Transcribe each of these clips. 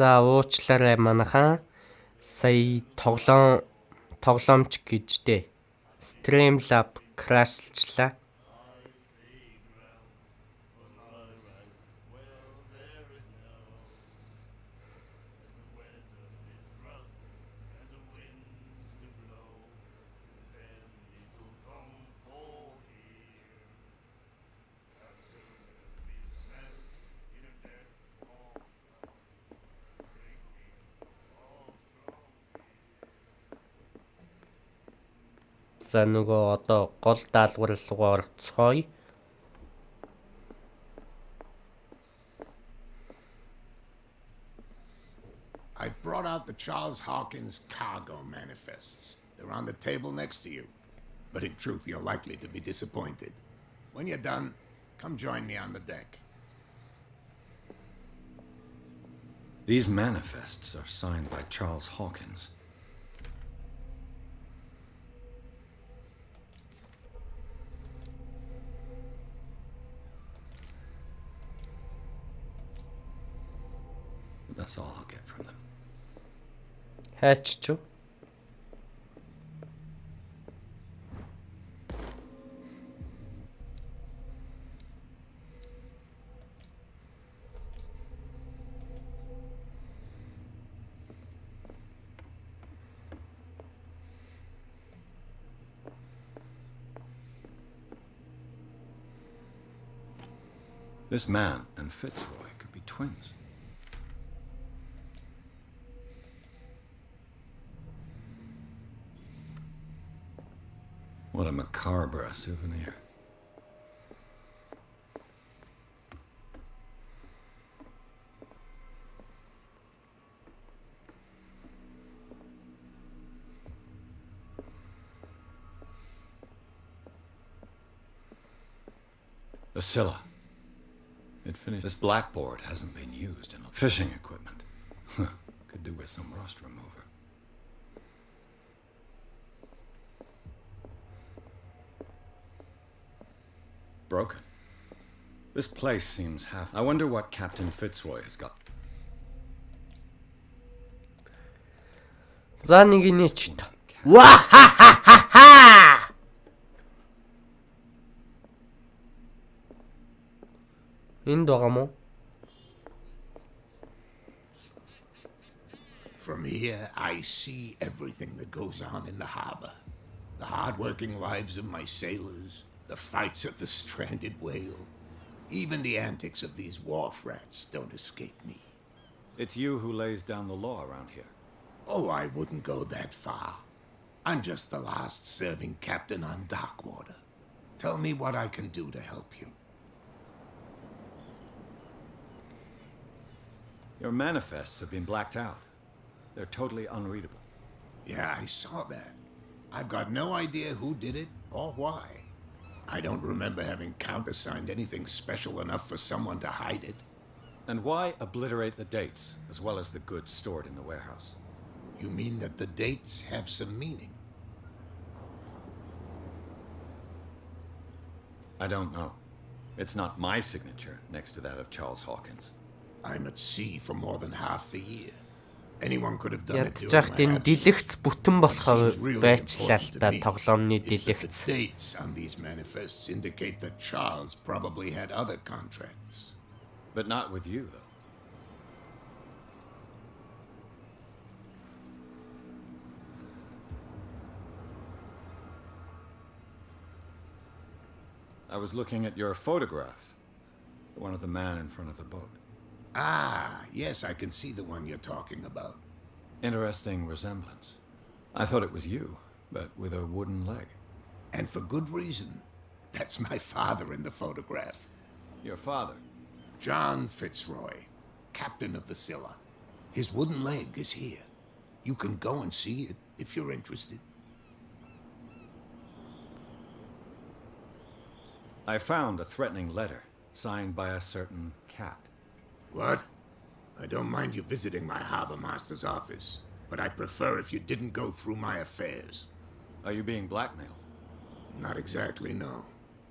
За уучлаарай манайхаа. Сая тоглоомч гэжтэй. Streamlab crashлаа. За нөгөө одоо гол даалгавар руу орцгоё. I've brought out the Charles Hawkins cargo manifests. They're on the table next to you. But in truth, you're likely to be disappointed. When you're done, come join me on the deck. These manifests are signed by Charles Hawkins. That's all I'll get from them. Хайчч. This man and Fitzroy could be twins. What a macabre souvenir. The Scylla. It finished. This blackboard hasn't been used in fishing equipment. Could do with some rust remover. Broken. This place seems half. I wonder what Captain Fitzroy has got. За нэг инеч. Ваа! Энд байгаа мó? From here, I see everything that goes on in the harbor. The hard-working lives of my sailors, the fights at the stranded whale. Even the antics of these wharf rats don't escape me. It's you who lays down the law around here. Oh, I wouldn't go that far. I'm just the last serving captain on Darkwater. Tell me what I can do to help you. Your manifests have been blacked out. They're totally unreadable. Yeah, I saw that. I've got no idea who did it or why. I don't remember having countersigned anything special enough for someone to hide it. And why obliterate the dates, as well as the goods stored in the warehouse? You mean that the dates have some meaning? I don't know. It's not my signature next to that of Charles Hawkins. I'm at sea for more than half the year. Anyone could have done it Ядж during хахт my энэ absence. дэлгэц бүтэн What болохоор seems really байчлаа л important to та me тоглоомны is that the дэлгэц. dates on these manifests indicate that Charles probably had other contracts. But not with you, though. I was looking at your photograph. The one of the man in front of the boat. Ah, yes, I can see the one you're talking about. Interesting resemblance. I thought it was you, but with a wooden leg. And for good reason. That's my father in the photograph. Your father? John Fitzroy, captain of the Scylla. His wooden leg is here. You can go and see it if you're interested. I found a threatening letter, signed by a certain cat. What? I don't mind you visiting my harbor master's office, but I prefer if you didn't go through my affairs. Are you being blackmailed? Not exactly, no.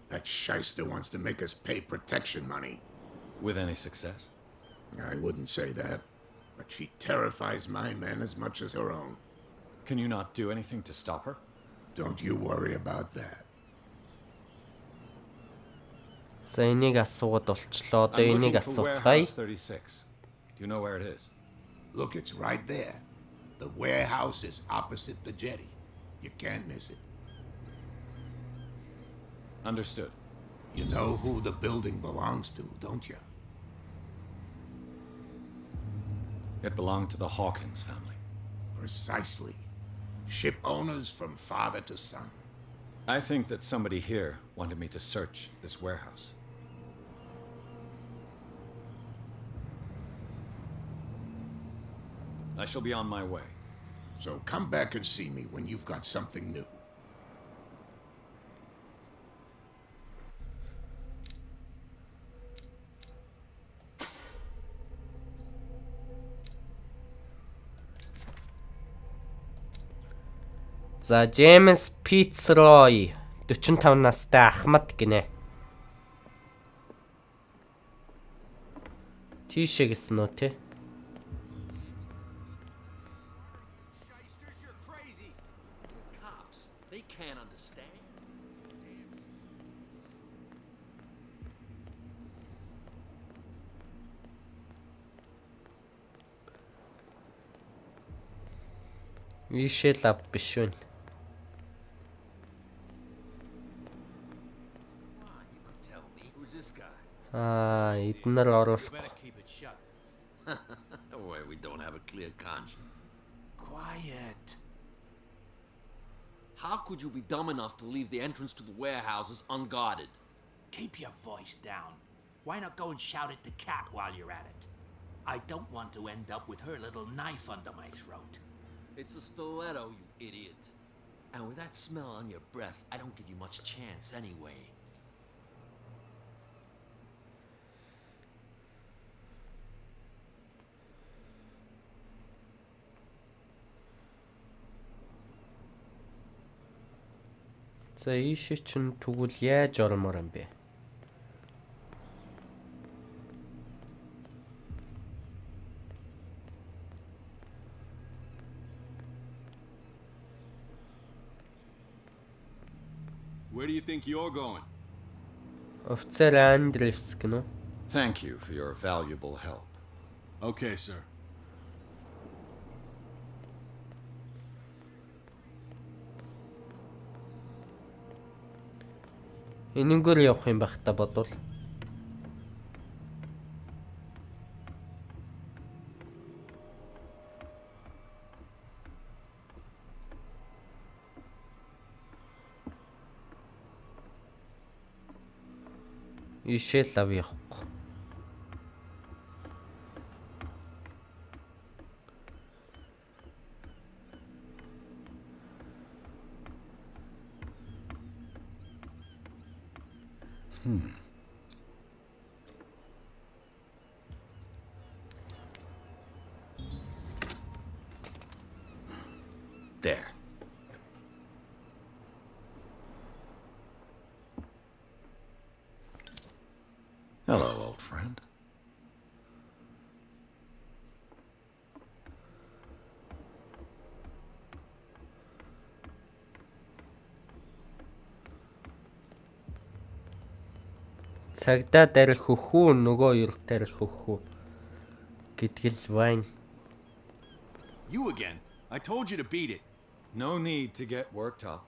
That shyster wants to make us pay protection money. With any success? I wouldn't say that. but she terrifies my men as much as her own. Can you not do anything to stop her? Don't you worry about that. За энийг асууад болчлоо. Одоо I'm энийг looking for асууцгаая. warehouse 36. Do you know where it is? Look, it's right there. The warehouse is opposite the jetty. You can't miss it. Understood. You know who the building belongs to, don't you? It belonged to the Hawkins family. Precisely. Ship owners from father to son. I think that somebody here wanted me to search this warehouse. I shall be on my way. So come back and see me when you've got something new. За Джеймс Фицрой 45 настай Ахмад гинэ. Тийшээ гэсэн үү те? Shysters, you're crazy. Cops, they can't understand. Ийшээ лав биш үү? You could tell me. Who's this guy? Эднэр оруулах. Better keep it shut. Why, we don't have a clear conscience. Quiet. How could you be dumb enough to leave the entrance to the warehouses unguarded? Keep your voice down. Why not go and shout at the cat while you're at it? I don't want to end up with her little knife under my throat. It's a stiletto, you idiot. And with that smell on your breath, I don't give you much chance anyway. За ийшээ чинь тэгвэл яаж ормоор юм бэ? Where do you think you're going? Офицер Андревс гэнэ үү? Thank you for your valuable help. Okay, sir. Энэнгээр явах юм байх та бодвол. Ийшээ лав явахгүй. There. Hello, old friend. Цагдаа дарих хөхүү нөгөө ер дарих хөхүү гэдгэл вайн. You again? I told you to beat it. No need to get worked up.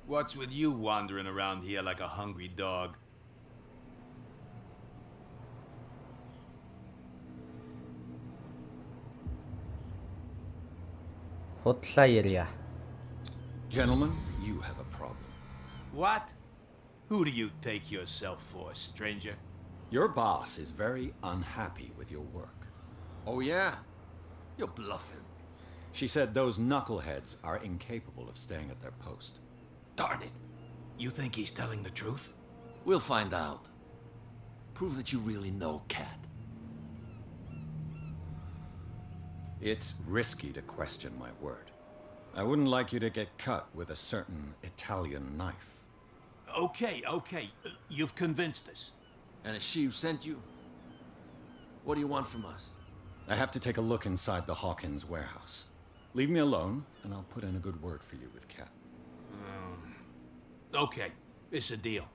What's with you wandering around here like a hungry dog? Худлаа ярья. Gentlemen, you have a problem. What? Who do you take yourself for, stranger? Your boss is very unhappy with your work. Oh, yeah? You're bluffing. She said those knuckleheads are incapable of staying at their post. Darn it. You think he's telling the truth? We'll find out. Prove that you really know Cat. It's risky to question my word. I wouldn't like you to get cut with a certain Italian knife. Okay. You've convinced us. And it's she who sent you? What do you want from us? I have to take a look inside the Hawkins warehouse. Leave me alone, and I'll put in a good word for you with Cat. Okay, it's a deal.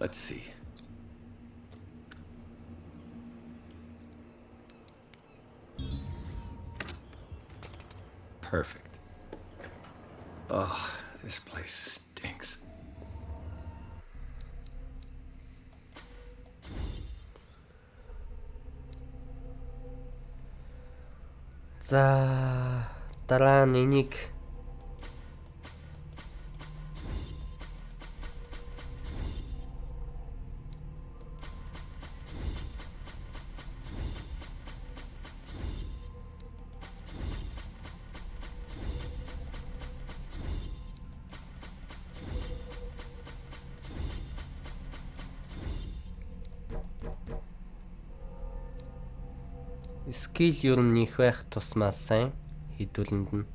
Let's see. Perfect. Oh, this place stinks. За дараа нь энийг скил ер нь их байх тусмаа сайн хэдүүлэнд нь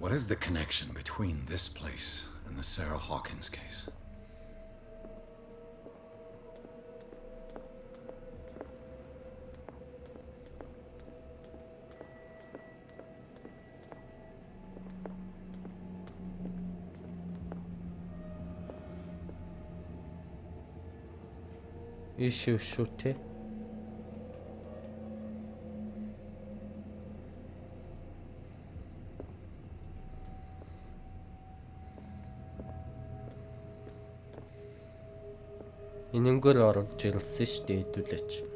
What is the connection between this place and the Sarah Hawkins case? issue шүү те. Энэнгээр орж ирсэн шүү дээ хэдүүлээч.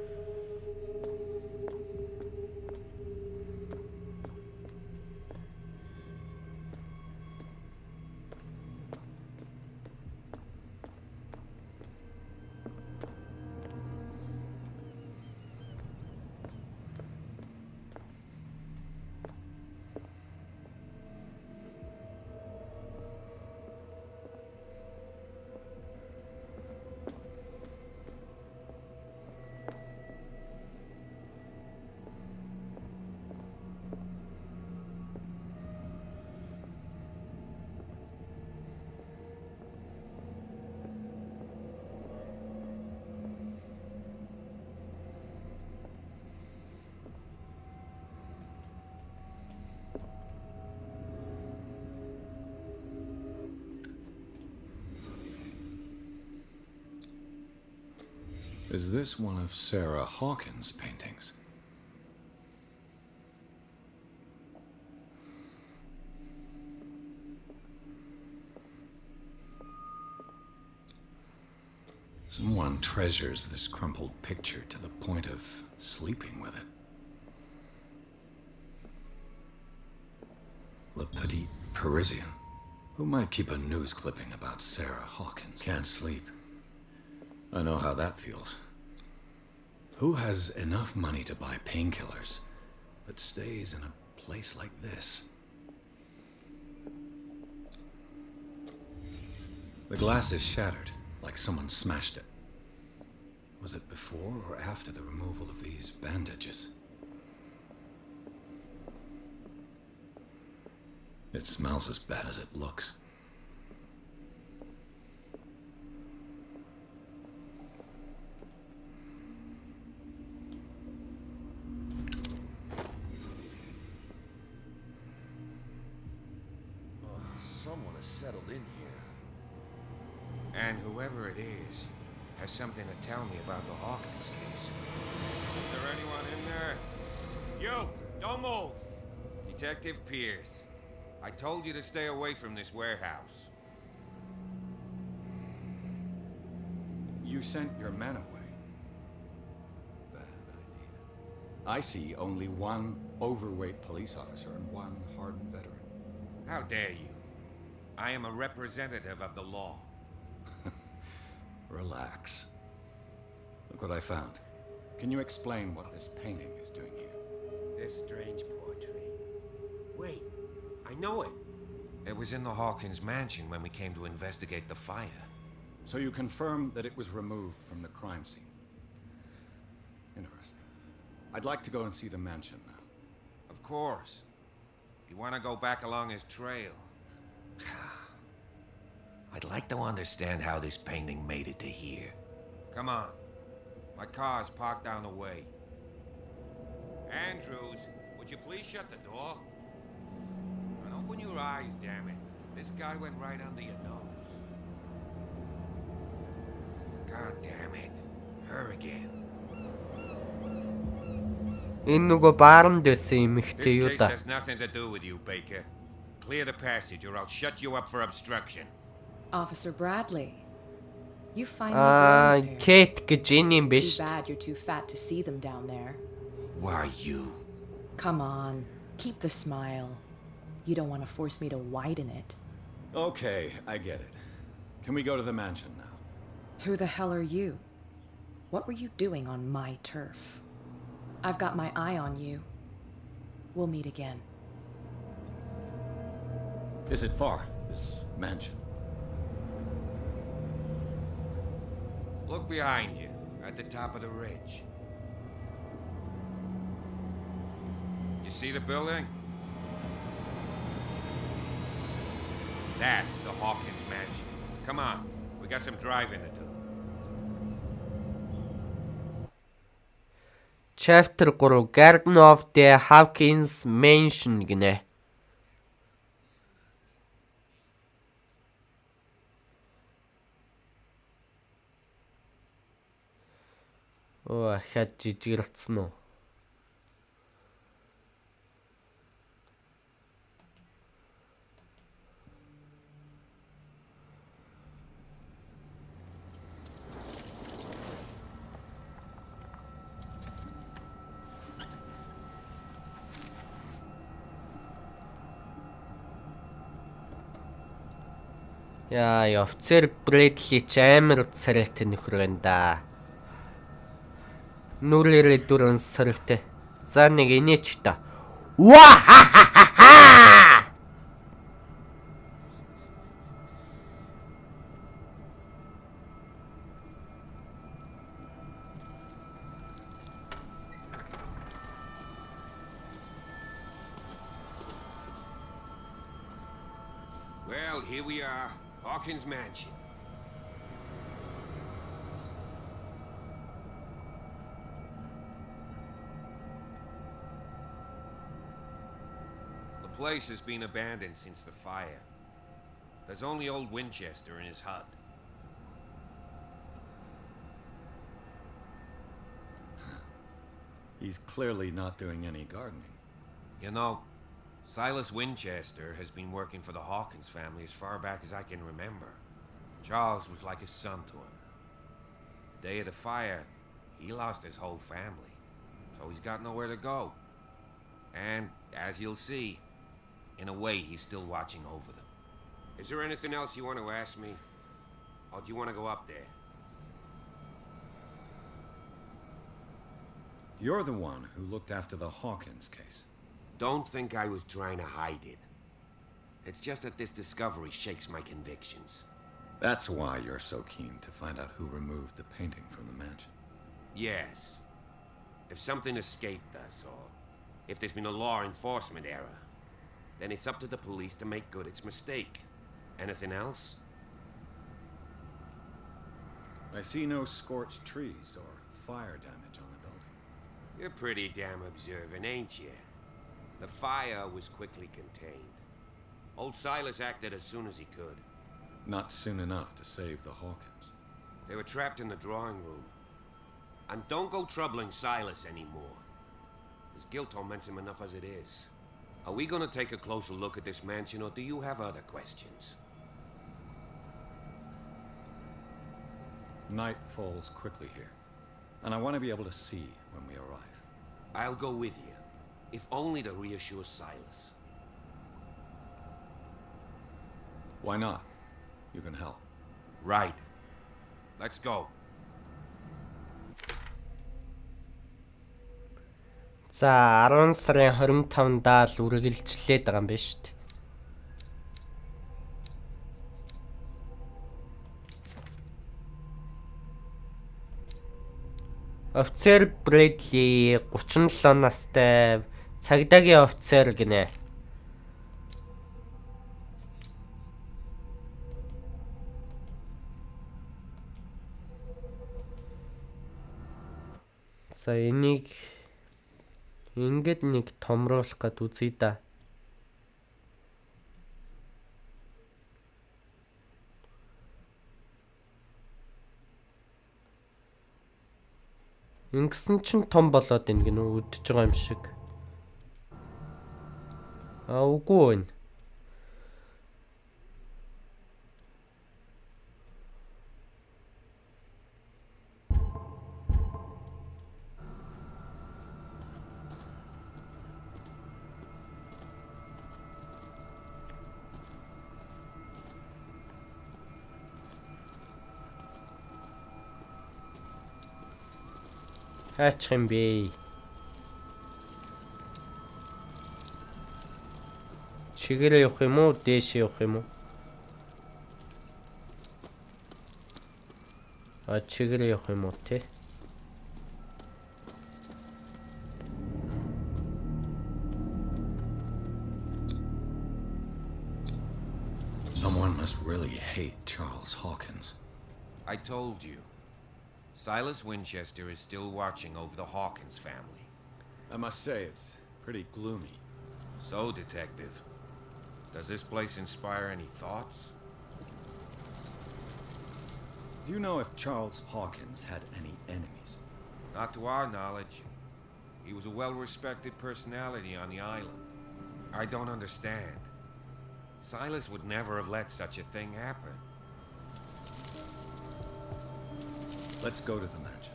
Is this one of Sarah Hawkins' paintings? Someone treasures this crumpled picture to the point of sleeping with it. Le Petit Parisien. Who might keep a news clipping about Sarah Hawkins? Can't sleep. I know how that feels. Who has enough money to buy painkillers, but stays in a place like this? The glass is shattered, like someone smashed it. Was it before or after the removal of these bandages? It smells as bad as it looks. Someone has settled in here. And whoever it is has something to tell me about the Hawkins case. Is there anyone in there? You! Don't move! Detective Pierce. I told you to stay away from this warehouse. You sent your men away. Bad idea. I see only one overweight police officer and one hardened veteran. How dare you? I am a representative of the law. Relax. Look what I found. Can you explain what this painting is doing here? This strange portrait. Wait, I know it. It was in the Hawkins mansion when we came to investigate the fire. So you confirm that it was removed from the crime scene. Interesting. I'd like to go and see the mansion now. Of course. You want to go back along his trail? I'd like to understand how this painting made it to here. Come on. My car's parked down the way. Andrews, would you please shut the door? And open your eyes, damn it. This guy went right under your nose. God damn it. Her again. Энэ нөгөө баарн дэсэн эмэгтэй This юу case да? has nothing to do with you, Baker. Clear the passage or I'll shut you up for obstruction. Officer Bradley. You finally Аа, grown a pair. Kate гэж энэ юм биш. Too bad you're too fat to see them down there. Why you? Come on, keep the smile. You don't want to force me to widen it. Okay, I get it. Can we go to the mansion now? Who the hell are you? What were you doing on my turf? I've got my eye on you. We'll meet again. Is it far, this mansion? Look behind you, at the top of the ridge. You see the building? That's the Hawkins mansion. Come on, we got some driving to do. Chapter 3 Garden of the Hawkins Mansion гинэ. Оо, хад жижиглцсэн үү? Яа, офицер Брэдли ч амар царайтай нөхөр байна да. Нүрээрээ дүрэн сорогтой. За нэг инээч та. Ваа! Well, here we are, Hawkins mansion. The place has been abandoned since the fire. There's only old Winchester in his hut. He's clearly not doing any gardening. You know, Silas Winchester has been working for the Hawkins family as far back as I can remember. Charles was like a son to him. The day of the fire, he lost his whole family, so he's got nowhere to go. And, as you'll see, in a way, he's still watching over them. Is there anything else you want to ask me? Or do you want to go up there? You're the one who looked after the Hawkins case. Don't think I was trying to hide it. It's just that this discovery shakes my convictions. That's why you're so keen to find out who removed the painting from the mansion. Yes. If something escaped us, or if there's been a law enforcement error, then it's up to the police to make good its mistake. Anything else? I see no scorched trees or fire damage on the building. You're pretty damn observant, ain't you? The fire was quickly contained. Old Silas acted as soon as he could. Not soon enough to save the Hawkins. They were trapped in the drawing room. And don't go troubling Silas anymore. His guilt torments him enough as it is. Are we gonna take a closer look at this mansion, or do you have other questions? Night falls quickly here, and I want to be able to see when we arrive. I'll go with you, if only to reassure Silas. Why not? You can help. Right. Let's go. За 10 сарын 25-нд л үргэлжлээд байгаа юм байна шүү дээ. Офицер Брэдли 37 настай цагдаагийн офицер гинэ. За энийг ингээд нэг томруулах гэд үзье да. Ингэсэн чинь том болоод ийн гэнэ үдчихэж байгаа юм шиг. Үгүй байна. Хаачих юм бэ? Чигээрээ явах юм уу? Дээшээ явах юм уу? Чигээрээ явах юм уу те? Someone must really hate Charles Hawkins. I told you. Silas Winchester is still watching over the Hawkins family. I must say, it's pretty gloomy. So, Detective, does this place inspire any thoughts? Do you know if Charles Hawkins had any enemies? Not to our knowledge. He was a well-respected personality on the island. I don't understand. Silas would never have let such a thing happen. Let's go to the mansion.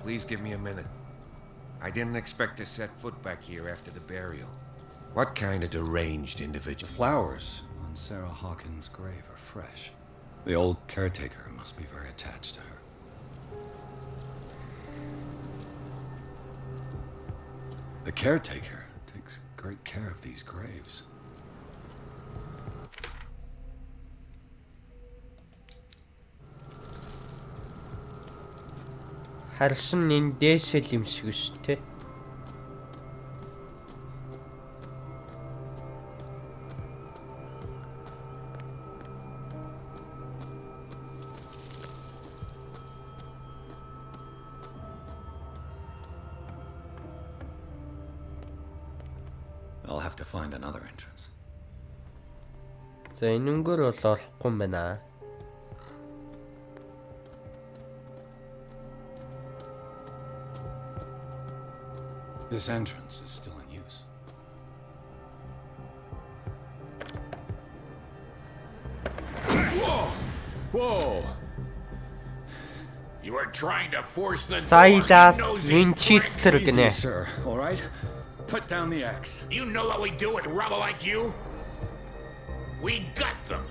Please give me a minute. I didn't expect to set foot back here after the burial. What kind of deranged individual? The flowers on Sarah Hawkins' grave are fresh. The old caretaker must be very attached to her. The caretaker takes great care of these graves. Харшин энэ дээшэл юм шиг шүү те. I'll have to find another entrance. За энэнгээр бол орохгүй юм байна. This entrance is still in use. Whoa! Whoa! You are trying to force the door, you Silas nosy Winchester prick. гинэ. Sir, all right? Put down the axe. You know what we do with rubble like you? We gut them.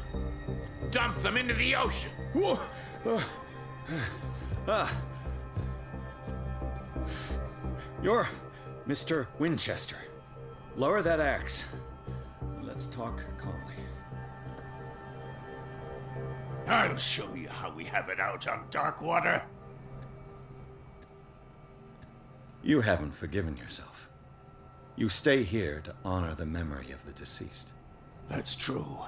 Dump them into the ocean. Whoa! You're Mr. Winchester. Lower that axe. Let's talk calmly. I'll show you how we have it out on Darkwater. You haven't forgiven yourself. You stay here to honor the memory of the deceased. That's true.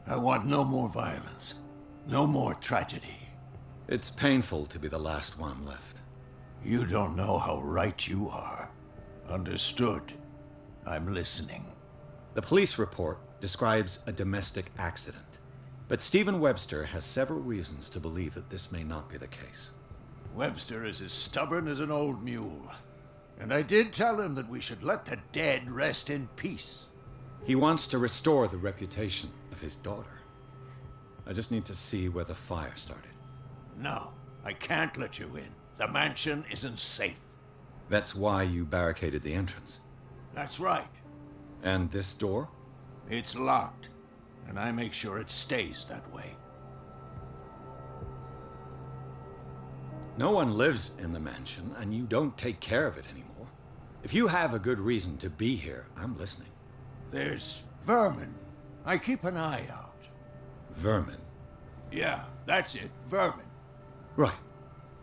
I want no more violence. No more tragedy. It's painful to be the last one left. You don't know how right you are. Understood. I'm listening. The police report describes a domestic accident, but Stephen Webster has several reasons to believe that this may not be the case. Webster is as stubborn as an old mule. And I did tell him that we should let the dead rest in peace. He wants to restore the reputation of his daughter. I just need to see where the fire started. No, I can't let you in. The mansion isn't safe. That's why you barricaded the entrance. That's right. And this door? It's locked, and I make sure it stays that way. No one lives in the mansion, and you don't take care of it anymore. If you have a good reason to be here, I'm listening. There's vermin. I keep an eye out. Vermin. Yeah, that's it, vermin. Right.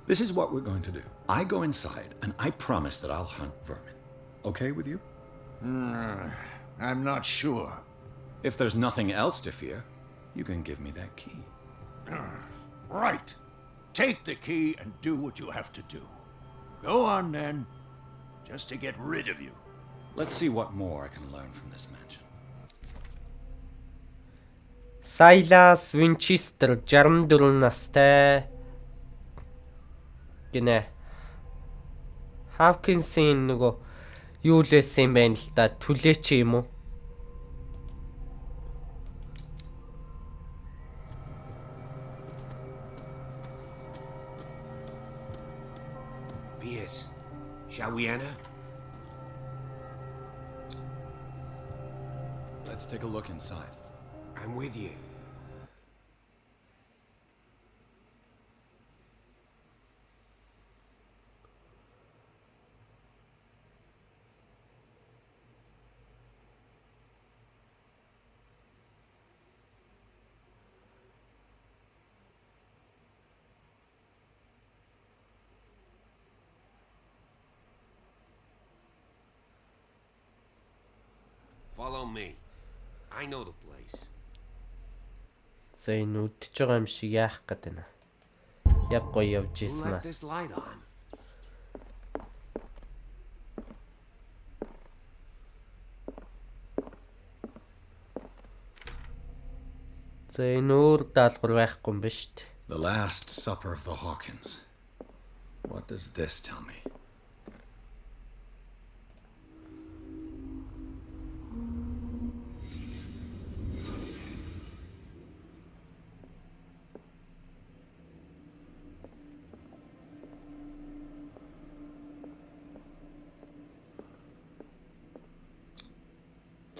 This is what we're going to do. I go inside, and I promise that I'll hunt vermin. Okay with you? I'm not sure. If there's nothing else to fear, you can give me that key. Right. Take the key and do what you have to do. Go on, then. Just to get rid of you. Let's see what more I can learn from this mansion. Silas Winchester 64 настай гинэ. Hawkins-ийн нөгөө юу лээсэн юм байна л да. Түлээч юм уу? Pierce, shall we enter? Let's take a look inside. I'm with you. Follow me. I know the place. За энэ үдчихэж байгаа юм шиг яах гээд байна. Яг гоё явж Who ийсэн left аа. this light on? За энэ өөр даалгавар байхгүй юм ба штт. The Last Supper of the Hawkins. What does this tell me?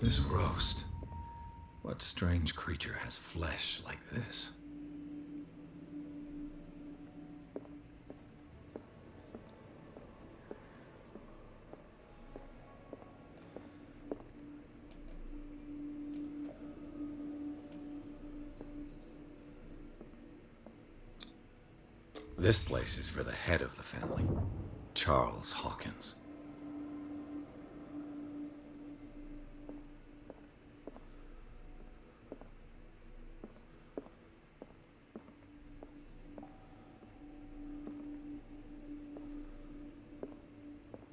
This roast. What strange creature has flesh like this? This place is for the head of the family, Charles Hawkins.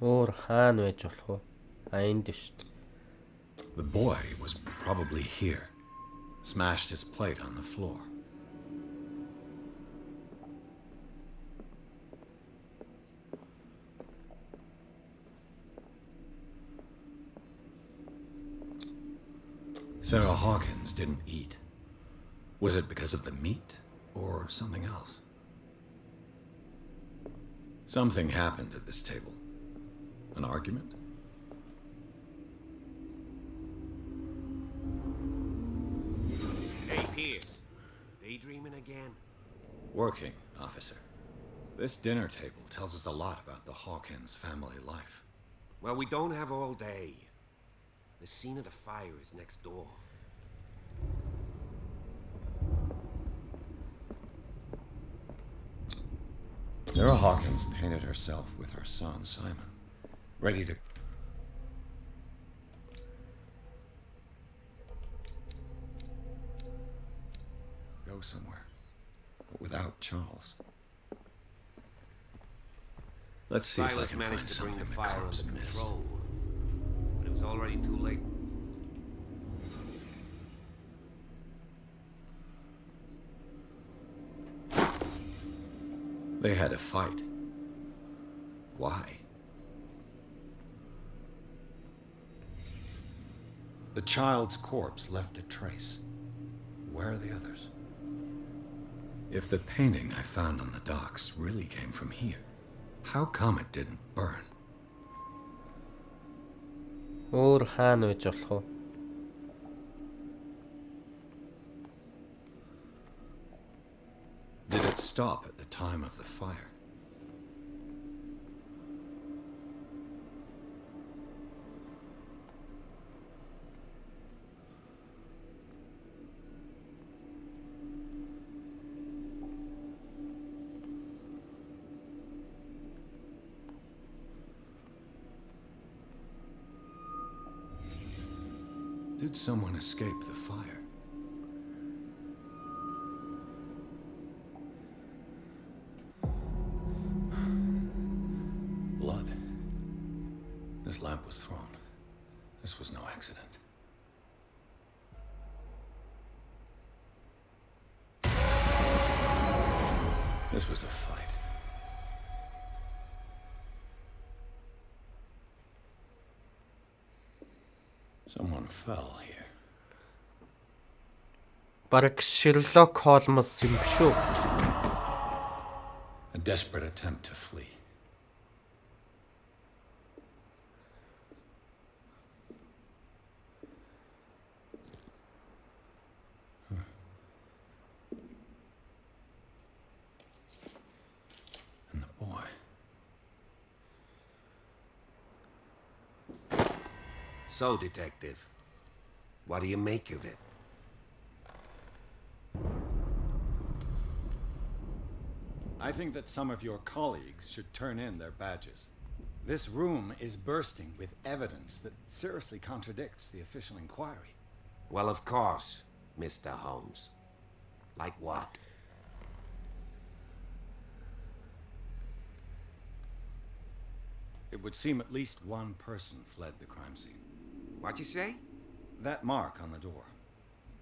Өөр хаана байж болох вэ? Энд штт. The boy was probably here. Smashed his plate on the floor. Sarah Hawkins didn't eat. Was it because of the meat or something else? Something happened at this table. An argument? Hey, Pierce. Daydreaming again? Working, officer. This dinner table tells us a lot about the Hawkins family life. Well, we don't have all day. The scene of the fire is next door. Sarah Hawkins painted herself with her son, Simon, ready to... go somewhere, but without Charles. Let's see if I Silas can managed find to bring something the the fire corpse under missed. control, but it was already too late. They had a fight. Why? The child's corpse left a trace. Where are the others? If the painting I found on the docks really came from here, how come it didn't burn? Өөр хаана байж болох вэ? stop at the time of the fire. Did someone escape the fire? Blood. This lamp was thrown. This was no accident. This was a fight. Someone fell here. Бараг Sherlock Holmes юм шүү. A desperate attempt to flee. And the boy. So, Detective, what do you make of it? I think that some of your colleagues should turn in their badges. This room is bursting with evidence that seriously contradicts the official inquiry. Well, of course, Mr. Holmes. Like what? It would seem at least one person fled the crime scene. What'd you say? That mark on the door.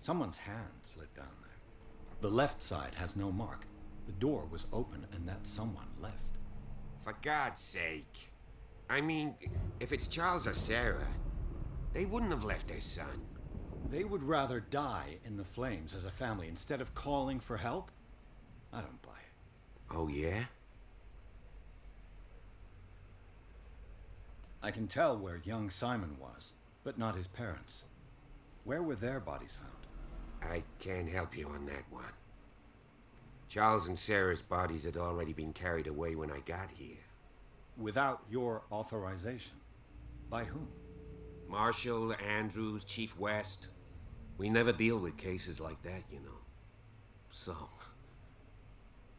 Someone's hand slid down there. The left side has no mark. The door was open and that someone left. For God's sake. I mean, if it's Charles or Sarah, they wouldn't have left their son. They would rather die in the flames as a family instead of calling for help? I don't buy it. Oh, yeah? I can tell where young Simon was, but not his parents. Where were their bodies found? I can't help you on that one. Charles and Sarah's bodies had already been carried away when I got here. Without your authorization? By whom? Marshall, Andrews, Chief West. We never deal with cases like that, you know. So,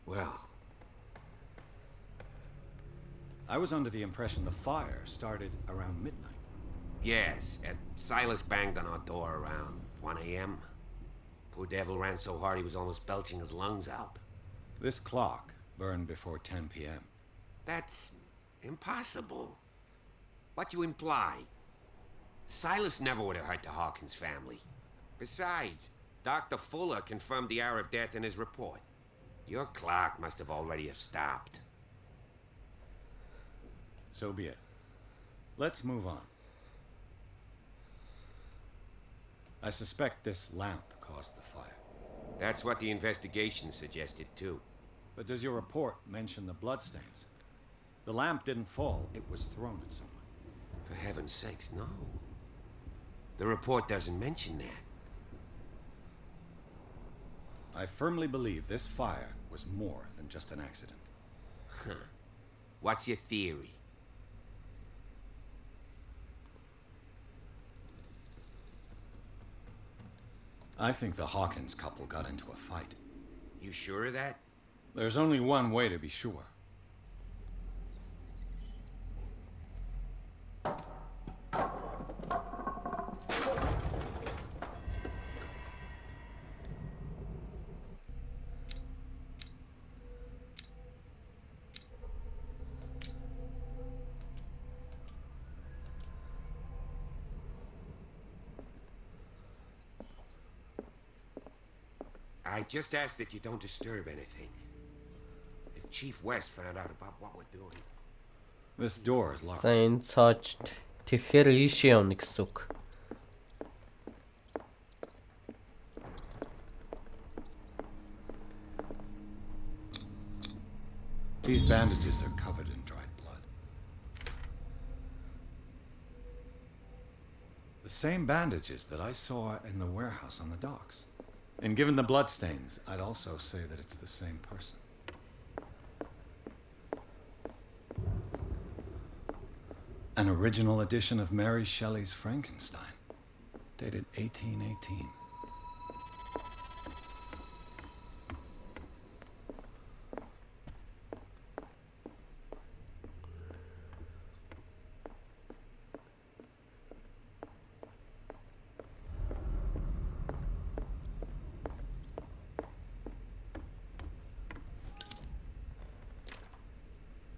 well... I was under the impression the fire started around midnight. Yes, and Silas banged on our door around 1 a.m. Poor devil ran so hard he was almost belching his lungs out. This clock burned before 10 p.m. That's impossible. What you imply? Silas never would have hurt the Hawkins family. Besides, Dr. Fuller confirmed the hour of death in his report. Your clock must have already have stopped. So be it. Let's move on. I suspect this lamp caused the fire. That's what the investigation suggested, too. But does your report mention the bloodstains? The lamp didn't fall, it was thrown at someone. For heaven's sakes, no. The report doesn't mention that. I firmly believe this fire was more than just an accident. Huh. What's your theory? I think the Hawkins couple got into a fight. You sure of that? There's only one way to be sure. I just ask that you don't disturb anything. If Chief West found out about what we're doing... This door is locked. За энэ цоочт тэгэхээр ийшээ явна гэсэн үг. These bandages are covered in dried blood. The same bandages that I saw in the warehouse on the docks. And given the bloodstains, I'd also say that it's the same person. An original edition of Mary Shelley's Frankenstein, dated 1818.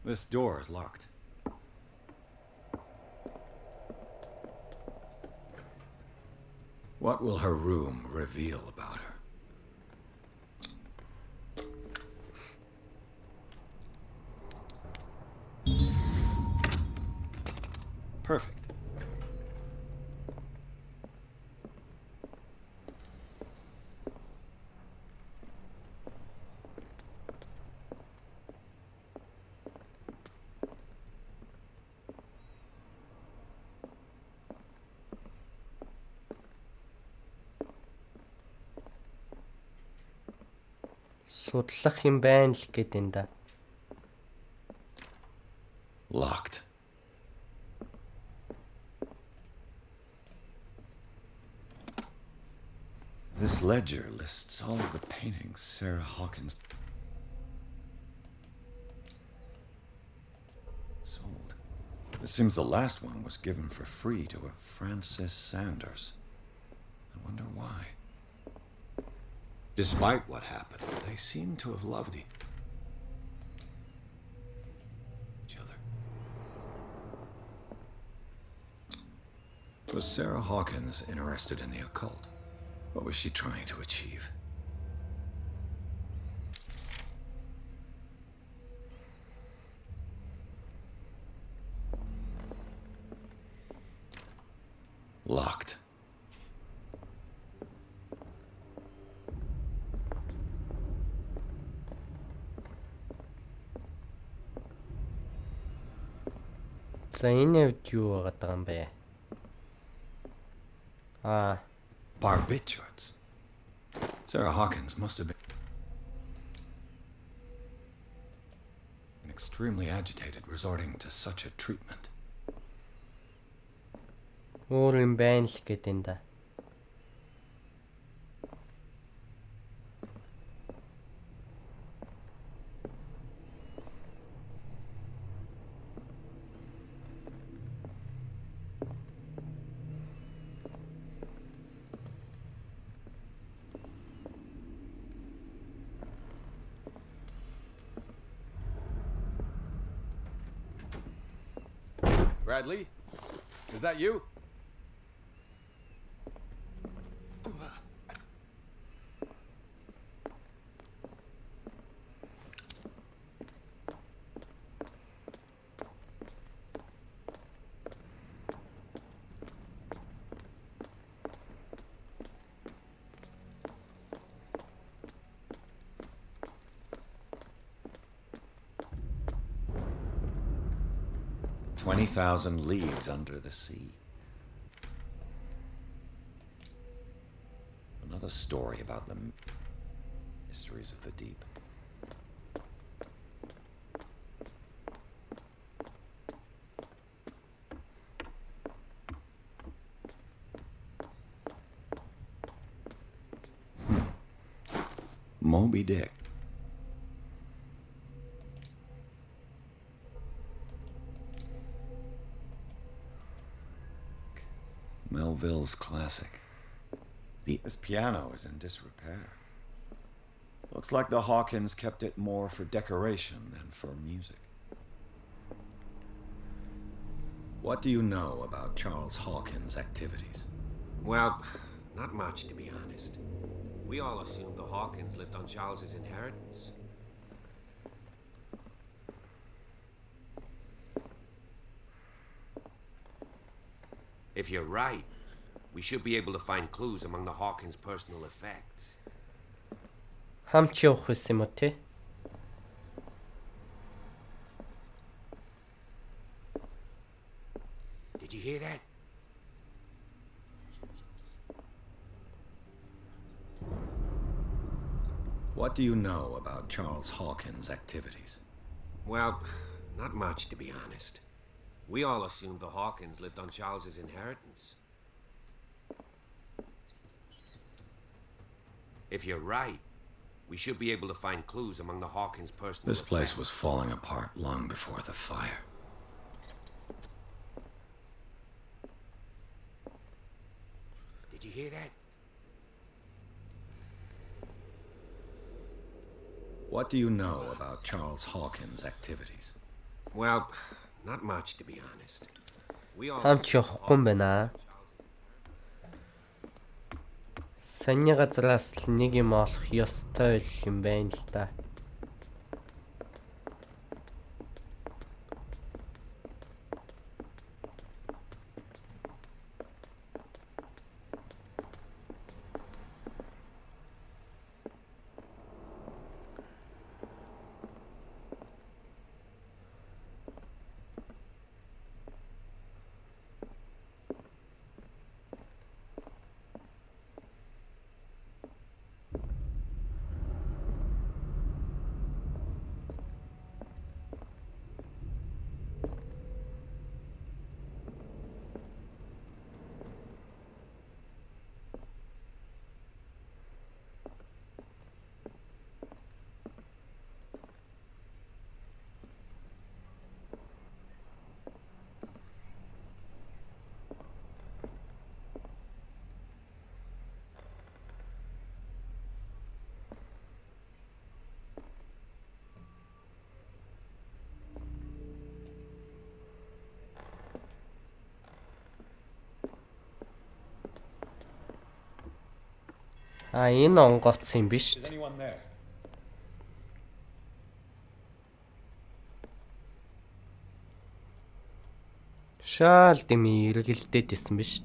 This door is locked. What will her room reveal about her? Perfect. Судлах юм байна л гэдэг энэ да. Locked. This ledger lists all of the paintings Sarah Hawkins sold. It seems the last one was given for free to a Francis Sanders. I wonder why. Despite what happened, they seem to have loved each other. Was Sarah Hawkins interested in the occult? What was she trying to achieve? Locked. За энэ үед юу байгаа юм бэ? Barbiturates. Sarah Hawkins must have been extremely agitated, resorting to such a treatment. Өөр юм байна л гэдэг энэ да. Bradley? Is that you? "20,000 leagues under the sea." Another story about the mysteries of the deep. Moby Dick. Melville's classic. This piano is in disrepair. Looks like the Hawkins kept it more for decoration than for music. What do you know about Charles Hawkins' activities? Well, not much, to be honest. We all assumed the Hawkins lived on Charles's inheritance. If you're right, we should be able to find clues among the Hawkins' personal effects. Хамч явах гэсэн юм уу те? Did you hear that? What do you know about Charles Hawkins' activities? Well, not much, to be honest. We all assumed the Hawkins lived on Charles's inheritance. If you're right, we should be able to find clues among the Hawkins' personal This place effects. was falling apart long before the fire. Did you hear that? What do you know about Charles Hawkins' activities? Well, not much, to be honest. We all Хамч явахгүй юм байна. Саний газраас л нэг юм олох ёстой юм байна л да. Энэ онгоц юм биш. Is anyone there? Шаал дэмий эргэлдээд исэн биш.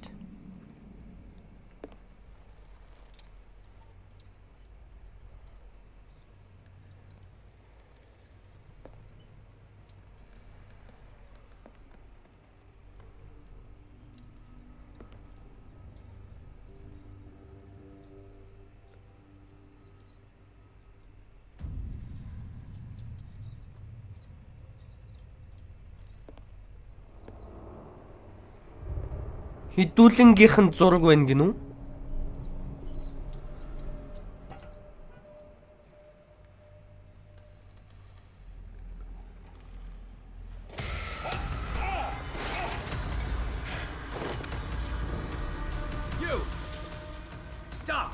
Хідүүлэнгийнхэн зураг байна гинүү? You! Stop!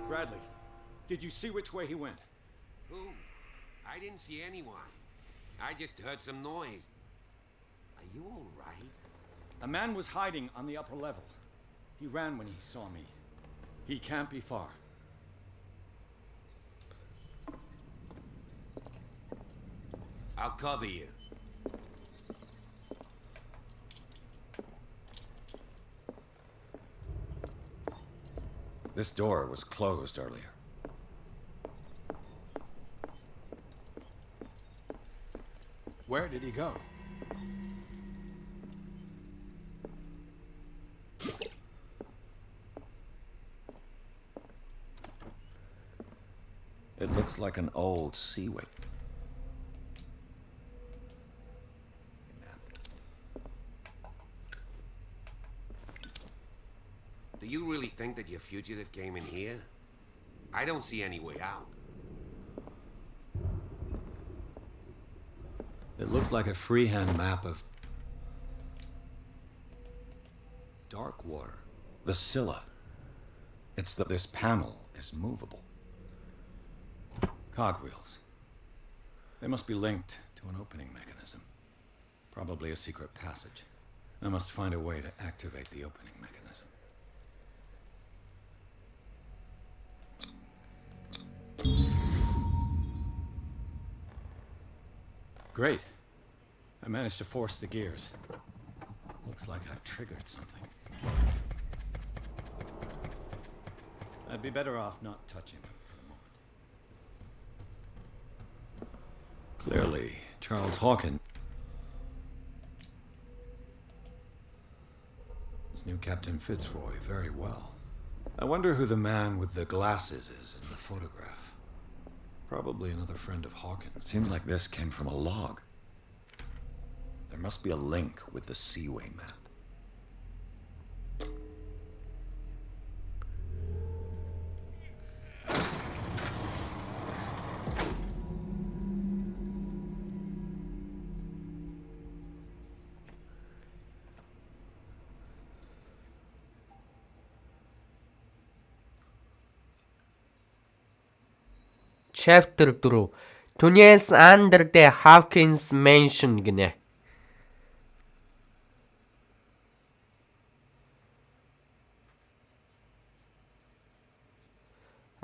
Bradley, did you see which way he went? Who? I didn't see anyone. I just heard some noise. Are you all right? A man was hiding on the upper level. He ran when he saw me. He can't be far. I'll cover you. This door was closed earlier. Where did he go? It looks like an old seaway. Do you really think that your fugitive came in here? I don't see any way out. It looks like a freehand map of dark water. The Scylla. This panel is movable. Cogwheels. They must be linked to an opening mechanism. Probably a secret passage. I must find a way to activate the opening mechanism. Great. I managed to force the gears. Looks like I've triggered something. I'd be better off not touching them for the moment. Clearly, Charles Hawkins Knew Captain Fitzroy very well. I wonder who the man with the glasses is in the photograph. Probably another friend of Hawkins. Seems like this came from a log. There must be a link with the Seaway map. Chapter 4 Tunnels under the Hawkins Mansion гинэ.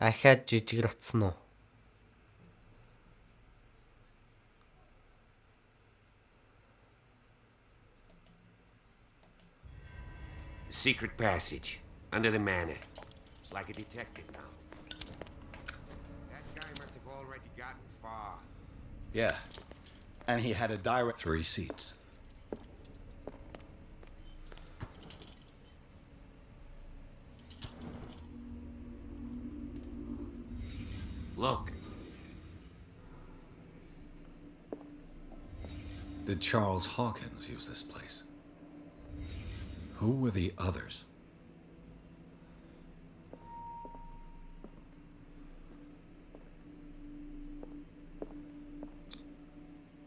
Ахаад жижигэрсэн үү? Secret passage under the manor. It's like a detective now. That guy must have already gotten far. Yeah. And he had a direct 3 seats. Look. Did Charles Hawkins use this place? Who were the others?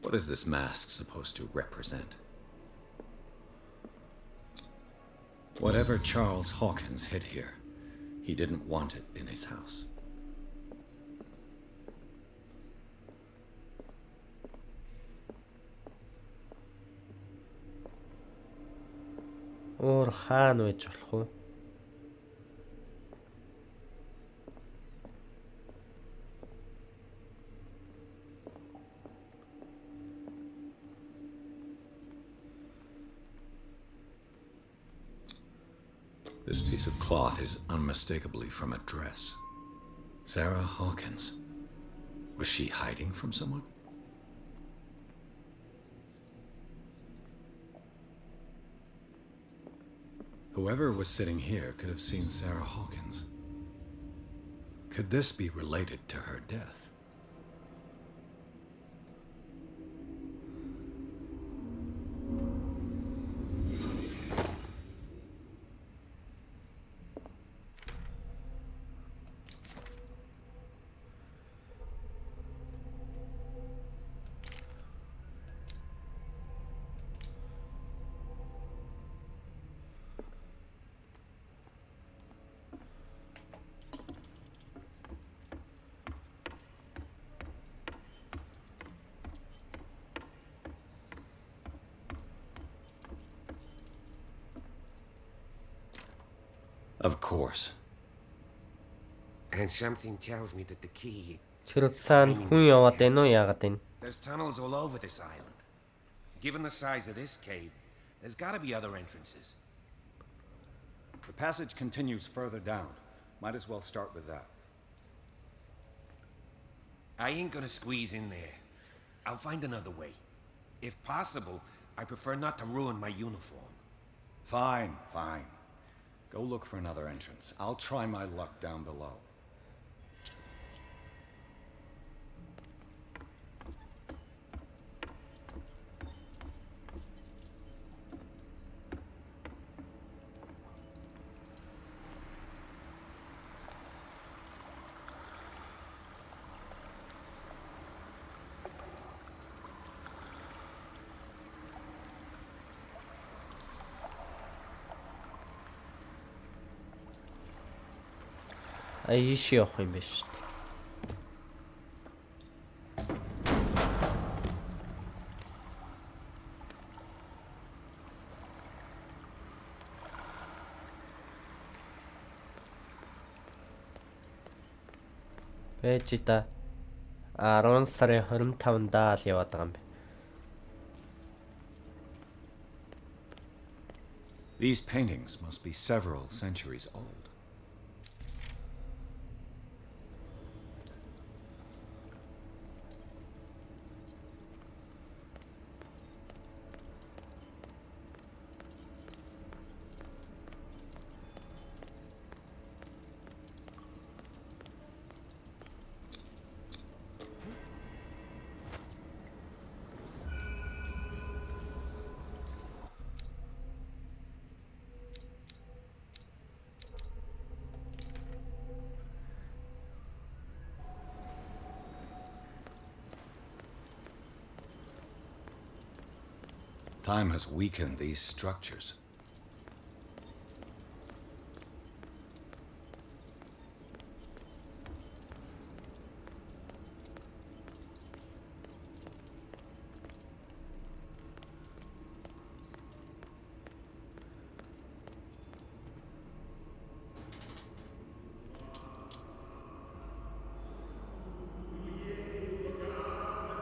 What is this mask supposed to represent? Whatever Charles Hawkins hid here, he didn't want it in his house. Өөр хаана байж болох вэ? This piece of cloth is unmistakably from a dress. Sarah Hawkins. Was she hiding from someone? Whoever was sitting here could have seen Sarah Hawkins. Could this be related to her death? Of course. And something tells me that the key... Тэр цаана хүн яваад байна уу яагаад байна? There's tunnels all over this island. Given the size of this cave, there's gotta be other entrances. The passage continues further down. Might as well start with that. I ain't gonna squeeze in there. I'll find another way. If possible, I prefer not to ruin my uniform. Fine, fine. Go look for another entrance. I'll try my luck down below. Ийш явах юм биш үү? Бэжита 10 сарын 25-нд л яваад байгаа юм бэ. These paintings must be several centuries old. Time has weakened these structures.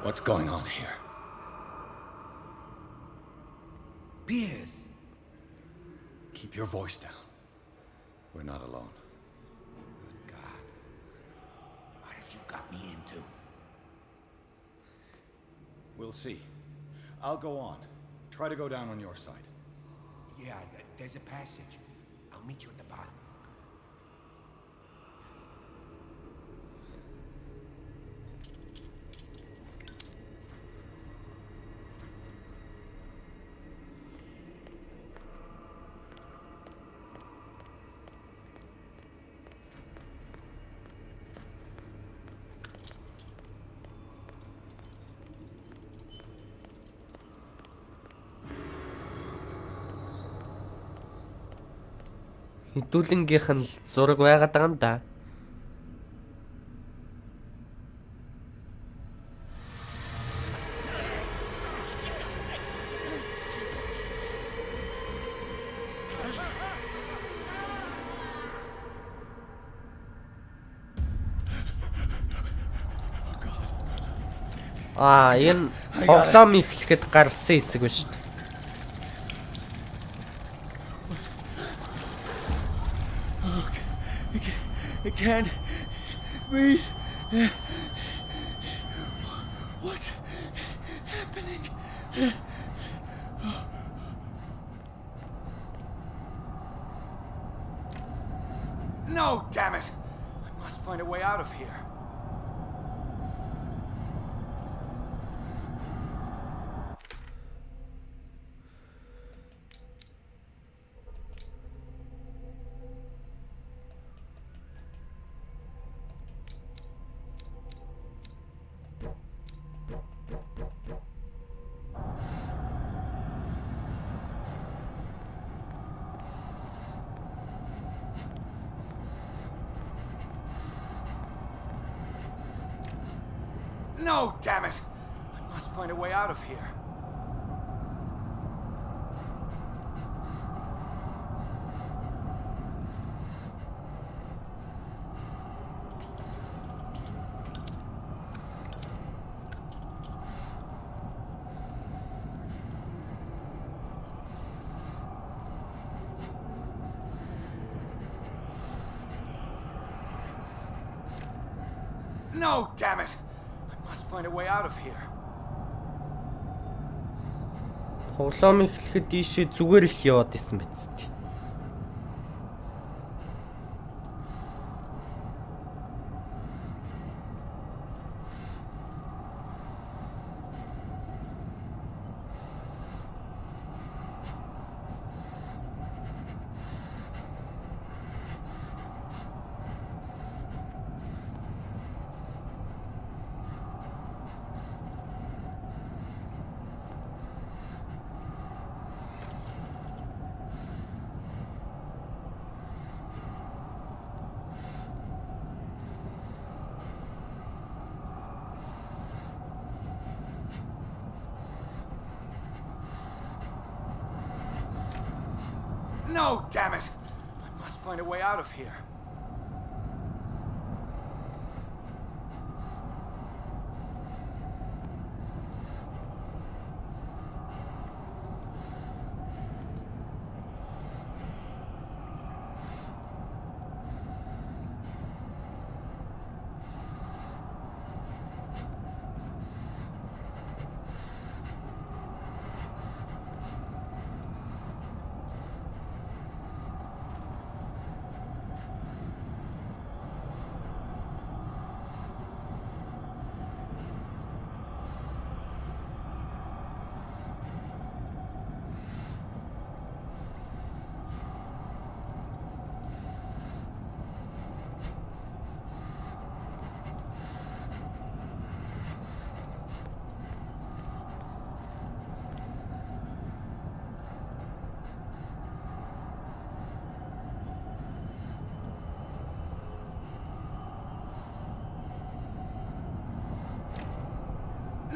What's going on here? Piers! Keep your voice down. We're not alone. Good God. What have you got me into? We'll see. I'll go on. Try to go down on your side. Yeah, there's a passage. I'll meet you at the bottom. Хэдүүлэнгийнх нь зураг байгаад байгаа юм да. Энэ тоглоом эхлэхэд гарсан хэсэг ба шүү дээ. I can't breathe. What's happening? No, damn it! I must find a way out of here. No, damn it! I must find a way out of here. No, damn it! I must find a way out of here. Тоглоом эхлэхэд ийшээ зүгээр л яваад исэн биз дээ. No, damn it! I must find a way out of here.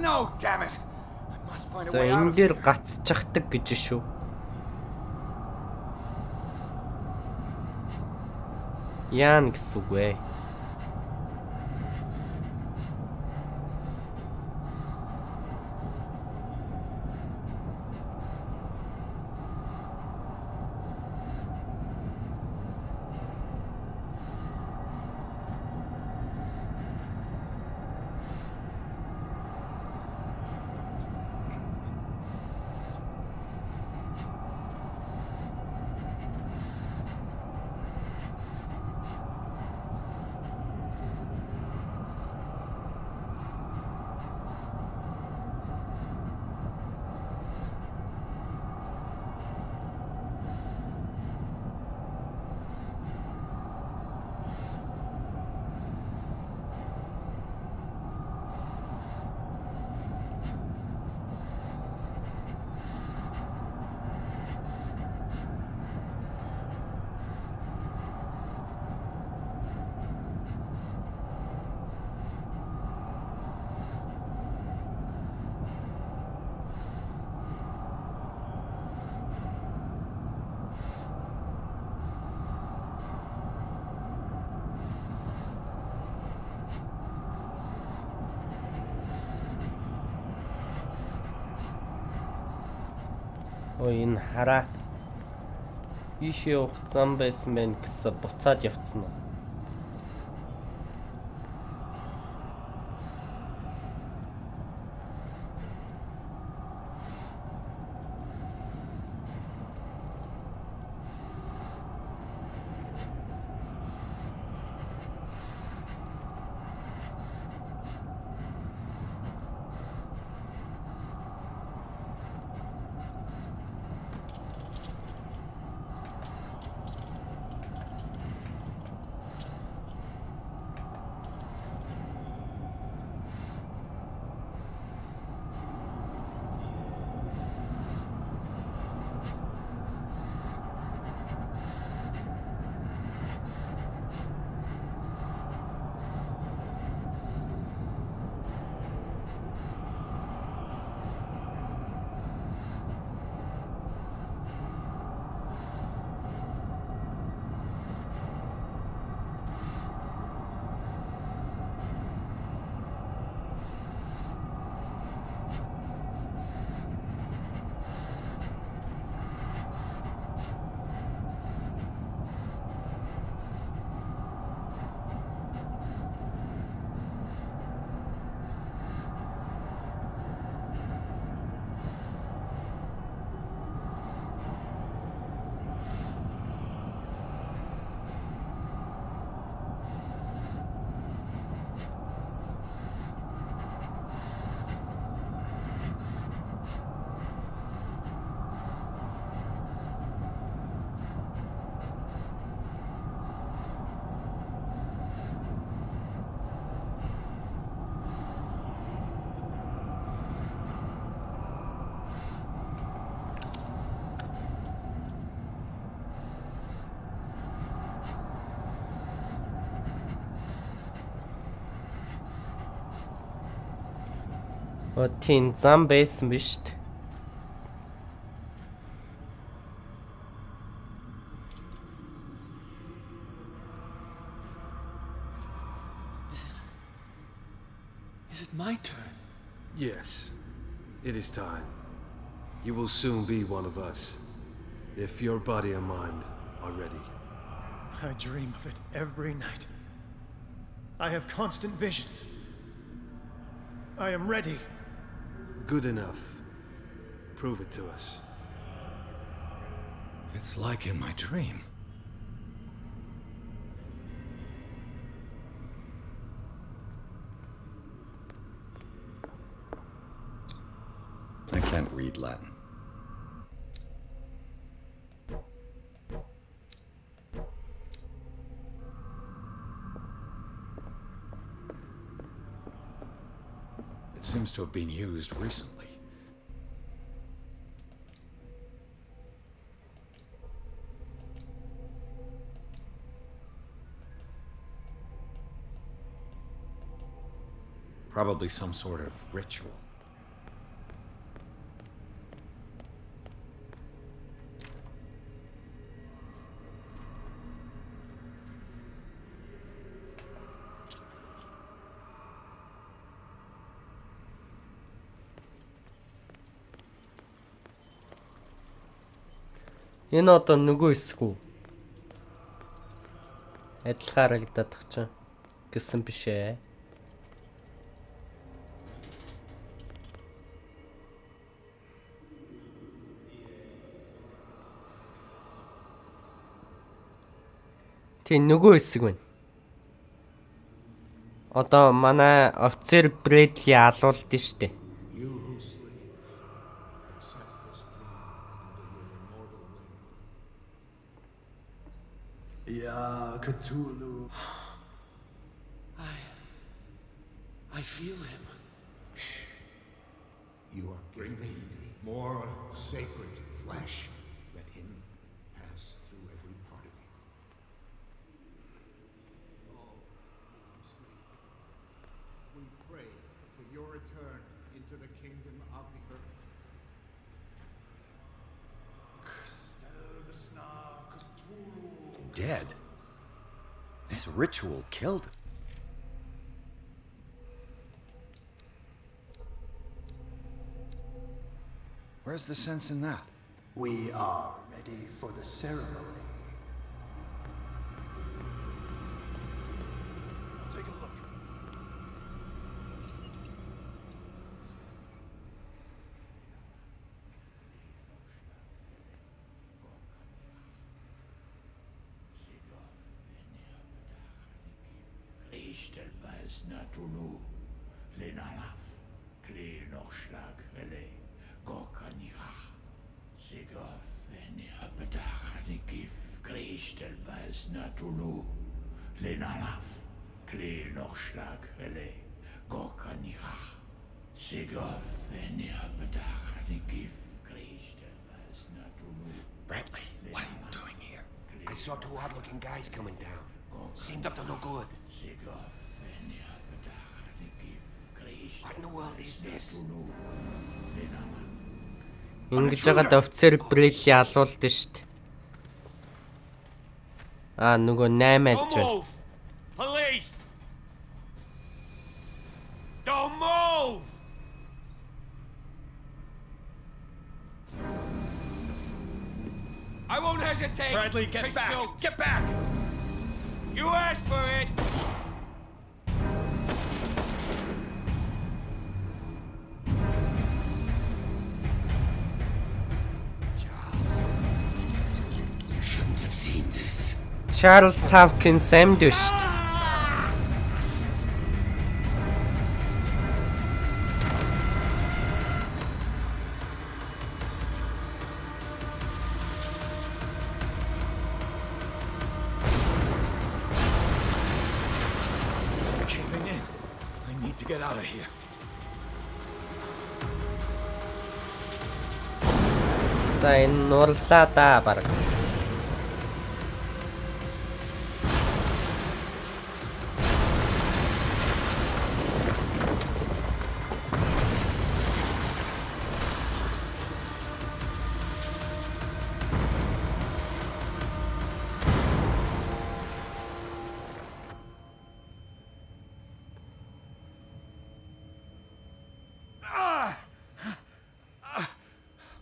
No, damn it! I must find a За way out энэ of дээр here. гацчихдаг гэж шүү. Яан гэсэн үг вэ? Ой энэ хараа. Ийшээ явах зам байсан байх гэсэн буцаад явцсан уу? Тийм зам байсан биз дээ. Is it my turn? Yes, it is time. You will soon be one of us, if your body and mind are ready. I dream of it every night. I have constant visions. I am ready. Good enough. Prove it to us. It's like in my dream. I can't read Latin. It seems to have been used recently. Probably some sort of ritual. Энэ одоо нөгөө хэсэг үү? Адилхан харагдаад тах чинь гэсэн биш ээ. Тийм нөгөө хэсэг байна. Одоо манай офицер Брэдли алуулд нь штэ. You who sleep, accept this dream under your immortal wing. Yeah, Cthulhu. I feel him. You are bringing more sacred flesh. Let him pass through every part of you. All who sleep, we pray for your return into the kingdom of the earth. Dead? This ritual killed him. Where's the sense in that? We are ready for the ceremony. Take a look. Kristelbas Natunu, Lenalaf, Klee Nochschlag, Hele, Gorkanira, Sigof, Bedach, Gif, Kristelbas Natunu, Lenalaf, Klee Nochschlag, Hele, Gorkanira, Sigof, Bedach, Gif, Kristelbas Natunu. Bradley, what are you doing here? I saw two odd-looking guys coming down. Seemed up to no good. What in the world is this? Ингэж яагаад офицер Брэдли алуулд нь штэ. Нөгөө 8 альж байна. Police! Don't move! I won't hesitate. Bradley, get to back! shoot. Get back! You asked for it. You shouldn't have seen this. Charles Hawkins амьд штэ. It's caving in. I need to get out of here. За энэ нурлаа да баг.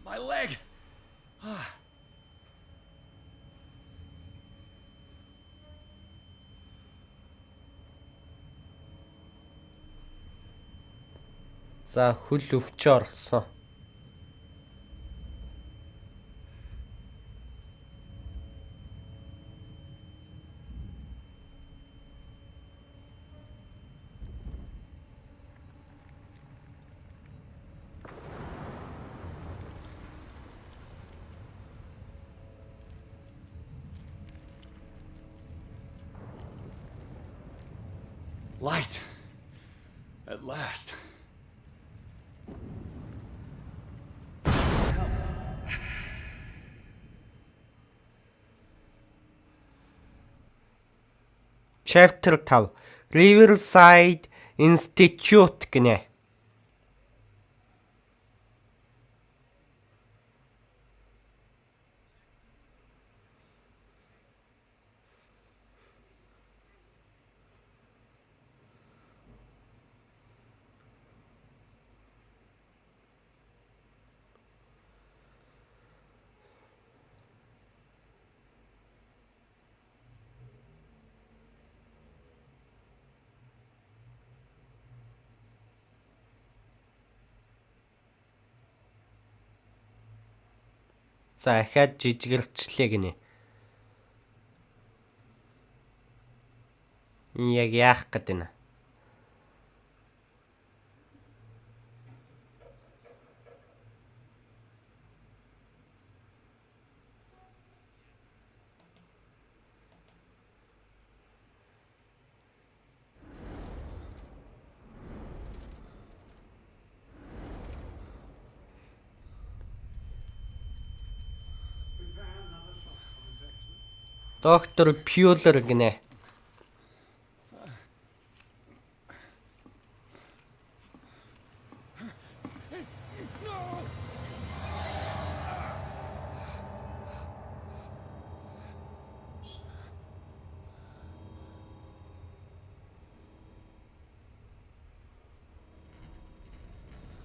My leg! За хөл өвчөө орсон. Light! At last. Chapter 5 Riverside Institute гинэ. За ахаад жижигэлчлээ гинэ. Яг яах гээд байна. Доктор Пьюлер гинэ.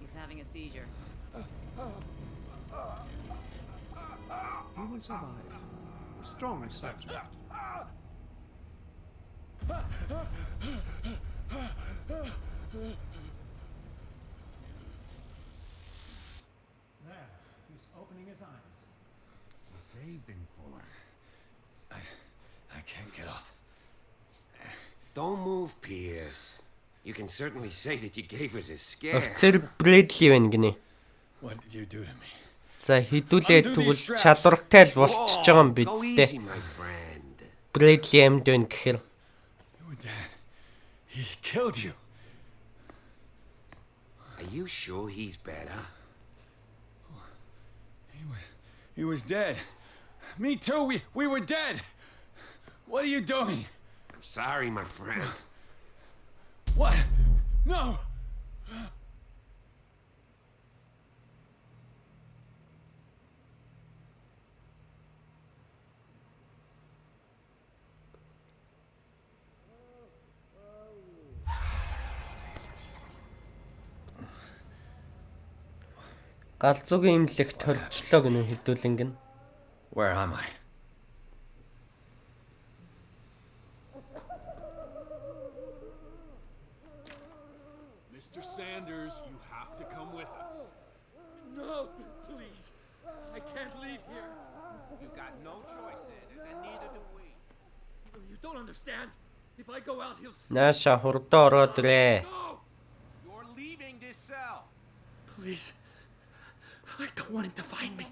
He's having a seizure. He will survive. Strong and subject. There, he's opening his eyes. You saved him for her. I can't get up. Don't move, Pierce. You can certainly say that you gave us a scare. Офицер Брэдли байна гинэ. What did you do to me? За хідүүлээ тэгвэл чадвартай л болчихж байгаа юм биз дээ. Брэдли амьд байна гэхээр. You were dead. He killed you. Are you sure he's better? He was dead. Me too. We were dead. What are you doing? I'm sorry, my friend. What? No. Галзуугийн имлэгт хорчлоо гэнэ хэдүүлэн гин. Where am I? Mr. Sanders, you have to come with us. No, please. I can't leave here. You got no choice, Sanders, and neither do we. You don't understand. If I go out, he'll see. Нааша хурдаа ороод ирээ. You're leaving this cell. Please. I don't want him to find me.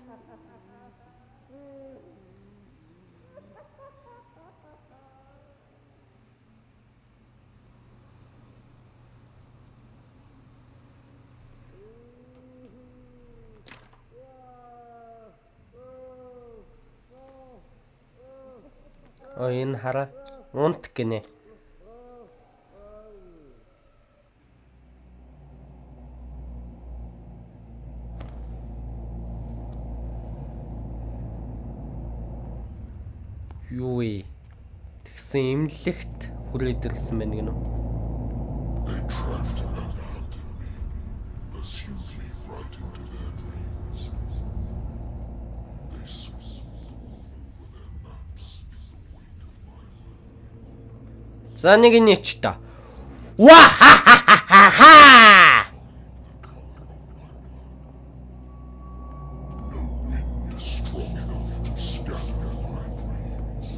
Энэ хараа унт гинэ. Юу вэ? Тэгсэн имлэгт хүрээд ирсэн байна гинэ. They tracked and hunted me, pursued me right into their dreams. They scribbled all over their maps in the wake of my will. За нэг нэч та. Ва ха ха ха ха. No wind strong enough to scatter my dreams.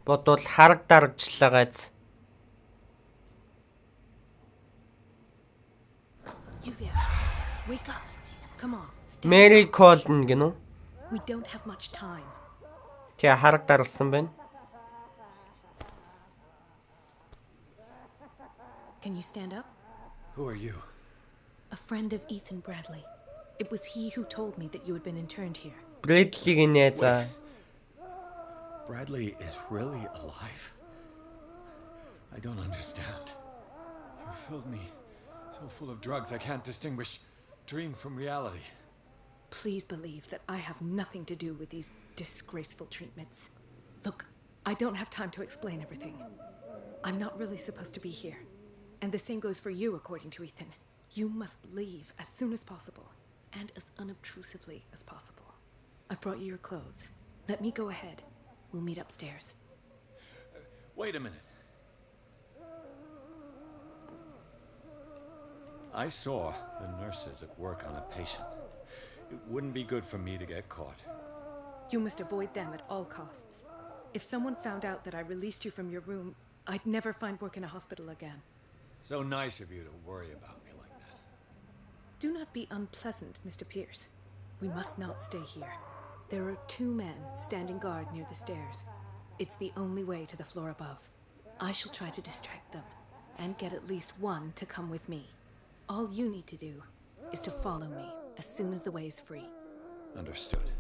Бодвол хараг дарагчлаа гайз. You there. Wake up. Come on. Мэри Колн гинэ. We don't have much time. Тэ хараг даралсан байна. Can you stand up? Who are you? A friend of Ethan Bradley. It was he who told me that you had been interned here. Брэдли гинэ за. Bradley is really alive? I don't understand. You filled me so full of drugs I can't distinguish dream from reality. Please believe that I have nothing to do with these disgraceful treatments. Look, I don't have time to explain everything. I'm not really supposed to be here. And the same goes for you, according to Ethan. You must leave as soon as possible, and as unobtrusively as possible. I've brought you your clothes. Let me go ahead. We'll meet upstairs. Wait a minute. I saw the nurses at work on a patient. It wouldn't be good for me to get caught. You must avoid them at all costs. If someone found out that I released you from your room, I'd never find work in a hospital again. So nice of you to worry about me like that. Do not be unpleasant, Mr. Pierce. We must not stay here. There are 2 men standing guard near the stairs. It's the only way to the floor above. I shall try to distract them, and get at least one to come with me. All you need to do is to follow me as soon as the way is free. Understood.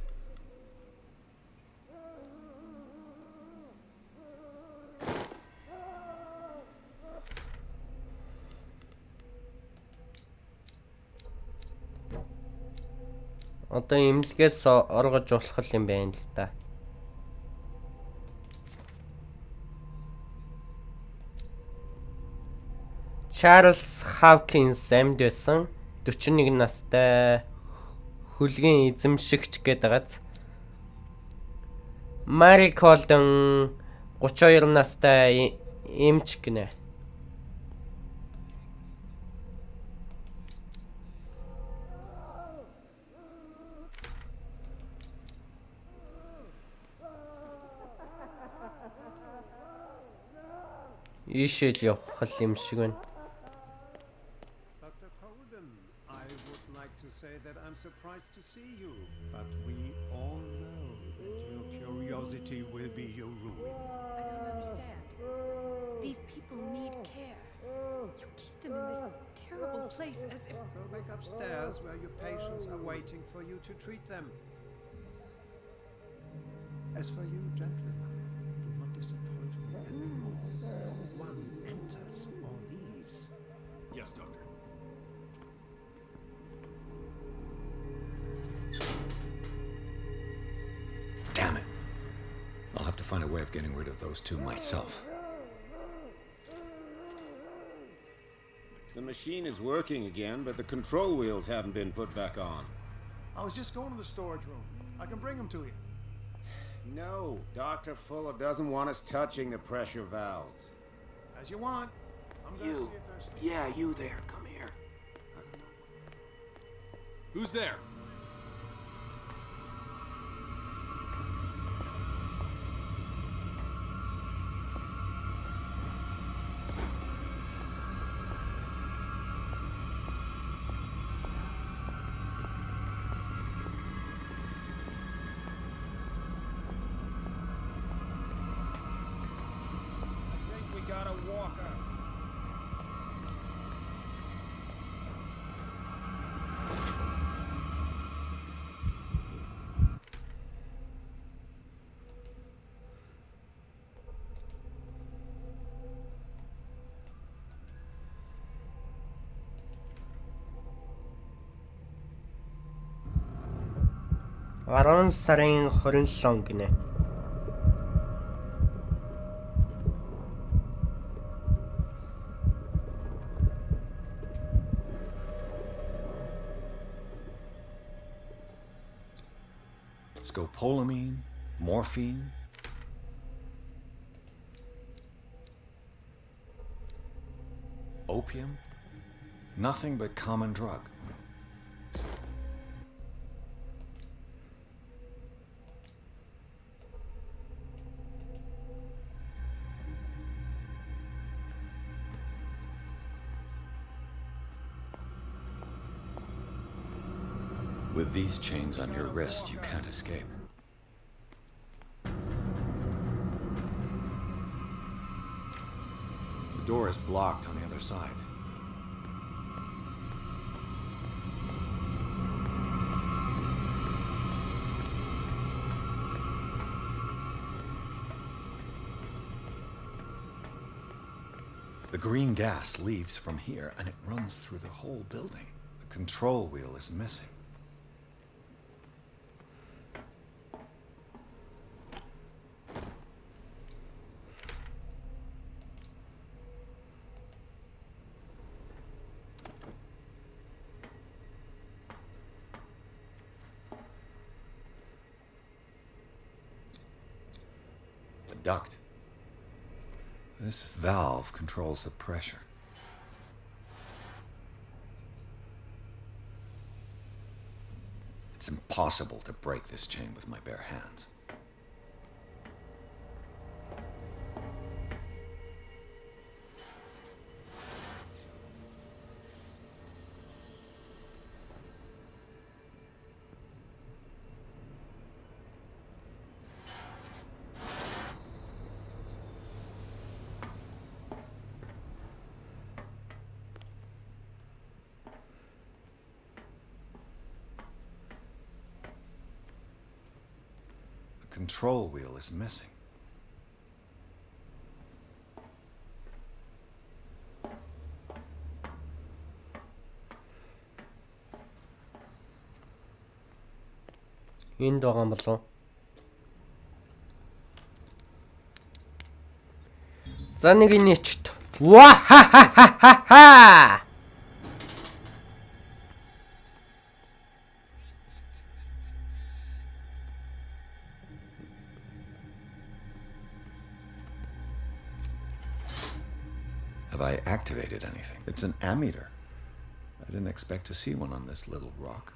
Одоо имлгээс оргож болох юм байна л да. Чарльз Хавкинс амьд байсан 41 настай хөлгийн эзэмшигч гэдэг гац. Мари Колден 32 настай эмч гинэ. Ишэл явах юм шиг байна. Dr. Colden, I would like to say that I'm surprised to see you, but we all know that your curiosity will be your ruin. I don't understand. These people need care. You keep them in this terrible place as if... Go back upstairs where your patients are waiting for you to treat them. As for you, gentlemen, do not disappoint me anymore. No one enters or leaves. Yes, Doctor. Damn it. I'll have to find a way of getting rid of those 2 myself. The machine is working again, but the control wheels haven't been put back on. I was just going to the storage room. I can bring them to you. No, Dr. Fuller doesn't want us touching the pressure valves. As you want. I'm gonna see if there's... Yeah, you there. Come here. Who's there? Got a walker. Aron sарын 27 гинэ. Scopolamine, morphine. Opium? Nothing but common drug. With these chains on your wrist, you can't escape. The door is blocked on the other side. The green gas leaves from here, and it runs through the whole building. The control wheel is missing. The duct. This valve controls the pressure. It's impossible to break this chain with my bare hands. The control wheel is missing. Энд байгаа юм болов. За нэг инээчт. Ваа! Have I activated anything? It's an ammeter. I didn't expect to see one on this little rock.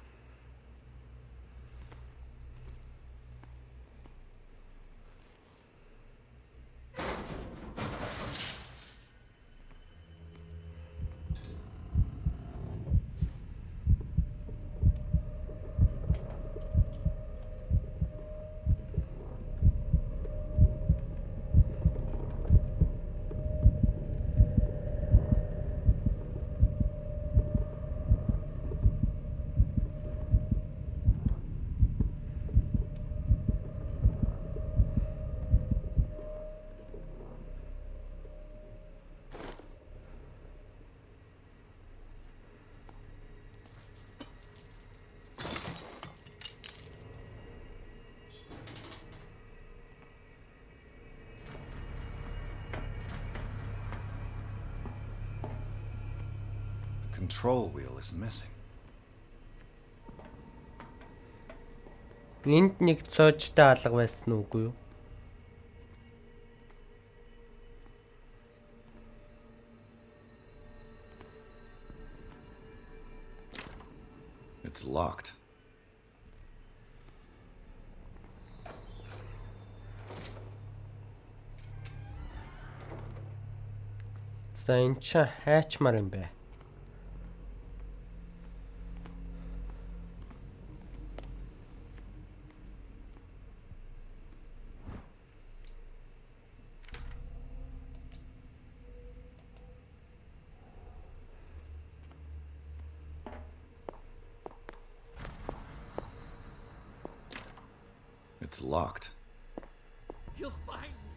Control wheel is missing. Энд нэг цоочтой алга байсан үгүй юу? It's locked. За энэ ч хайчмаар юм бэ. It's locked. You'll find me.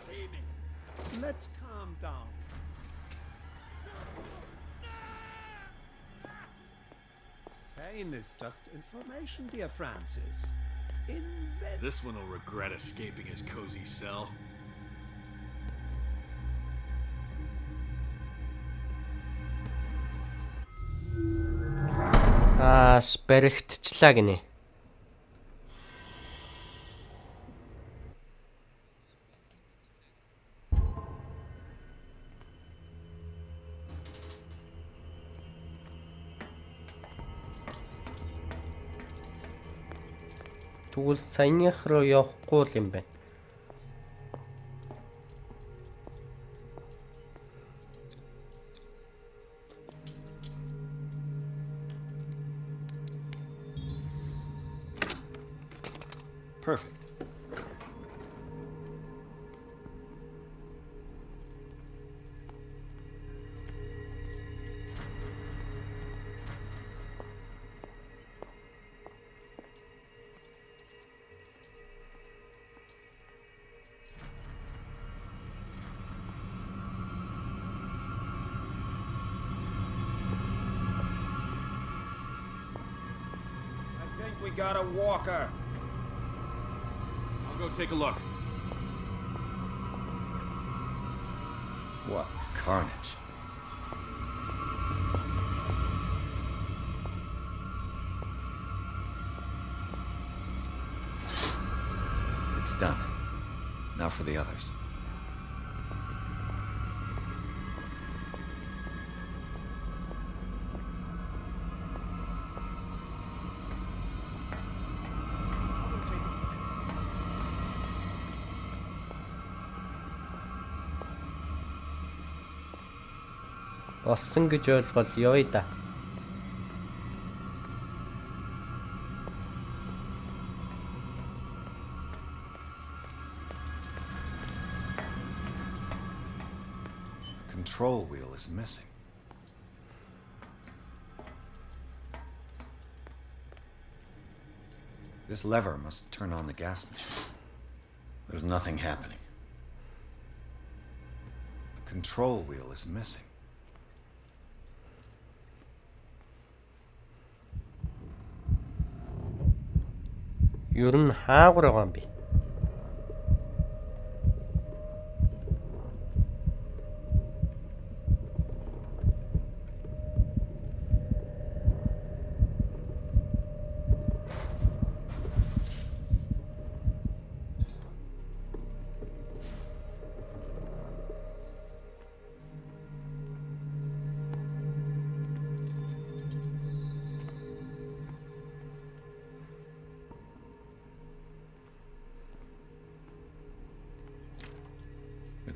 See me. Let's calm down. Pain is just information, dear Francis. This one will regret escaping his cozy cell. Баригдчихлаа гинэ. Тэгвэл саяных руу явахгүй л юм байна. Perfect. think we got a walker. I'll go take a look. What carnage. It's done. Now for the others. Болсон гэж ойлгол явъя да. The control wheel is missing. This lever must turn on the gas machine. There's nothing happening. The control wheel is missing. Ер нь хаагур байгаа юм би.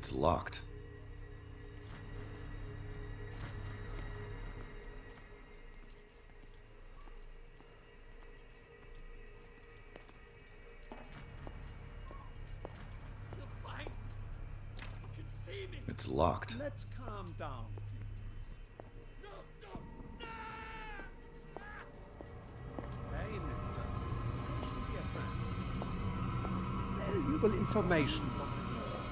It's locked. It's locked. Let's calm down, please. Hey, Miss Justin. Dear Francis. Valuable information for my research.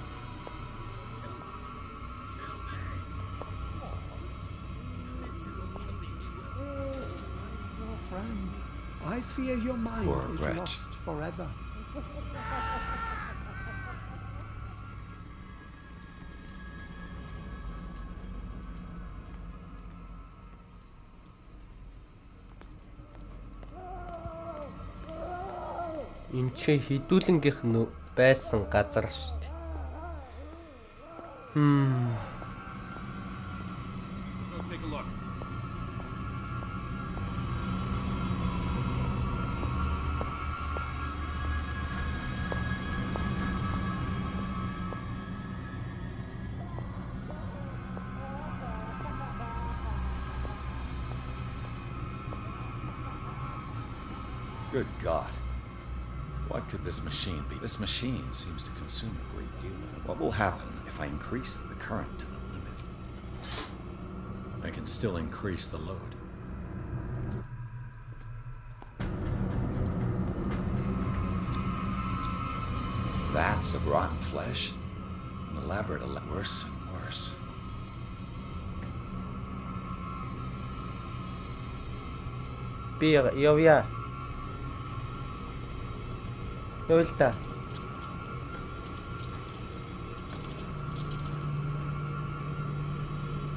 Poor friend. I fear your mind Poor is wretch. lost forever. Энд чи хідүүлэнгийнх нь байсан газар шүү дээ. Go take a look. Good God. What could this machine be? This machine seems to consume a great deal of it. What will happen if I increase the current to the limit? I can still increase the load. Vats of rotten flesh? An elaborate, worse and worse. Би явъя. Явъя та.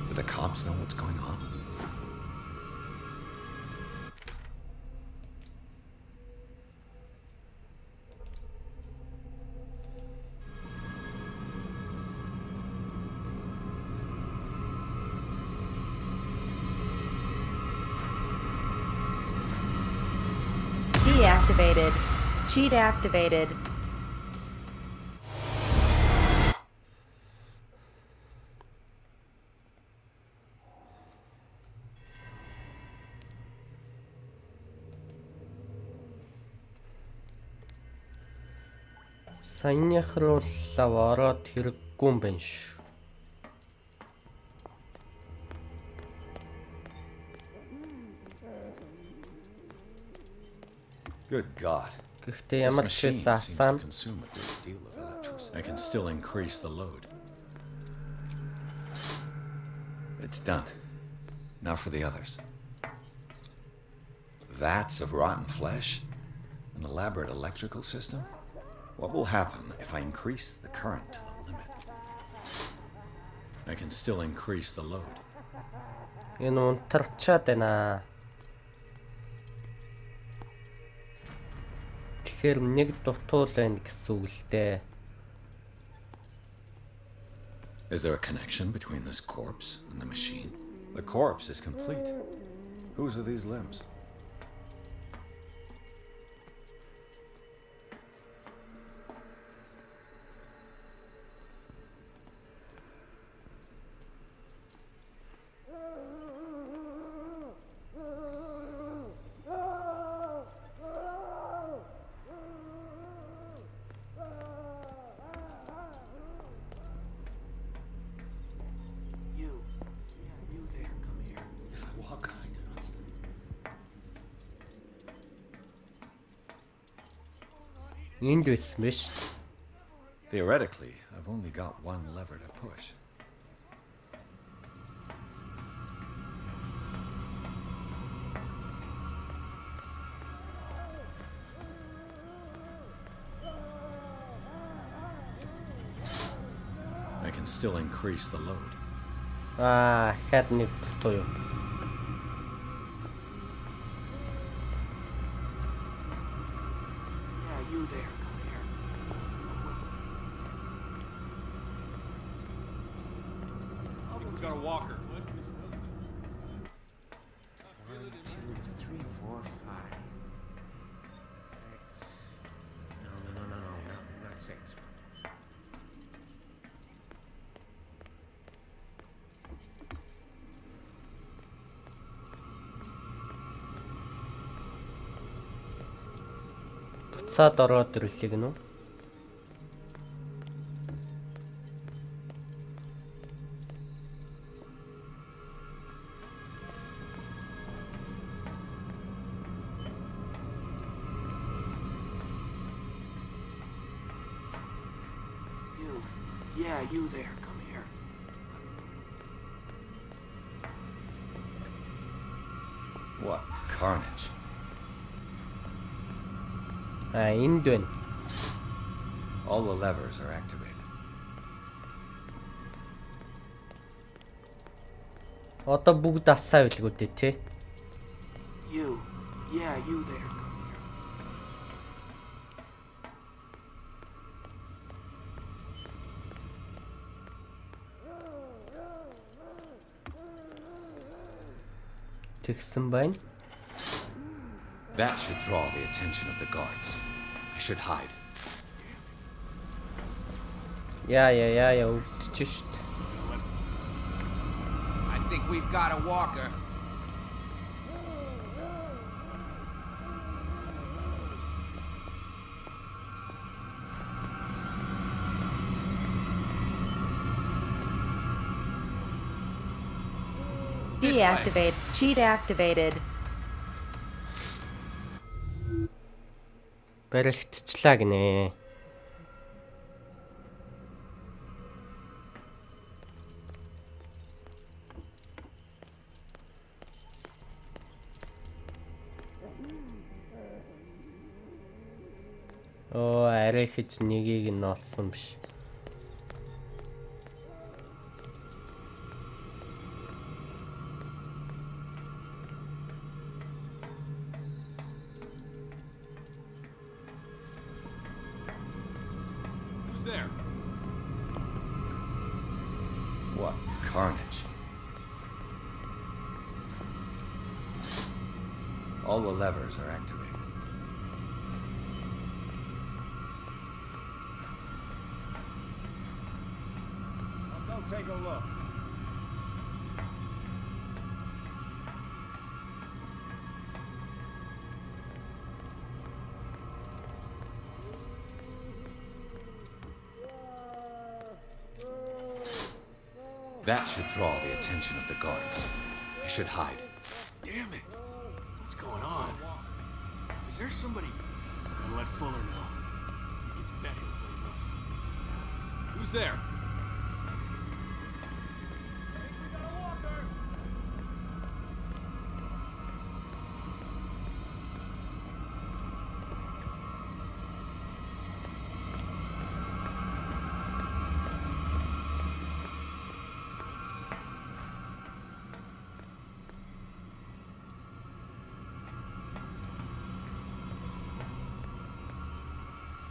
Do the cops know what's going on? Deactivated. Cheat activated. Саяныхрууллаа ороод хэрэггүй юм байна шүү. Good God. Гэхдээ ямар ч байсан асаан I can still increase the load. It's done. Now for the others. vats of rotten flesh? An elaborate electrical system? What will happen if I increase the current to the limit? I can still increase the load. Энэ унтарчаад байна. Тэгэхээр нэг дутуул байна гэсэн үг л дээ. Is there a connection between this corpse and the machine? The corpse is complete. Whose are these limbs? Энд байсан биш. Theoretically, I've only got one lever to push. I can still increase the load. Хад нэг дутуу юу. You there, come here. I think we got a walker. 1, 2, 3, 4, 5. 6. No, not 6. Буцаад ороод ирлээ гэнэ үү? You there, come here. What carnage? Энд байна. All the levers are activated. Одоо бүгд асаа билгүү дээ, тэ? You there, come here. Тэгсэн байна. That should draw the attention of the guards. I should hide. Яа, өвдөж шít. I think we've got a walker. Deactivate. Cheat activated. Баригдчихлаа гинэ. Арай хэж нэгийг нь олсон биш. There. What carnage? All the levers are activated. I'll go take a look. That should draw the attention of the guards. I should hide. Damn it! What's going on? Is there somebody? Gotta let Fuller know. You can bet he'll blame us. Who's there?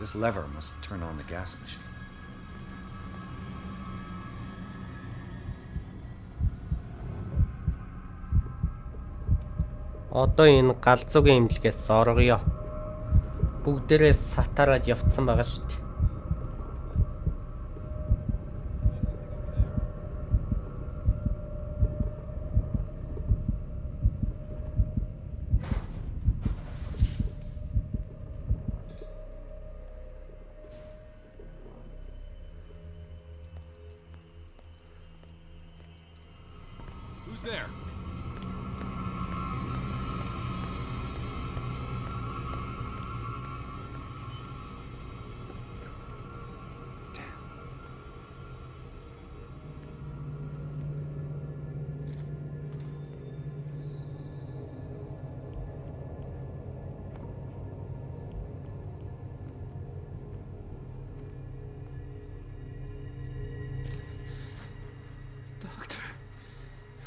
This lever must turn on the gas machine. Одоо энэ галзуугийн имлэгээс оргоё. Бүгдээрээ сатараад явцсан байгаа шүү дээ. Who's there?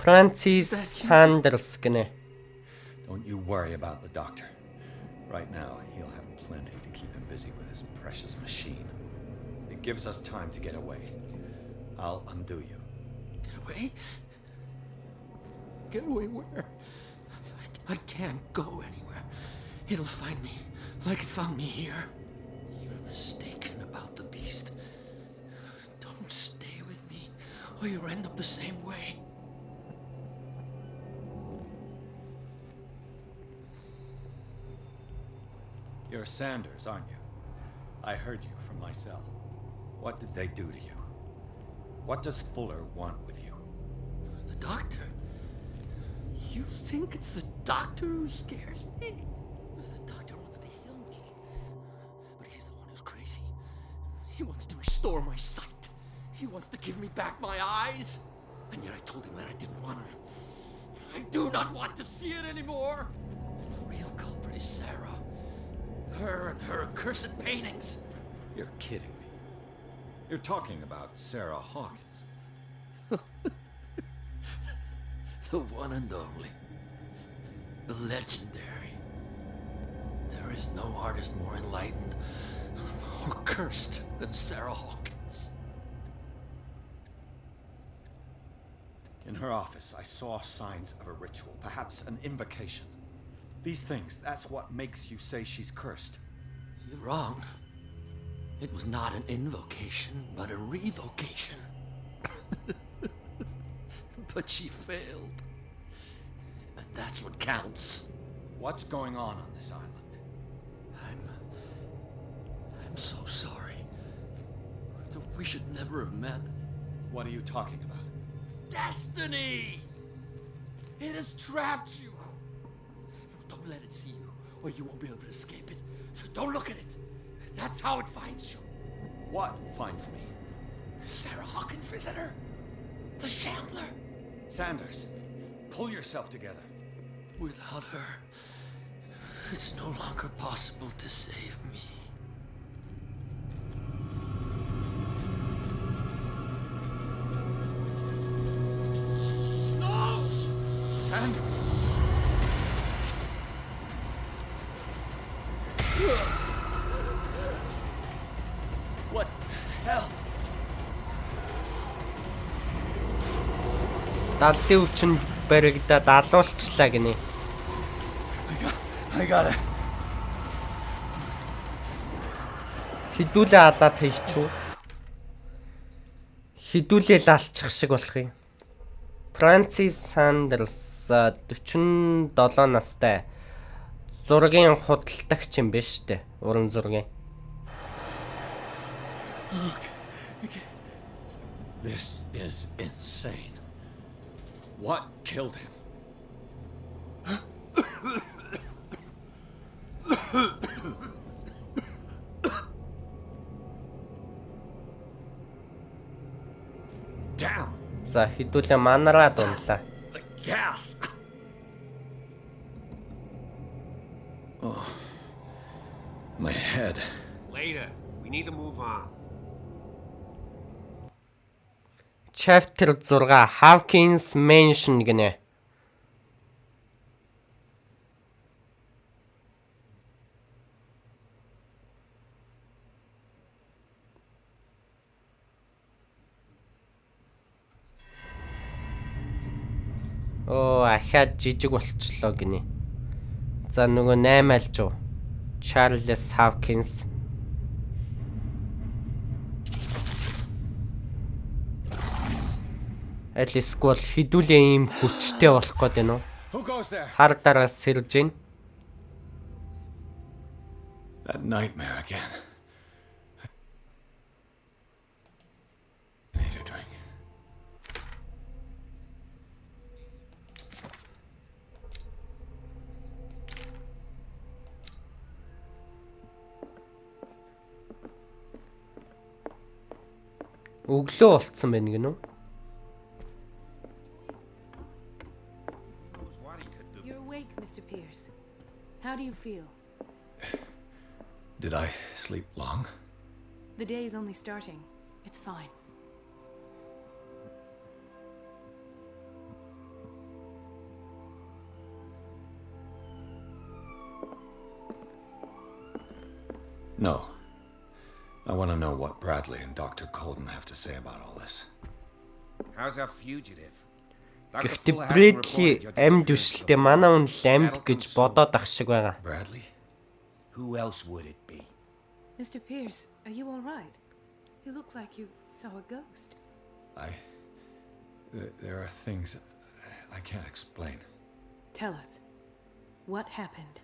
Francis Sanders гинэ. Don't you worry about the doctor. Right now, he'll have plenty to keep him busy with his precious machine. It gives us time to get away. I'll undo you. Get away? Get away where? I can't go anywhere. It'll find me like it found me here. You're mistaken about the beast. Don't stay with me, or you'll end up the same way. You're Sanders, aren't you? I heard you from my cell. What did they do to you? What does Fuller want with you? The doctor? You think it's the doctor who scares me? The doctor wants to heal me. But he's the one who's crazy. He wants to restore my sight. He wants to give me back my eyes. And yet I told him that I didn't want him. I do not want to see it anymore. The real culprit is Sarah. Her and her accursed paintings. You're kidding me. You're talking about Sarah Hawkins. The one and only. The legendary. There is no artist more enlightened or cursed than Sarah Hawkins. In her office, I saw signs of a ritual, perhaps an invocation. These things, that's what makes you say she's cursed. You're wrong. It was not an invocation, but a revocation. But she failed. And that's what counts. What's going on this island? I'm so sorry. We should never have met. What are you talking about? Destiny! It has trapped you. Don't let it see you, or you won't be able to escape it. Don't look at it. That's how it finds you. What finds me? Sarah Hawkins' visitor. The Chandler. Sanders, pull yourself together. Without her, it's no longer possible to save me. No! Sanders! What the hell? Далдын өвчин баригдаад алуулчлаа гинэ. I got it. Хідүүлээ алаад хийчихв. Хідүүлээл алчих шиг болох юм. Francis Sanders 47 настай. Зургийн худалдагч юм биш үү? Уран зургийн. This is insane. What killed him? Down. За хідүүлээ манараа дунлаа. The gas. Oh. My head. Later. We need to move on. Chapter 6 Hawkins Mansion гинэ. Ахаад жижиг болчлоо гинэ. За нөгөө 8 альжуу. Charles Hawkins. Alice бол хідүүлээ ийм хүчтэй болох гээд байна уу? Хар дараас сэрж гин. That nightmare again. I need a drink. Өглөө болцсон байна гинэ үү? You're awake, Mr. Pierce. How do you feel? Did I sleep long? The day is only starting. It's fine. No. I want to know what Bradley and Dr. Colden have to say about all this. How's our fugitive? Гэхдээ Bradley амьд үшлтэй манай хүн л амьд гэж бодоод ах шиг байгаа. Bradley? Who else would it be? Mr. Pierce, are you all right? You look like you saw a ghost. There are things I can't explain. Tell us. What happened?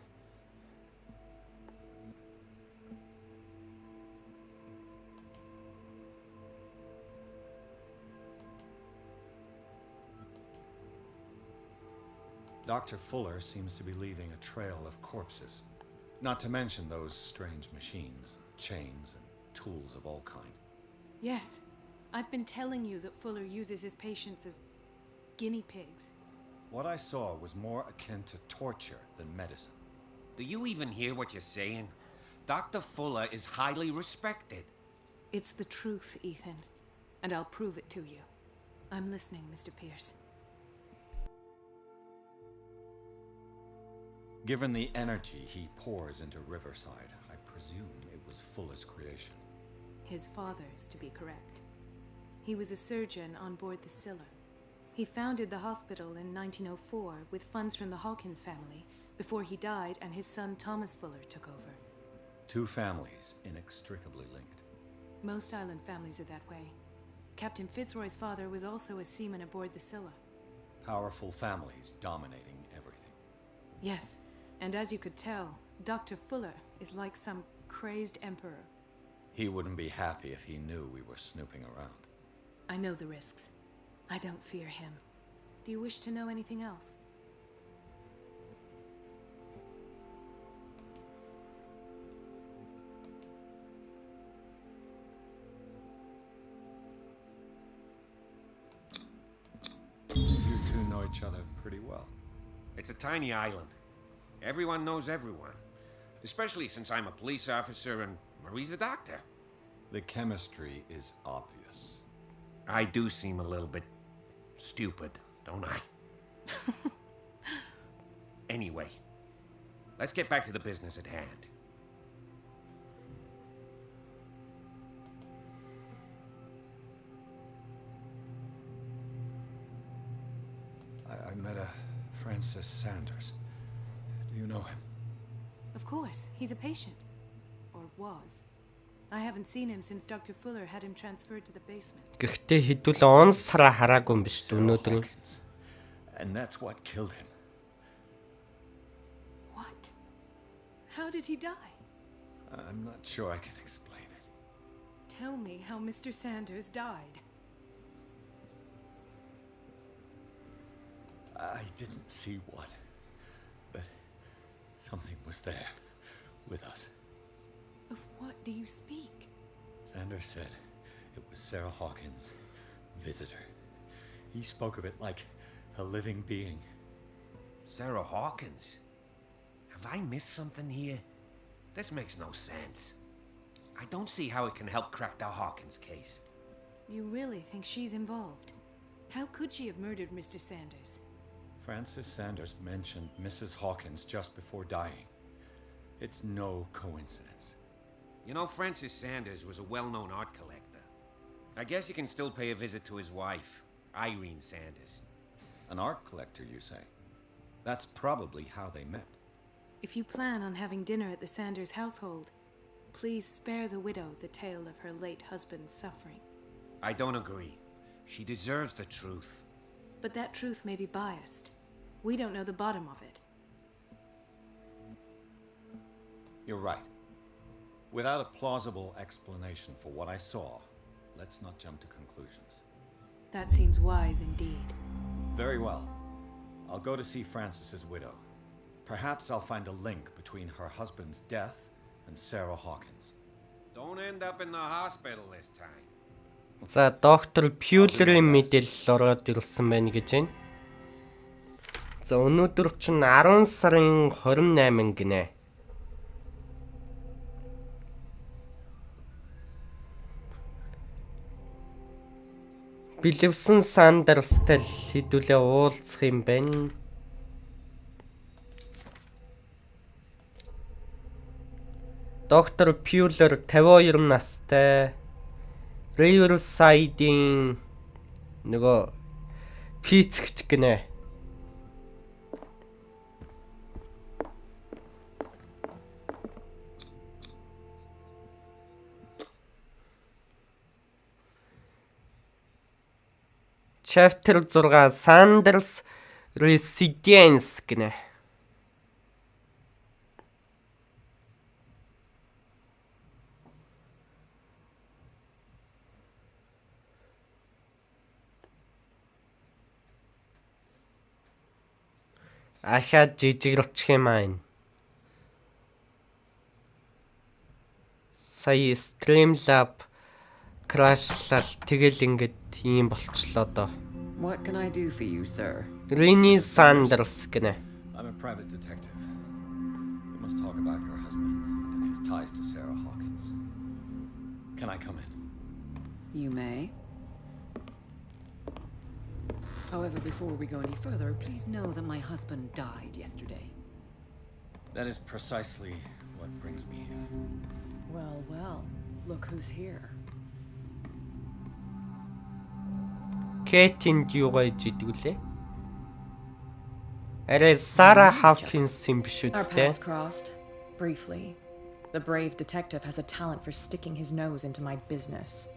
Dr. Fuller seems to be leaving a trail of corpses. Not to mention those strange machines, chains, and tools of all kind. Yes. I've been telling you that Fuller uses his patients as guinea pigs. What I saw was more akin to torture than medicine. Do you even hear what you're saying? Dr. Fuller is highly respected. It's the truth, Ethan. And I'll prove it to you. I'm listening, Mr. Pierce. Given the energy he pours into Riverside, I presume it was Fuller's creation. His father's, to be correct. He was a surgeon on board the Scylla. He founded the hospital in 1904 with funds from the Hawkins family before he died and his son Thomas Fuller took over. Two families inextricably linked. Most island families are that way. Captain Fitzroy's father was also a seaman aboard the Scylla. Powerful families dominating everything. Yes, and as you could tell, Dr. Fuller is like some crazed emperor. He wouldn't be happy if he knew we were snooping around. I know the risks. I don't fear him. Do you wish to know anything else? You two know each other pretty well. It's a tiny island. Everyone knows everyone. Especially since I'm a police officer and Marie's a doctor. The chemistry is obvious. I do seem a little bit stupid, don't I? Anyway, let's get back to the business at hand. I met a Francis Sanders. Do you know him? Of course, he's a patient. Or was. I haven't seen him since Dr. Fuller had him transferred to the basement. Гэхдээ хэдүүл он сараа хараагүй юм биш өнөөдөр. And that's what killed him. What? How did he die? I'm not sure I can explain it. Tell me how Mr. Sanders died. I didn't see what, but something was there with us. Of what do you speak? Sanders said it was Sarah Hawkins' visitor. He spoke of it like a living being. Sarah Hawkins? Have I missed something here? This makes no sense. I don't see how it can help crack the Hawkins case. You really think she's involved? How could she have murdered Mr. Sanders? Francis Sanders mentioned Mrs. Hawkins just before dying. It's no coincidence. You know, Francis Sanders was a well-known art collector. I guess you can still pay a visit to his wife, Irene Sanders. An art collector, you say? That's probably how they met. If you plan on having dinner at the Sanders household, please spare the widow the tale of her late husband's suffering. I don't agree. She deserves the truth. But that truth may be biased. We don't know the bottom of it. You're right. Without a plausible explanation for what I saw, let's not jump to conclusions. That seems wise indeed. Very well. I'll go to see Francis's widow. Perhaps I'll find a link between her husband's death and Sarah Hawkins. Don't end up in the hospital this time. За доктор Пьюлерийн мэдээлэл ороод ирсэн байна гэж байна. За өнөөдөр чинь 10 сарын 28 гинэ. Билевсэн Сандерстай хэдүүлээ уулзах юм байна. Доктор Пьюлер 52 настай. Riverside-ийн нөгөө физикч гинэ. Chapter 6 Sanders Residence гинэ. Ахаад жижиглчих юм аа. Сая Streamlab крашлал тэгэл ингээд ийм болчлоо доо. What can I do for you, sir? Rini Sanders гинэ. I'm a private detective. We must talk about your husband and his ties to Sarah Hawkins. Can I come in? You may. However, before we go any further, please know that my husband died yesterday. That is precisely what brings me here. Well, well, look who's here. Кэтэнд юу гэж идвүлээ? Арай Sarah Hawkins юм биш Our үстэй. paths crossed, briefly. The brave detective has a talent for sticking his nose into my business.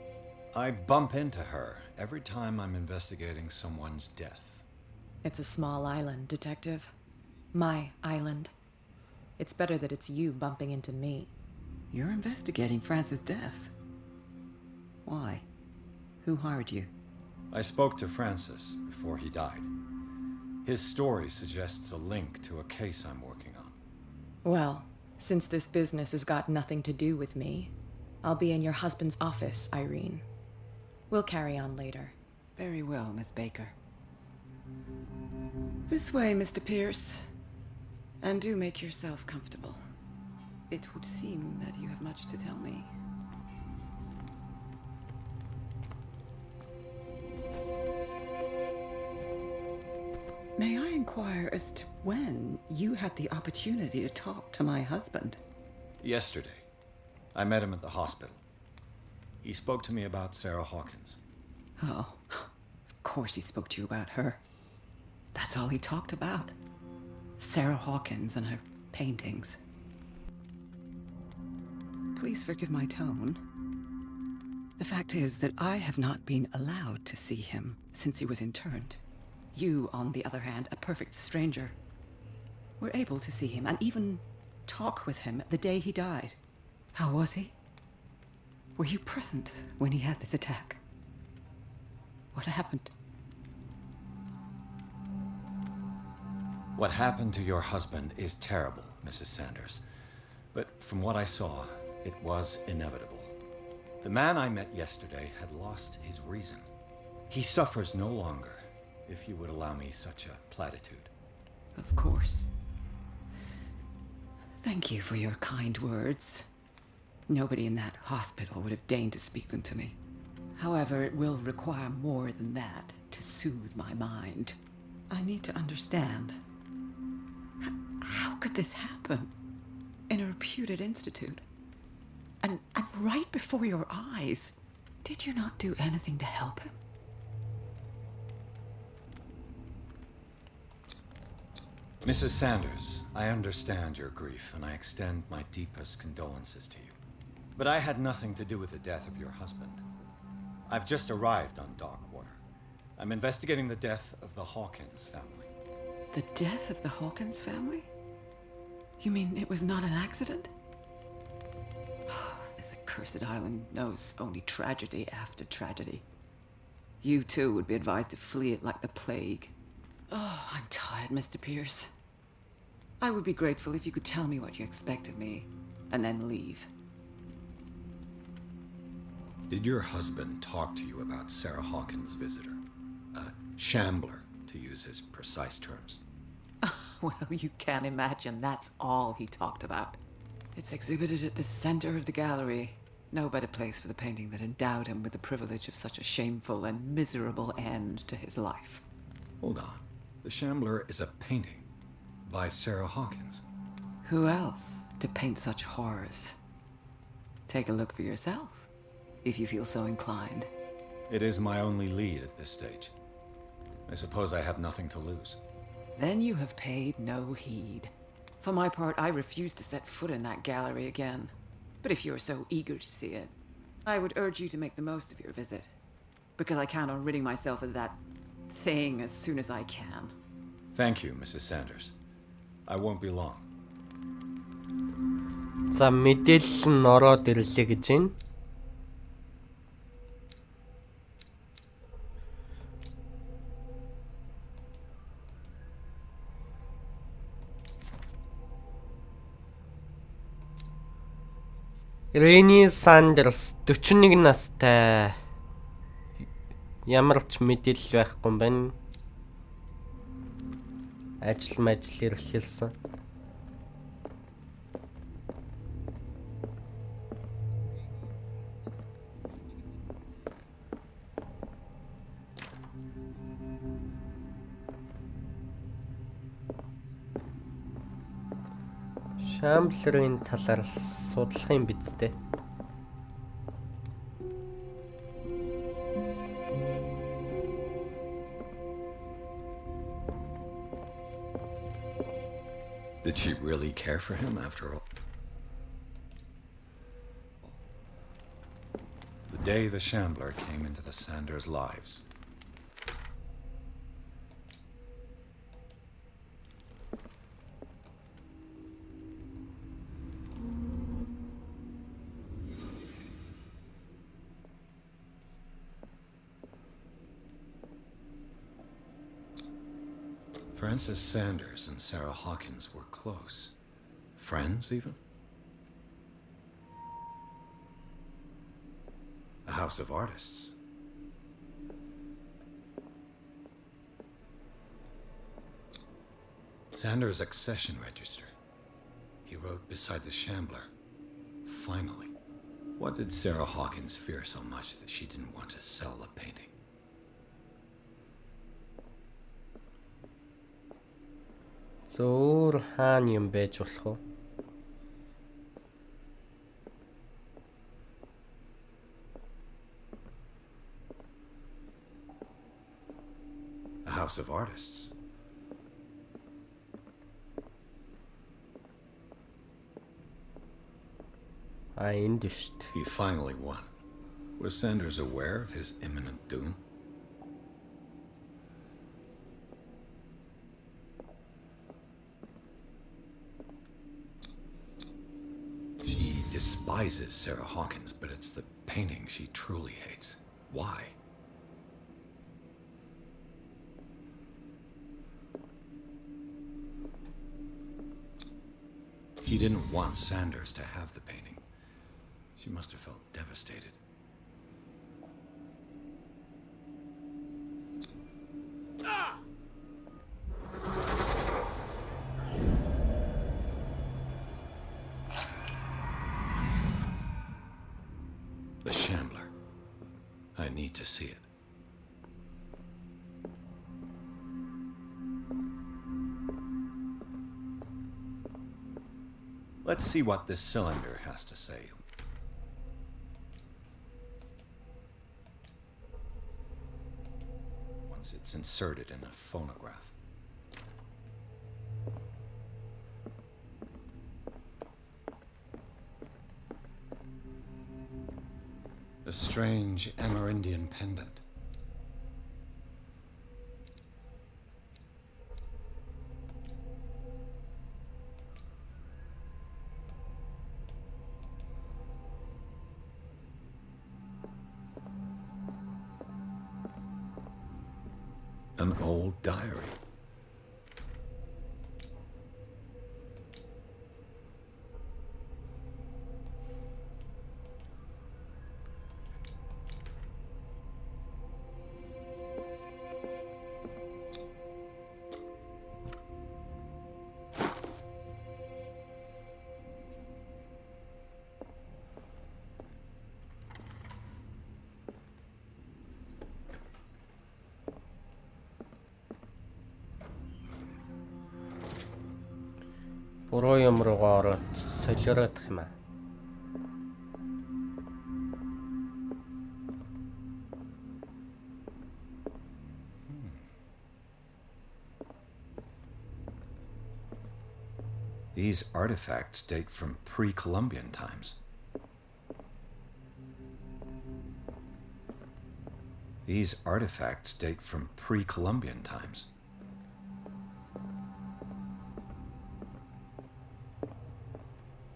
I bump into her every time I'm investigating someone's death. It's a small island, detective. My island. It's better that it's you bumping into me. You're investigating Francis' death. Why? Who hired you? I spoke to Francis before he died. His story suggests a link to a case I'm working on. Well, since this business has got nothing to do with me, I'll be in your husband's office, Irene. We'll carry on later. Very well, Miss Baker. This way, Mr. Pierce. And do make yourself comfortable. It would seem that you have much to tell me. May I inquire as to when you had the opportunity to talk to my husband? Yesterday, I met him at the hospital. He spoke to me about Sarah Hawkins. Oh, of course he spoke to you about her. That's all he talked about. Sarah Hawkins and her paintings. Please forgive my tone. The fact is that I have not been allowed to see him since he was interned. You, on the other hand, a perfect stranger, were able to see him and even talk with him the day he died. How was he? Were you present when he had this attack? What happened? What happened to your husband is terrible, Mrs. Sanders. But from what I saw, it was inevitable. The man I met yesterday had lost his reason. He suffers no longer, if you would allow me such a platitude. Of course. Thank you for your kind words. Nobody in that hospital would have deigned to speak them to me. However, it will require more than that to soothe my mind. I need to understand. How could this happen? In a reputed institute? And right before your eyes? Did you not do anything to help him? Mrs. Sanders, I understand your grief, and I extend my deepest condolences to you. But I had nothing to do with the death of your husband. I've just arrived on Darkwater. I'm investigating the death of the Hawkins family. The death of the Hawkins family? You mean it was not an accident? This accursed island knows only tragedy after tragedy. You too would be advised to flee it like the plague. Oh, I'm tired, Mr. Pierce. I would be grateful if you could tell me what you expect of me, and then leave. Did your husband talk to you about Sarah Hawkins' visitor? A shambler, to use his precise terms. Well, you can imagine that's all he talked about. It's exhibited at the center of the gallery. No better place for the painting that endowed him with the privilege of such a shameful and miserable end to his life. Hold on. The Shambler is a painting by Sarah Hawkins. Who else to paint such horrors? Take a look for yourself, if you feel so inclined. It is my only lead at this stage. I suppose I have nothing to lose. Then you have paid no heed. For my part, I refuse to set foot in that gallery again. But if you are so eager to see it, I would urge you to make the most of your visit. Because I count on ridding myself of that thing as soon as I can. Thank you, Mrs. Sanders. I won't be long. За мэдээлэл нь ороод ирлээ гэж байна. Рени Сандерс 41 настай. Ямар ч мэдээлэл байхгүй юм байна. Ажил эрхэлсэн. Шамблерын талаар судлах юм биз дээ. Did she really care for him after all? The day the Shambler came into the Sanders' lives. Frances Sanders and Sarah Hawkins were close. Friends, even? A house of artists. Sanders' accession register. He wrote beside the Shambler. Finally. What did Sarah Hawkins fear so much that she didn't want to sell the painting? Зөөр хаана юм байж болох вэ? A house of artists. Энд шүү дээ. He finally won. Was Sanders aware of his imminent doom? She despises Sarah Hawkins, but it's the painting she truly hates. Why? She didn't want Sanders to have the painting. She must have felt devastated. The Shambler. I need to see it. Let's see what this cylinder has to say. Once it's inserted in a phonograph. strange Amerindian pendant. An old diary. Буруу юм руугаа ороод солиорох юм аа. These artifacts date from pre-Columbian times. These artifacts date from pre-Columbian times.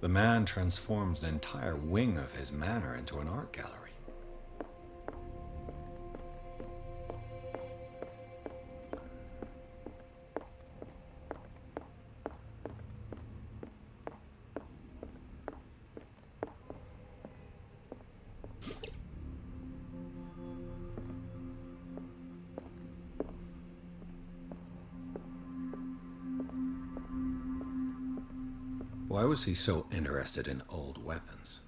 The man transformed an entire wing of his manor into an art gallery. Why was he so interested in old weapons?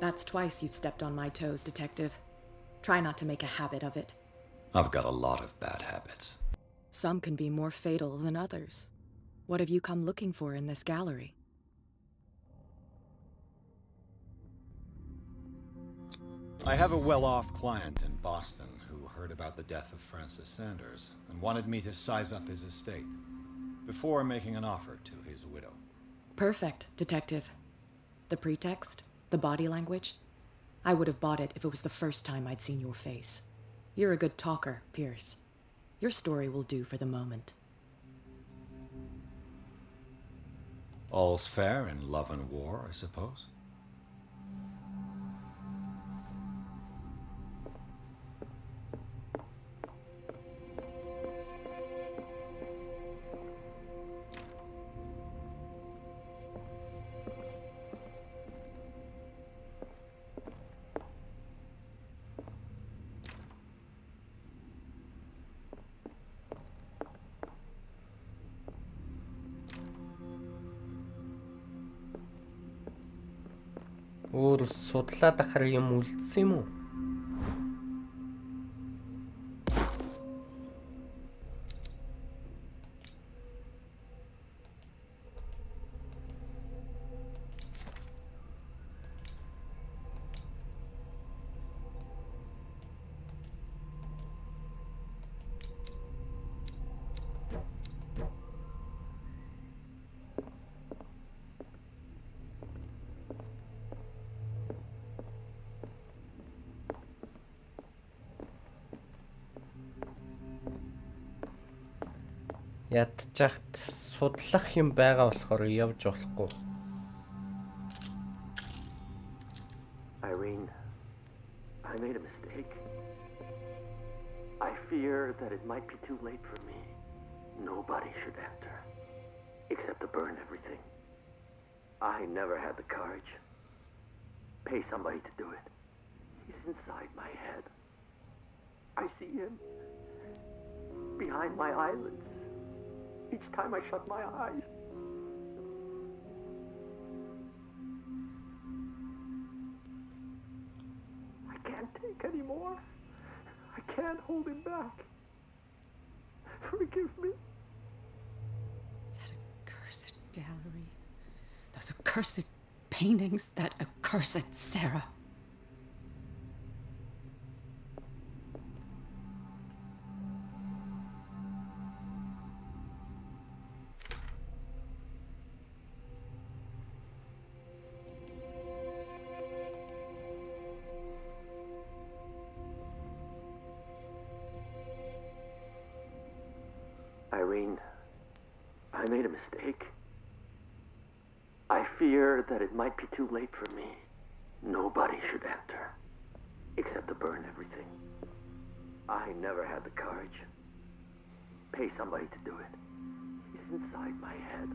That's twice you've stepped on my toes, Detective. Try not to make a habit of it. I've got a lot of bad habits. Some can be more fatal than others. What have you come looking for in this gallery? I have a well-off client in Boston who heard about the death of Francis Sanders and wanted me to size up his estate before making an offer to his widow. Perfect, Detective. The pretext? The body language? I would have bought it if it was the first time I'd seen your face. You're a good talker, Pierce. Your story will do for the moment. All's fair in love and war, I suppose. Өөр судлаад ахаар юм үлдсэн юм уу? Ядчихт судлах юм байгаа болохоор явж болохгүй. Irene, I made a mistake. I fear that it might be too late for me. Nobody should enter, except to burn everything. I never had the courage. Pay somebody to do it. He's inside my head. I see him behind my eyelids. Each time I shut my eyes. I can't take any more. I can't hold him back. Forgive me. That accursed gallery. Those accursed paintings. That accursed Sarah. Irene, I made a mistake. I fear that it might be too late for me. Nobody should enter, except to burn everything. I never had the courage. Pay somebody to do it. He's inside my head.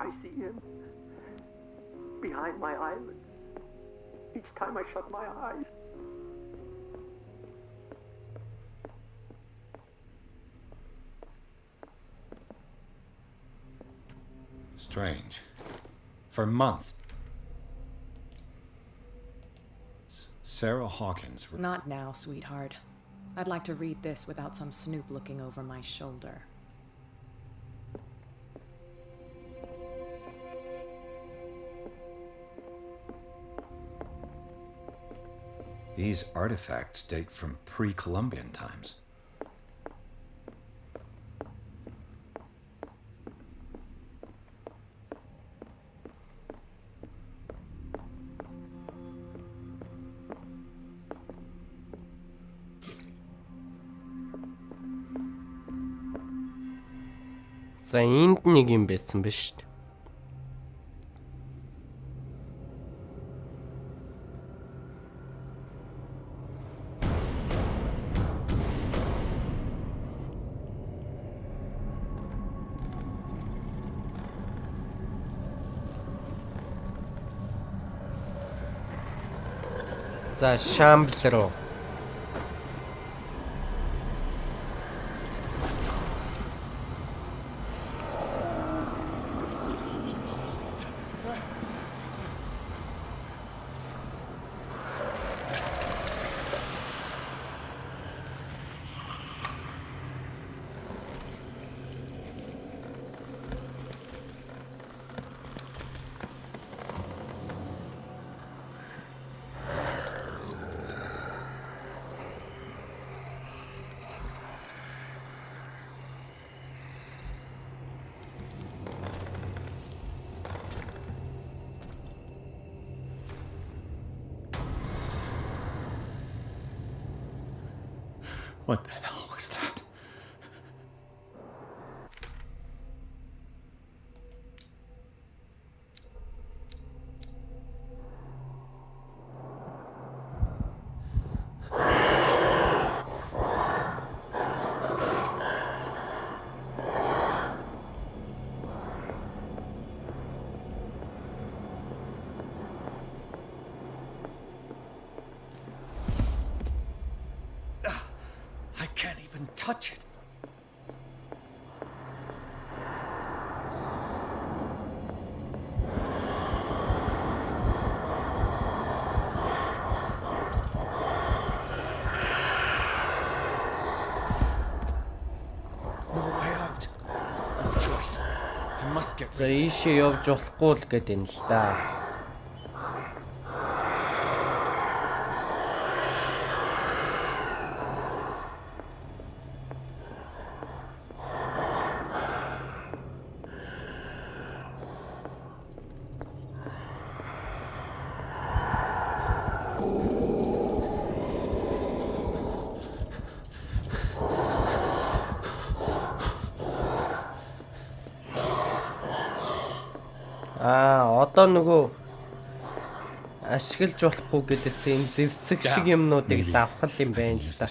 I see him behind my eyelids. Each time I shut my eyes. Strange. For months, Sarah Hawkins. Not now, sweetheart. I'd like to read this without some snoop looking over my shoulder. These artifacts date from pre-Columbian times. За энд нэг юм байсан биз шүү дээ. За шамбл руу. What the hell was that? I can't even touch it. No way out. No choice. I must get За ийшээ явж болохгүй л гэдэг юм л да. Одоо нөгөө ашиглаж болохгүй гэдээсээ энэ зэвсэг шиг юмнуудыг л авах юм байна л да.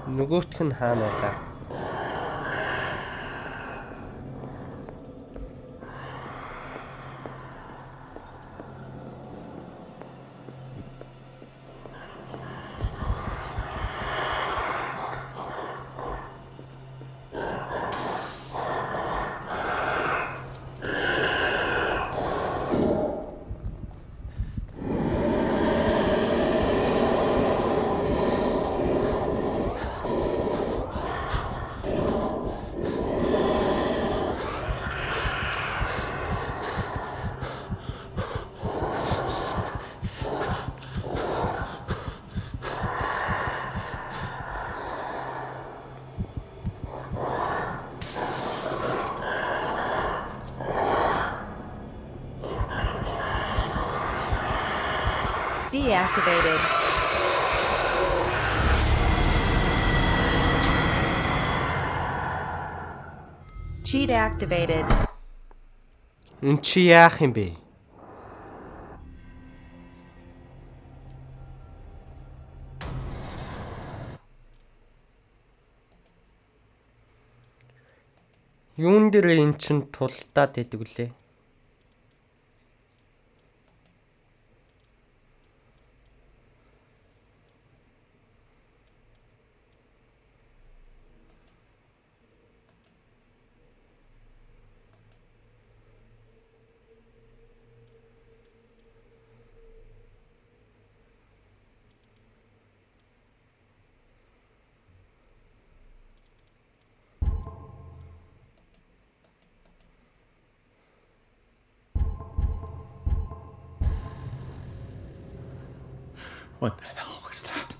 Нөгөөх нь хаана байлаа? Deactivated. Cheat activated. Энд чи яах юм бэ? Юун дээр эн чин тултаад идэг үлээ. What the hell was that?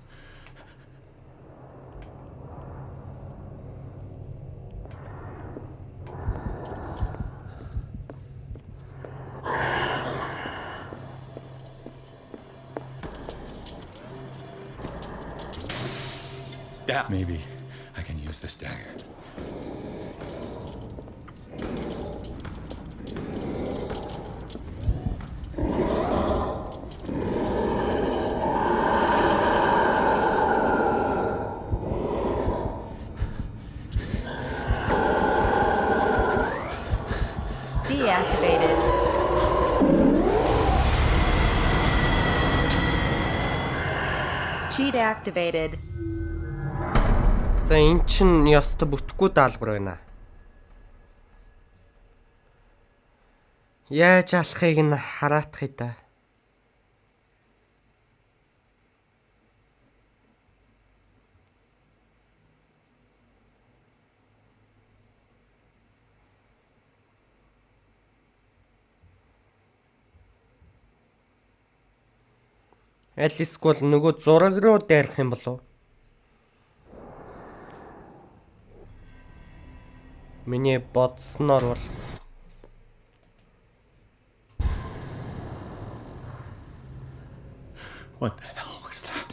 Damn. Maybe I can use this dagger. Deactivated. Cheat activated. За эн чин ёстой бүтэхгүй даалгавар байна. Яаж алахыг нь хараатахыг да. Аль эсвэл нөгөө зураг руу дайрах юм болов? Миний бодсноор бол What the hell was that?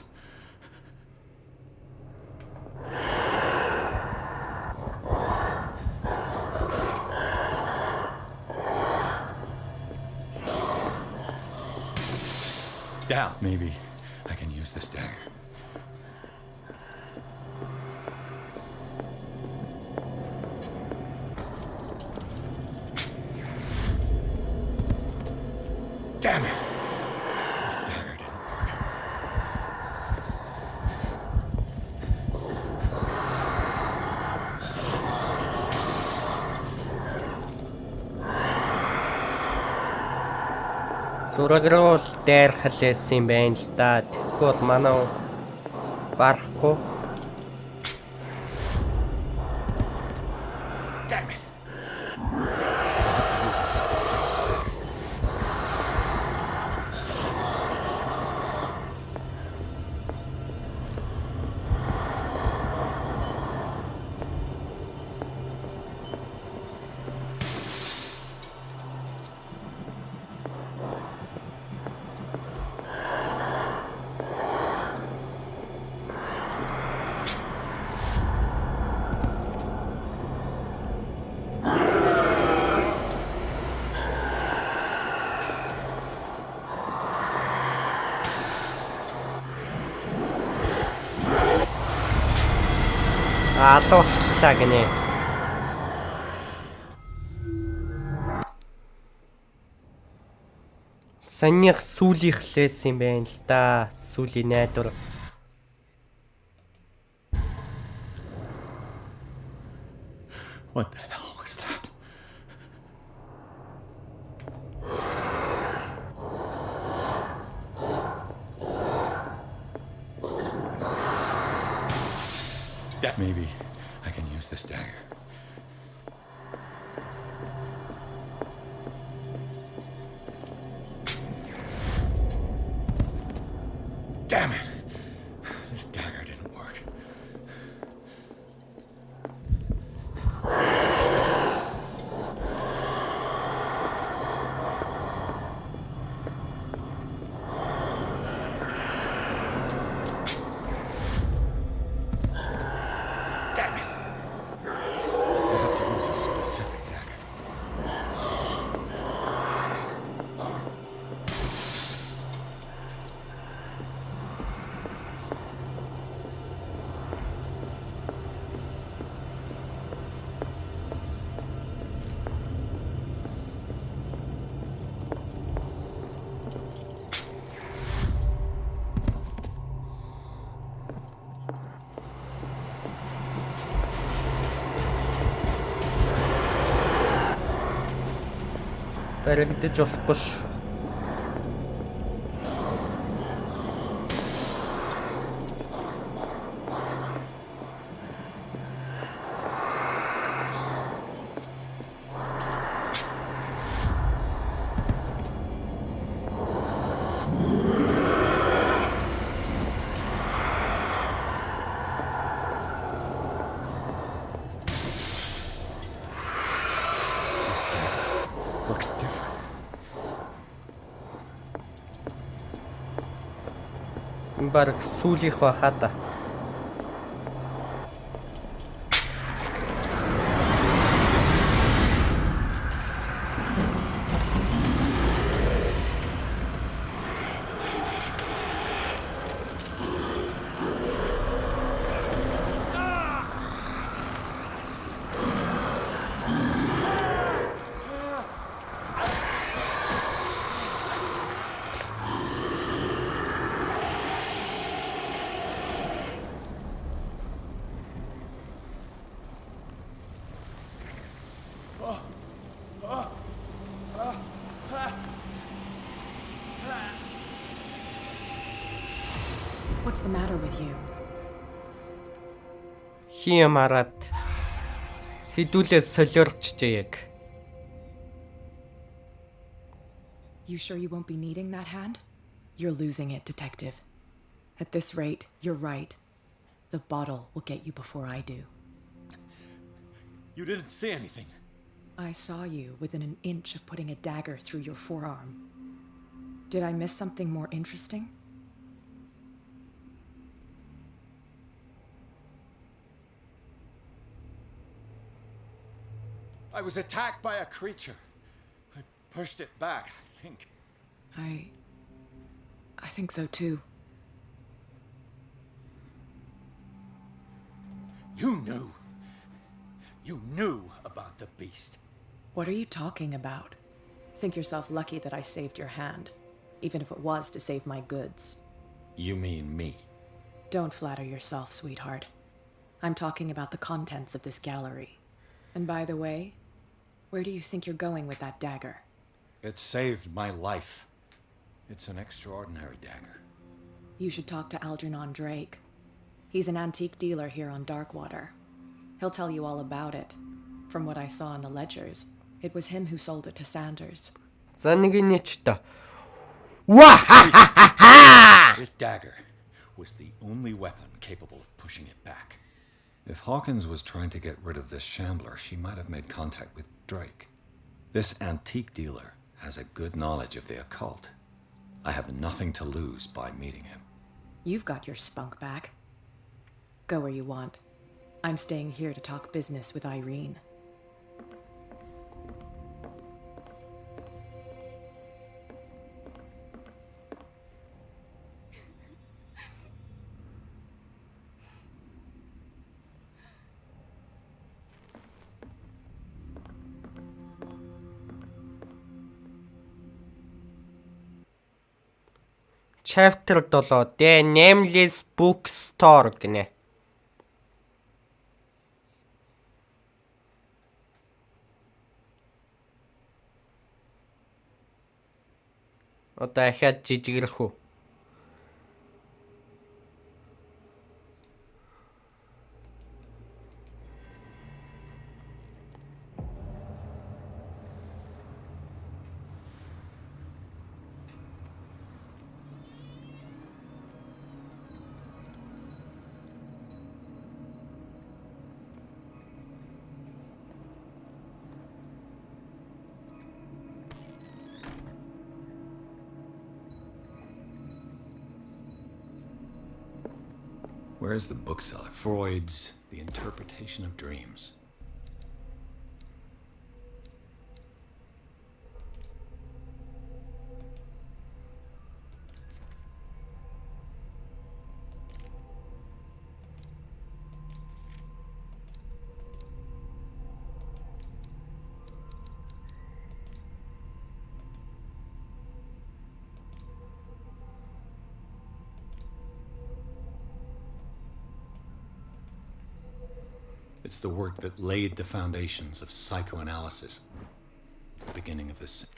Down. Maybe I can use this dagger. Damn it. This dagger didn't work. зураг руу л дайрах лээсэн юм байна л да. Тэгэхгүй бол манай барахгүй. Damn it. Алуулчлаа гинэ. Санийх сүүлийнх лээс юм байна л да. Сүүлийн найдвар. What the hell was that? Maybe I can use this dagger. Damn it. This dagger didn't work. Damn it! I have to use a specific dagger. Баригдаж болохгүй ш. This dagger looks different. Бараг сүүлийнх баха да. What's the matter with you? Хий мараад хідүүлээ солиорчжээ яг. You sure you won't be needing that hand? You're losing it, Detective. At this rate, you're right. The bottle will get you before I do. You didn't see anything. I saw you within an inch of putting a dagger through your forearm. Did I miss something more interesting? I was attacked by a creature. I pushed it back, I think. I think so too. You knew. You knew about the beast. What are you talking about? Think yourself lucky that I saved your hand, even if it was to save my goods. You mean me? Don't flatter yourself, sweetheart. I'm talking about the contents of this gallery. And by the way, where do you think you're going with that dagger? It saved my life. It's an extraordinary dagger. You should talk to Algernon Drake. He's an antique dealer here on Darkwater. He'll tell you all about it. From what I saw in the ledgers, it was him who sold it to Sanders. За нэг нээчтэй. This dagger was the only weapon capable of pushing it back. If Hawkins was trying to get rid of this shambler, she might have made contact with Drake. This antique dealer has a good knowledge of the occult. I have nothing to lose by meeting him. You've got your spunk back. Go where you want. I'm staying here to talk business with Irene. Chapter 7 The Nameless Bookstore гинэ. Одоо ахаад жижигэрх үү. Where's the bookseller? Freud's The interpretation of dreams. It's the work that laid the foundations of psychoanalysis at the beginning of this.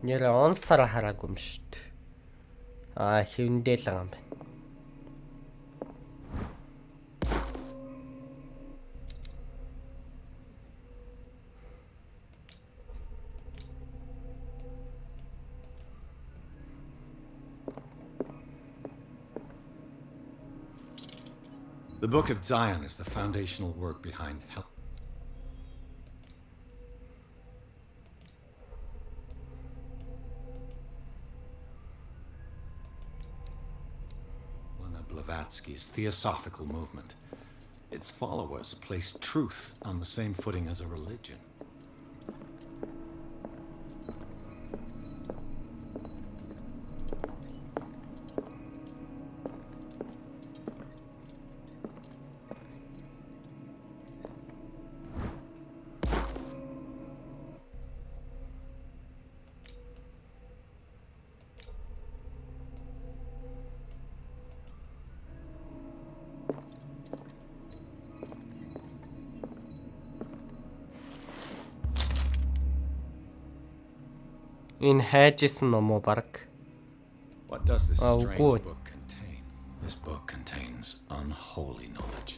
Нэрээ он сар хараагүй юм шүү дээ. Хэвэндээ л байгаа юм байна. The Book of Zion is the foundational work behind help. Blavatsky's theosophical movement. Its followers placed truth on the same footing as a religion. Энэ хайжсэн ном уу баг? What does this strange book contain? This book contains unholy knowledge.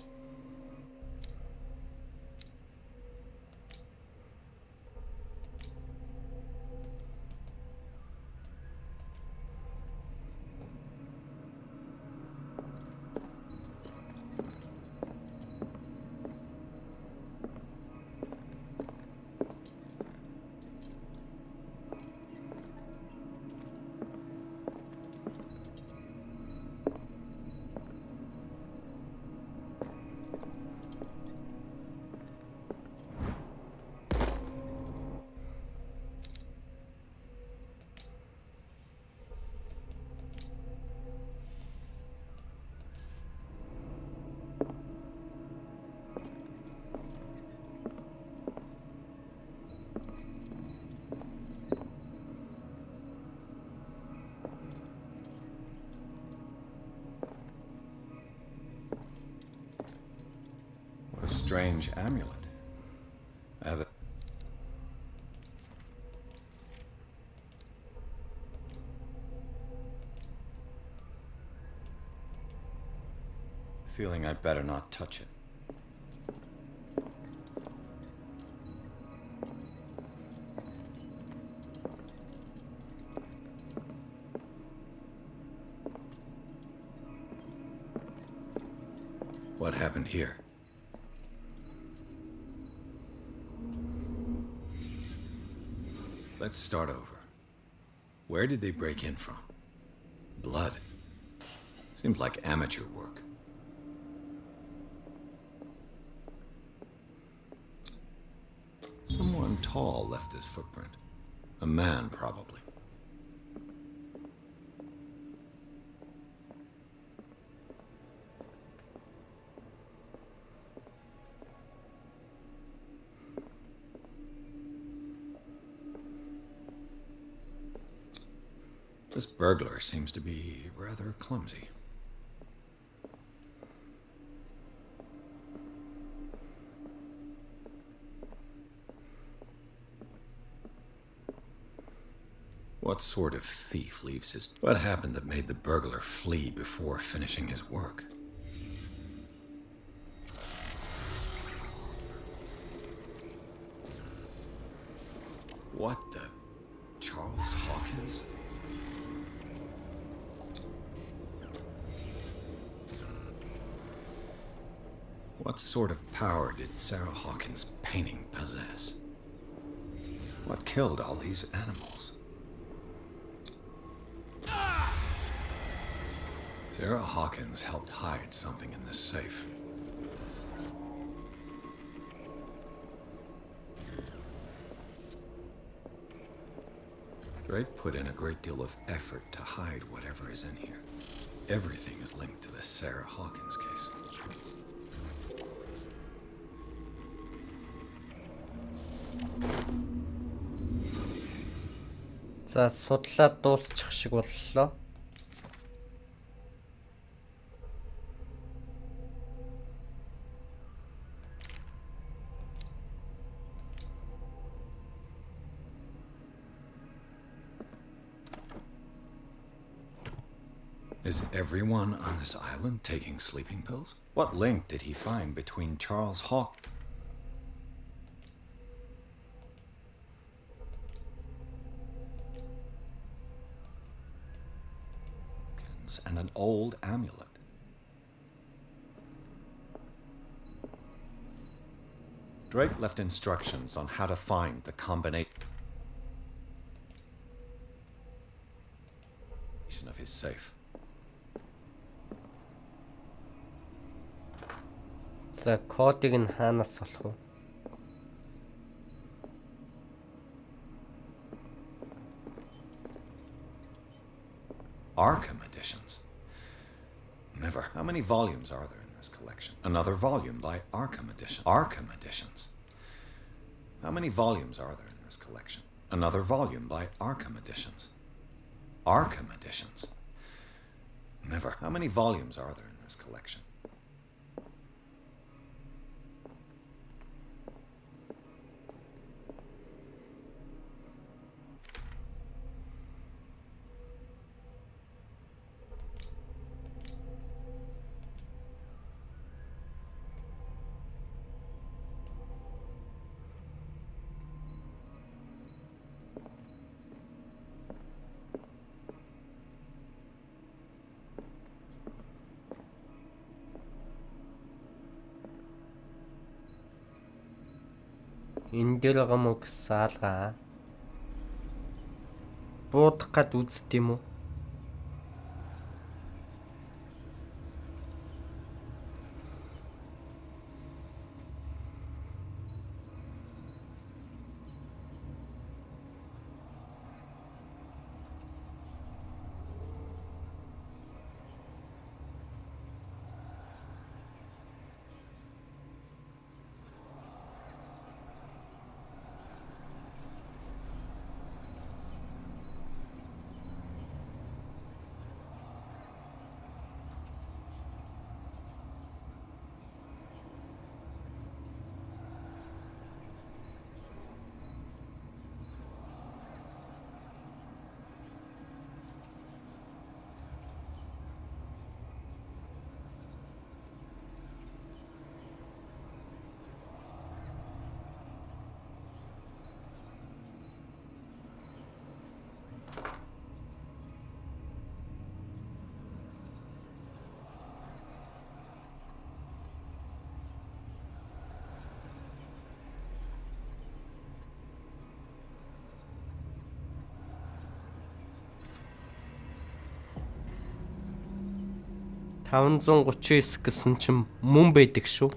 A strange amulet. I have a feeling I'd better not touch it. What happened here? Let's start over. Where did they break in from? Blood. Seems like amateur work. Someone tall left this footprint. A man, probably. This burglar seems to be rather clumsy. What sort of thief leaves his... What happened that made the burglar flee before finishing his work? What the... Charles Hawkins? What sort of power did Sarah Hawkins' painting possess? What killed all these animals? Sarah Hawkins helped hide something in this safe. Drake put in a great deal of effort to hide whatever is in here. Everything is linked to the Sarah Hawkins case. За судлаад дуусчих шиг боллоо. Is everyone on this island taking sleeping pills? What link did he find between Charles Hawkins and an old amulet? Drake left instructions on how to find the combination of his safe. За кодыг нь хаанаас олох вэ? Arkham editions. Never. How many volumes are there in this collection? Another volume by Arkham edition. Arkham editions. How many volumes are there in this collection? Another volume by Arkham editions. Arkham editions. Never. How many volumes are there in this collection? Энэ дээр байгаа мó гсаалгаа. Буудах гад үзт юм уу? $539 гэсэн чинь мөн байдаг шүү.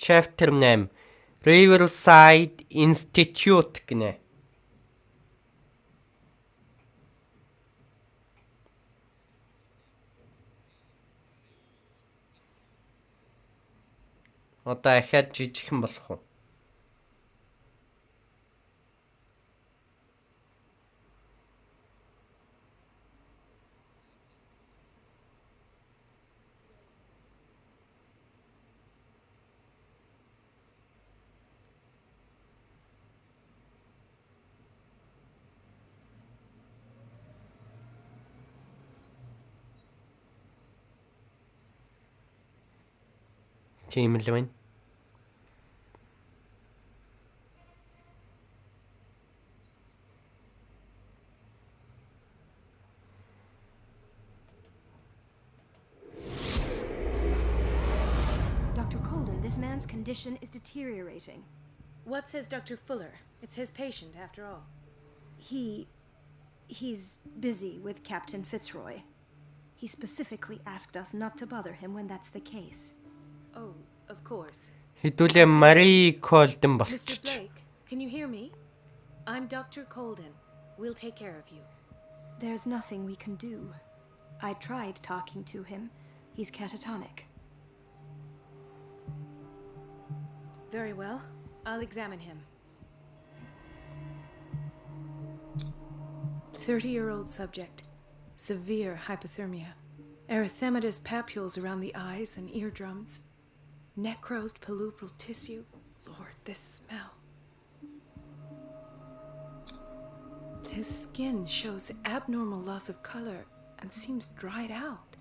Chapter 8 Riverside Institute гинэ. Одоо ахаад жижигхэн болох уу? Тийм л байна. Dr. Colden, this man's condition is deteriorating. What says Dr. Fuller? It's his patient, after all. He's busy with Captain Fitzroy. He specifically asked us not to bother him when that's the case. Oh, of course. Хэдүүлээ Мари Колден Mr. болчих. Blake, can you hear me? I'm Dr. Colden. We'll take care of you. There's nothing we can do. I tried talking to him. He's catatonic. Very well. I'll examine him. 30-year-old subject. Severe hypothermia. Erythematous papules around the eyes and eardrums. Necrosed palpebral tissue. Lord, this smell. His skin shows abnormal loss of color and seems dried out.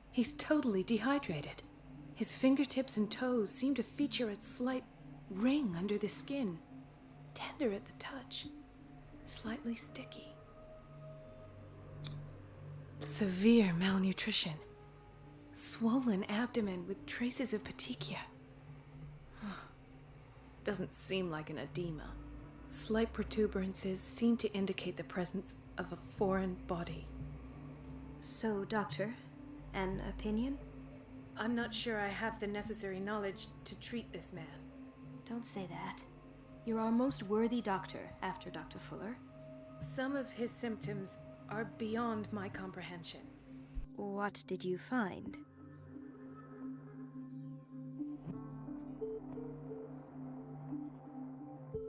He's totally dehydrated. His fingertips and toes seem to feature a slight ring under the skin. Tender at the touch. Slightly sticky. Severe malnutrition. Swollen abdomen with traces of petechia. Doesn't seem like an edema. Slight protuberances seem to indicate the presence of a foreign body. So, Doctor, an opinion? I'm not sure I have the necessary knowledge to treat this man. Don't say that. You're our most worthy doctor after Dr. Fuller. Some of his symptoms are beyond my comprehension. What did you find?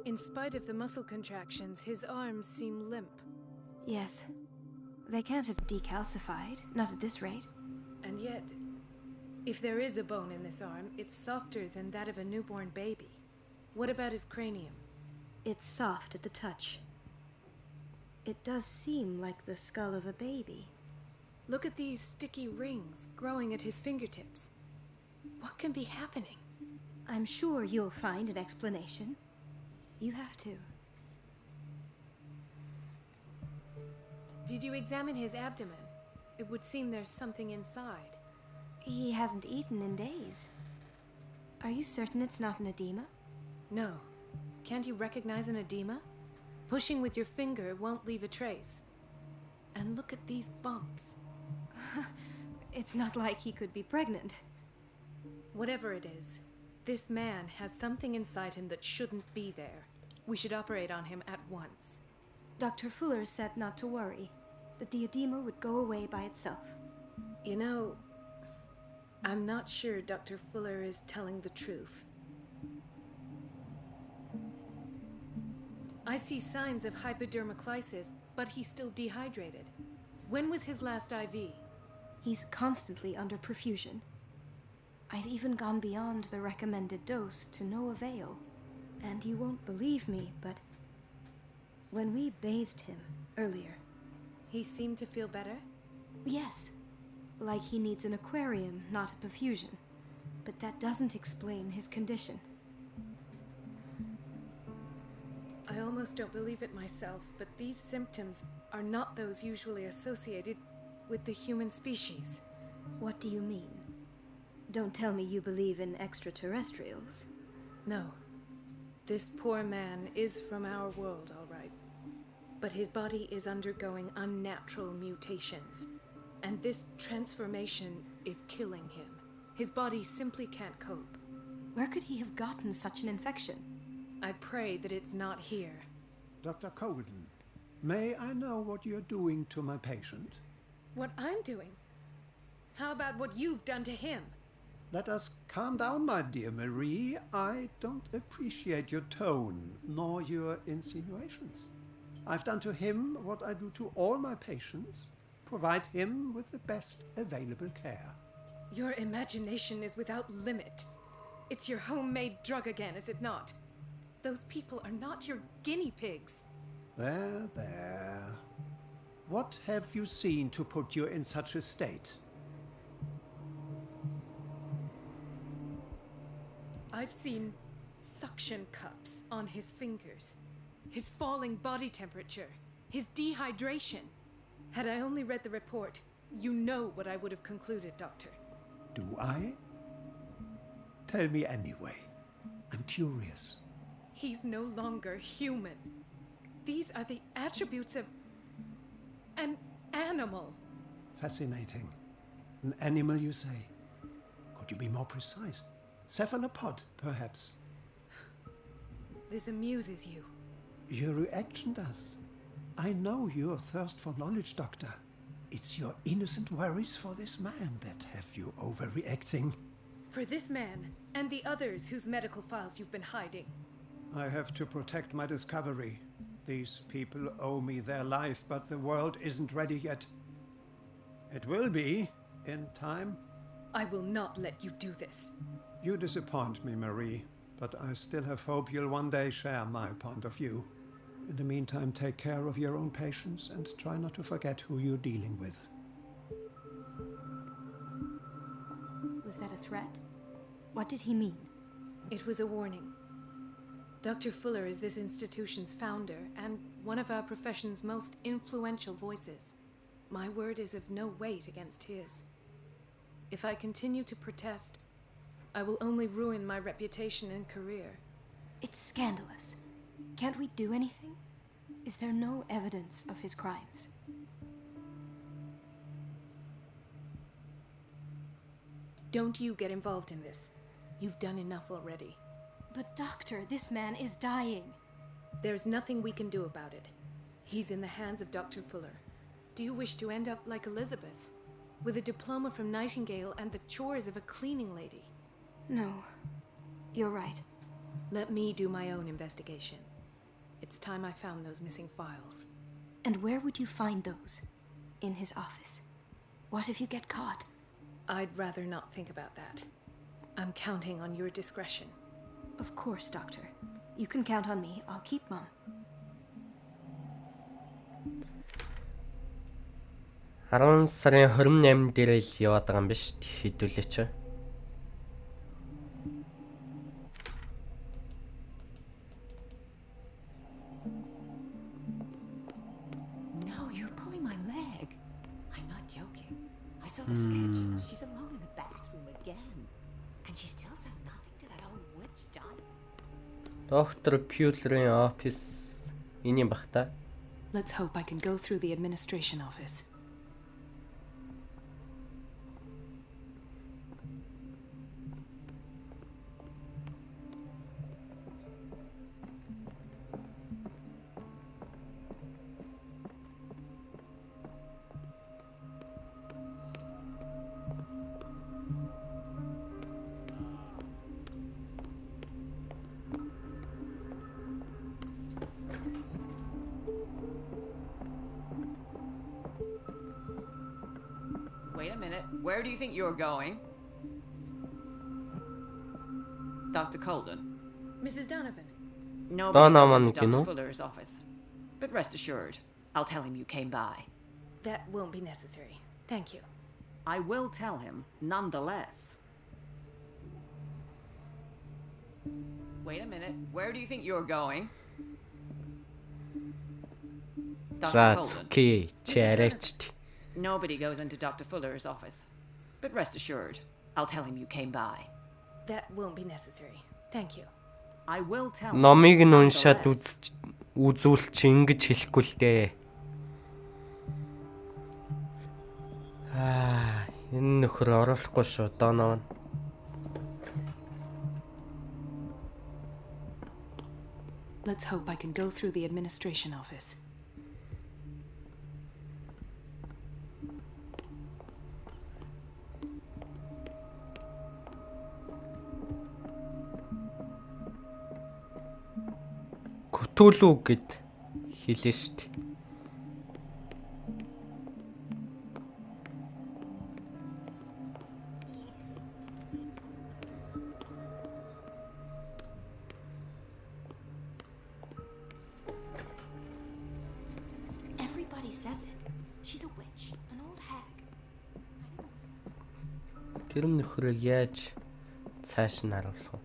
In spite of the muscle contractions, his arms seem limp. Yes. They can't have decalcified, not at this rate. And yet, if there is a bone in this arm, it's softer than that of a newborn baby. What about his cranium? It's soft at the touch. It does seem like the skull of a baby. Look at these sticky rings growing at his fingertips. What can be happening? I'm sure you'll find an explanation. You have to. Did you examine his abdomen? It would seem there's something inside. He hasn't eaten in days. Are you certain it's not an edema? No. Can't you recognize an edema? Pushing with your finger won't leave a trace. And look at these bumps. It's not like he could be pregnant. Whatever it is, this man has something inside him that shouldn't be there. We should operate on him at once. Dr. Fuller said not to worry, that the edema would go away by itself. You know, I'm not sure Dr. Fuller is telling the truth. I see signs of hypodermoclysis, but he's still dehydrated. When was his last IV? He's constantly under perfusion. I've even gone beyond the recommended dose to no avail. And you won't believe me, but when we bathed him earlier... He seemed to feel better? Yes. Like he needs an aquarium, not a perfusion. But that doesn't explain his condition. I almost don't believe it myself, but these symptoms are not those usually associated with the human species. What do you mean? Don't tell me you believe in extraterrestrials. No. This poor man is from our world, all right. But his body is undergoing unnatural mutations. And this transformation is killing him. His body simply can't cope. Where could he have gotten such an infection? I pray that it's not here. Dr. Colden, may I know what you're doing to my patient? What I'm doing? How about what you've done to him? Let us calm down, my dear Marie. I don't appreciate your tone, nor your insinuations. I've done to him what I do to all my patients, provide him with the best available care. Your imagination is without limit. It's your homemade drug again, is it not? Those people are not your guinea pigs. There, there. What have you seen to put you in such a state? I've seen suction cups on his fingers, his falling body temperature, his dehydration. Had I only read the report, you know what I would have concluded, Doctor. Do I? Tell me anyway. I'm curious. He's no longer human. These are the attributes of an animal. Fascinating. An animal, you say? Could you be more precise? Cephalopod, perhaps? This amuses you. Your reaction does. I know your thirst for knowledge, Doctor. It's your innocent worries for this man that have you overreacting. For this man, and the others whose medical files you've been hiding. I have to protect my discovery. These people owe me their life, but the world isn't ready yet. It will be, in time. I will not let you do this. You disappoint me, Marie, but I still have hope you'll one day share my point of view. In the meantime, take care of your own patients and try not to forget who you're dealing with. Was that a threat? What did he mean? It was a warning. Dr. Fuller is this institution's founder and one of our profession's most influential voices. My word is of no weight against his. If I continue to protest, I will only ruin my reputation and career. It's scandalous. Can't we do anything? Is there no evidence of his crimes? Don't you get involved in this. You've done enough already. But doctor, this man is dying. There's nothing we can do about it. He's in the hands of Dr. Fuller. Do you wish to end up like Elizabeth, with a diploma from Nightingale and the chores of a cleaning lady? No, you're right. Let me do my own investigation. It's time I found those missing files. And where would you find those? In his office? What if you get caught? I'd rather not think about that. I'm counting on your discretion. Of course, Doctor. You can count on me. I'll keep mum. Сарын 28 дээр л яваад байгаа юм биш хэдүүлээч. No, you're pulling my leg. I'm not joking. I saw the sketches. She's alone in the bathroom again. And she still says nothing to that old witch Johnny. Доктор Fuller-ийн офис энэ юм бах та. Let's hope I can go through the administration office. Wait a minute. Where do you think you're going? Dr. Colden. Mrs. Donovan. Nobody goes to Dr. Fuller's office. But rest assured, I'll tell him you came by. That won't be necessary. Thank you. I will tell him, nonetheless. Wait a minute. Where do you think you're going? Dr. Colden. Nobody goes into Dr. Fuller's office. But rest assured, I'll tell him you came by. That won't be necessary. Thank you. I will tell him. Номыг нь уншаад үзүүлч ингэж хэлэхгүй л дээ. Энэ нөхөр оруулахгүй шүү. Донован. Let's hope I can go through the administration office. Cthulhu гэд хэлээ штт. Everybody says it. She's a witch, an old hag. Тэр нөхрийг яаж цааш нь харуулах вэ?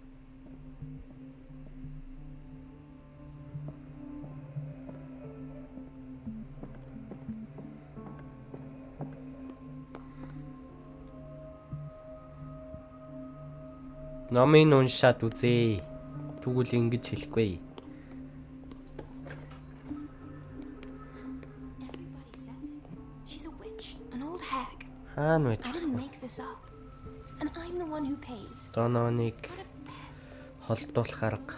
Номын уншаад үзье. Тэгвэл ингэж хэлэхгүй. Everybody says it. She's a witch, an old hag. Хаана I didn't make this up. And I'm the one who pays. Донооныг холдуулах арга.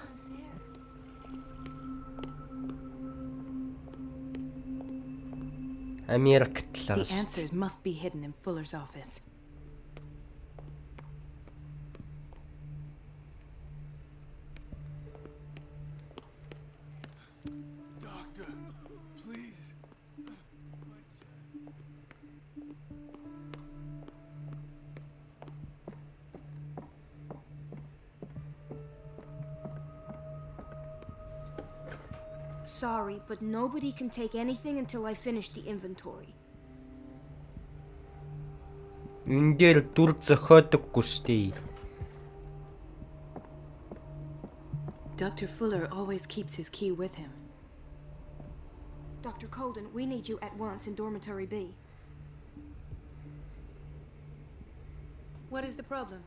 Америкт л The answers must be hidden in Fuller's office. Doctor, please. Sorry, but nobody can take anything until I finish the inventory. Энэ дээр дүр зохиодоггүй штий. Dr. Fuller always keeps his key with him. Dr. Colden, we need you at once in Dormitory B. What is the problem?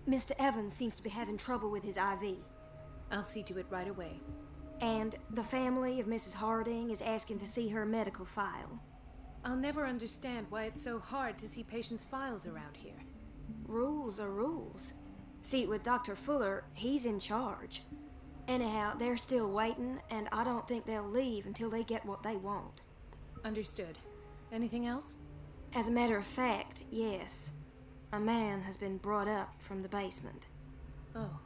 Mr. Evans seems to be having trouble with his IV. I'll see to it right away. And the family of Mrs. Harding is asking to see her medical file. I'll never understand why it's so hard to see patients' files around here. Rules are rules. See, with Dr. Fuller, he's in charge. Anyhow, they're still waiting, and I don't think they'll leave until they get what they want. Understood. Anything else? As a matter of fact, yes. A man has been brought up from the basement. Oh.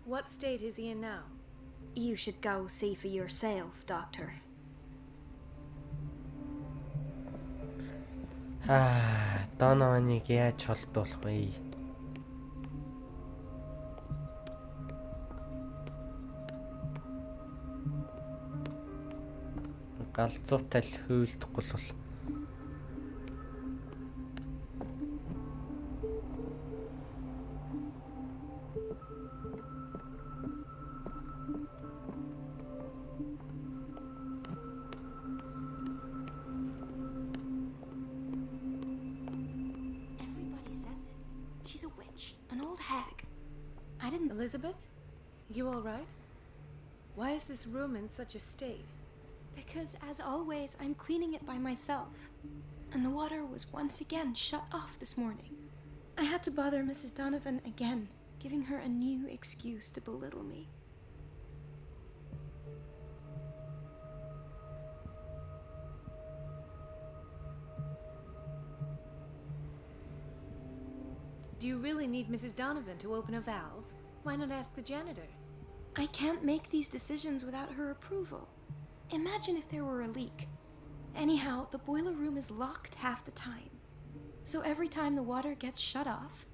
What state is he in now? You should go see for yourself, Doctor. Донооныг яаж холдуулах вэ? Галзуутай л хуйлдахгүй л бол. Elizabeth? You all right? Why is this room in such a state? Because, as always, I'm cleaning it by myself. And the water was once again shut off this morning. I had to bother Mrs. Donovan again, giving her a new excuse to belittle me. Do you really need Mrs. Donovan to open a valve? Why not ask the janitor? I can't make these decisions without her approval. Imagine if there were a leak. Anyhow, the boiler room is locked half the time. So every time the water gets shut off,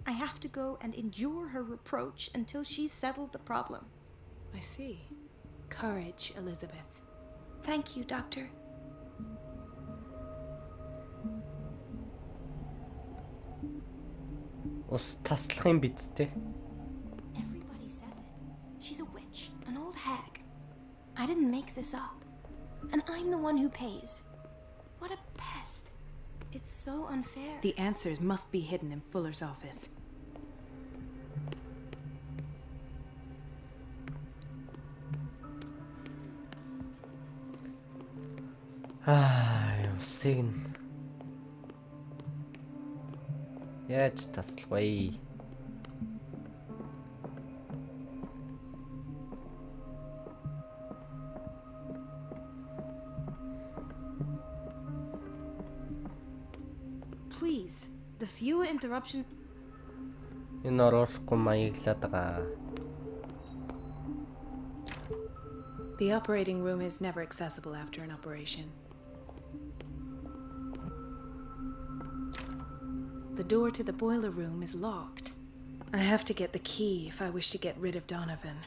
I have to go and endure her reproach until she's settled the problem. I see. Courage, Elizabeth. Thank you, Doctor. Ус таслахын бидтэй. Everybody says it. She's a witch, an old hag. I didn't make this up. And I'm the one who pays. What a pest. It's so unfair. The answers must be hidden in Fuller's office. Усыг нь яаж таслах вэ? Please, the fewer interruptions. Энэ оруулахгүй маяглаад байгаа. The operating room is never accessible after an operation. The door to the boiler room is locked. I have to get the key if I wish to get rid of Donovan.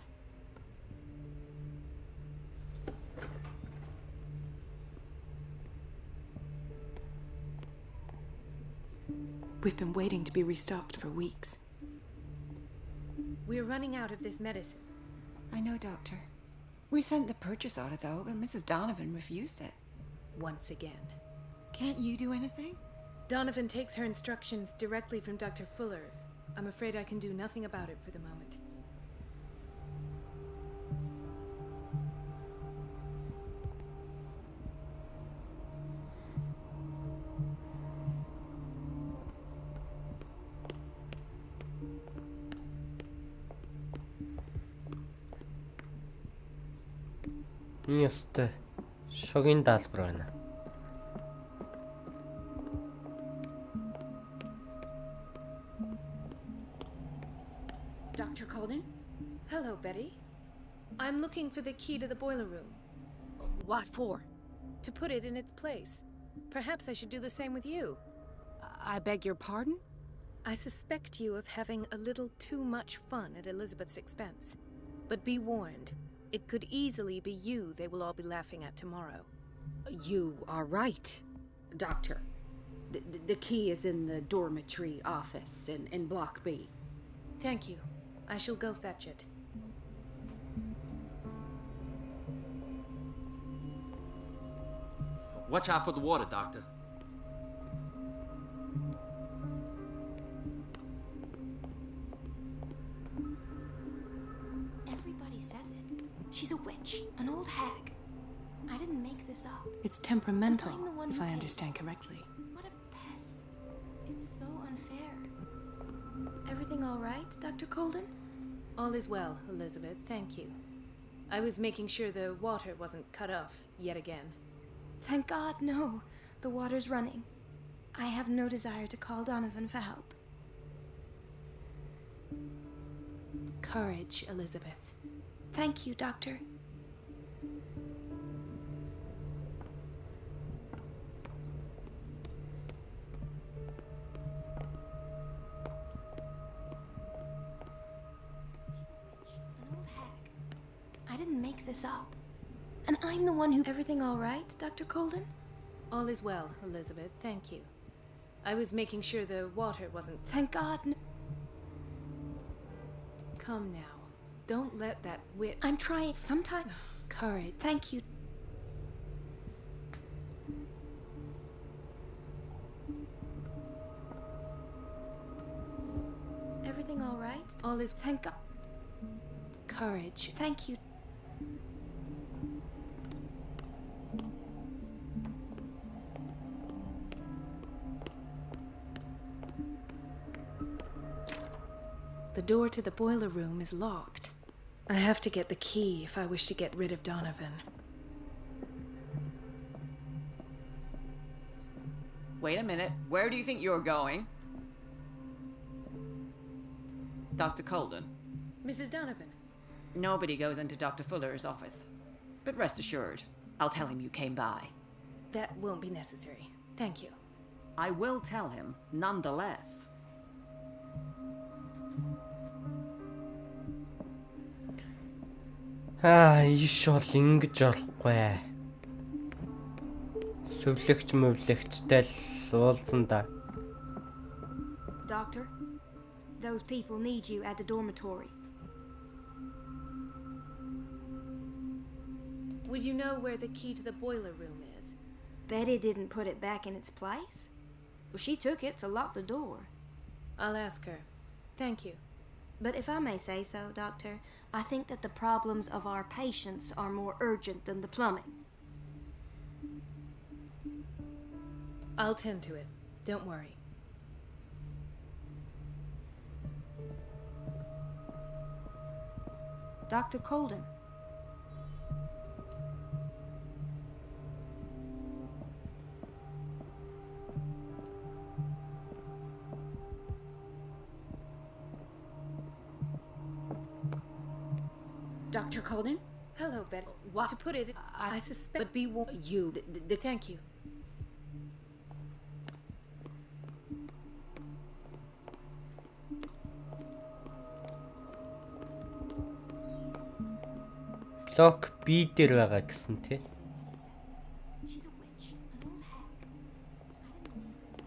We've been waiting to be restocked for weeks. We're running out of this medicine. I know, Doctor. We sent the purchase order, though, and Mrs. Donovan refused it. Once again. Can't you do anything? Donovan takes her instructions directly from Dr. Fuller. I'm afraid I can do nothing about it for the moment. Энэ ёстой шогийн даалгавар байна. Dr. Colden? Hello, Betty. I'm looking for the key to the boiler room. What for? To put it in its place. Perhaps I should do the same with you. I beg your pardon? I suspect you of having a little too much fun at Elizabeth's expense. But be warned, it could easily be you they will all be laughing at tomorrow. You are right, Doctor. The key is in the dormitory office in Block B. Thank you. I shall go fetch it. Watch out for the water, Doctor. Everybody says it. She's a witch, an old hag. I didn't make this up. It's temperamental, I'm the one if who I pays. understand correctly. What a pest. It's so unfair. Everything all right, Dr. Colden? All is well, Elizabeth, thank you. I was making sure the water wasn't cut off yet again. Thank God, no. The water's running. I have no desire to call Donovan for help. Courage, Elizabeth. Thank you, Doctor. I didn't make this up. And I'm the one who... Everything all right, Dr. Colden? All is well, Elizabeth, thank you. I was making sure the water wasn't... Thank God, no... Come now. Don't let that wit... I'm trying sometime... Courage. Thank you. Everything all right? All is... Thank God. Courage. Thank you. The door to the boiler room is locked. I have to get the key if I wish to get rid of Donovan. Wait a minute. Where do you think you're going? Dr. Colden. Mrs. Donovan. Nobody goes into Dr. Fuller's office. But rest assured, I'll tell him you came by. That won't be necessary. Thank you. I will tell him, nonetheless. Иш бол ингэж болохгүй. Сүвлэгч мөвлэгчтэй л уулзсан да. Doctor, those people need you at the dormitory. Would you know where the key to the boiler room is? Betty didn't put it back in its place. Well, she took it to lock the door. I'll ask her. Thank you. But if I may say so, Doctor, I think that the problems of our patients are more urgent than the plumbing. I'll tend to it. Don't worry. Dr. Colden. Dr. Colden? Hello, Betty. What? To put it, I suspect. But be warned. You. Thank you. Блок B дээр байгаа гэсэн тий. She's a witch, an old hag. I didn't make this up.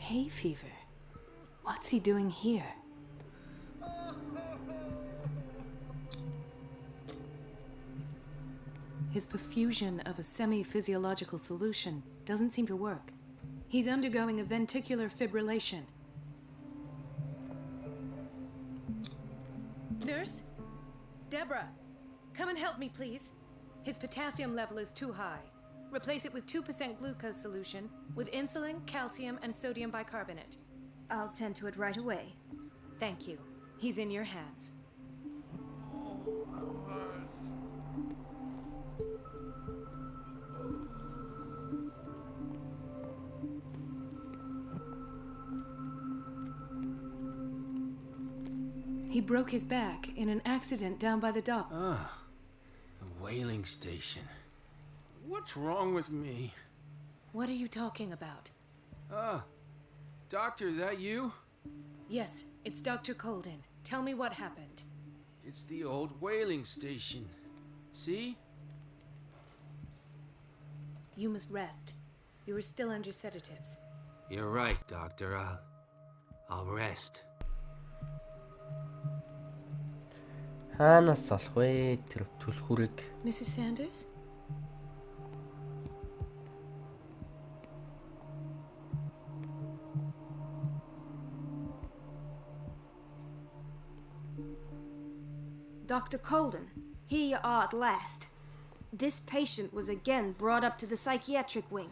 Hay fever. What's he doing here? His perfusion of a semi-physiological solution doesn't seem to work. He's undergoing a ventricular fibrillation. Nurse? Deborah, come and help me, please. His potassium level is too high. Replace it with 2% glucose solution with insulin, calcium, and sodium bicarbonate. I'll tend to it right away. Thank you. He's in your hands. He broke his back in an accident down by the dock. Ah, the whaling station. What's wrong with me? What are you talking about? Doctor, that you? Yes, it's Dr. Colden. Tell me what happened. It's the old whaling station. See? You must rest. You are still under sedatives. You're right, Doctor. I'll rest. Хаанаас олох вэ тэр түлхүүрийг? Mrs. Sanders? Dr. Colden, here you are at last. This patient was again brought up to the psychiatric wing.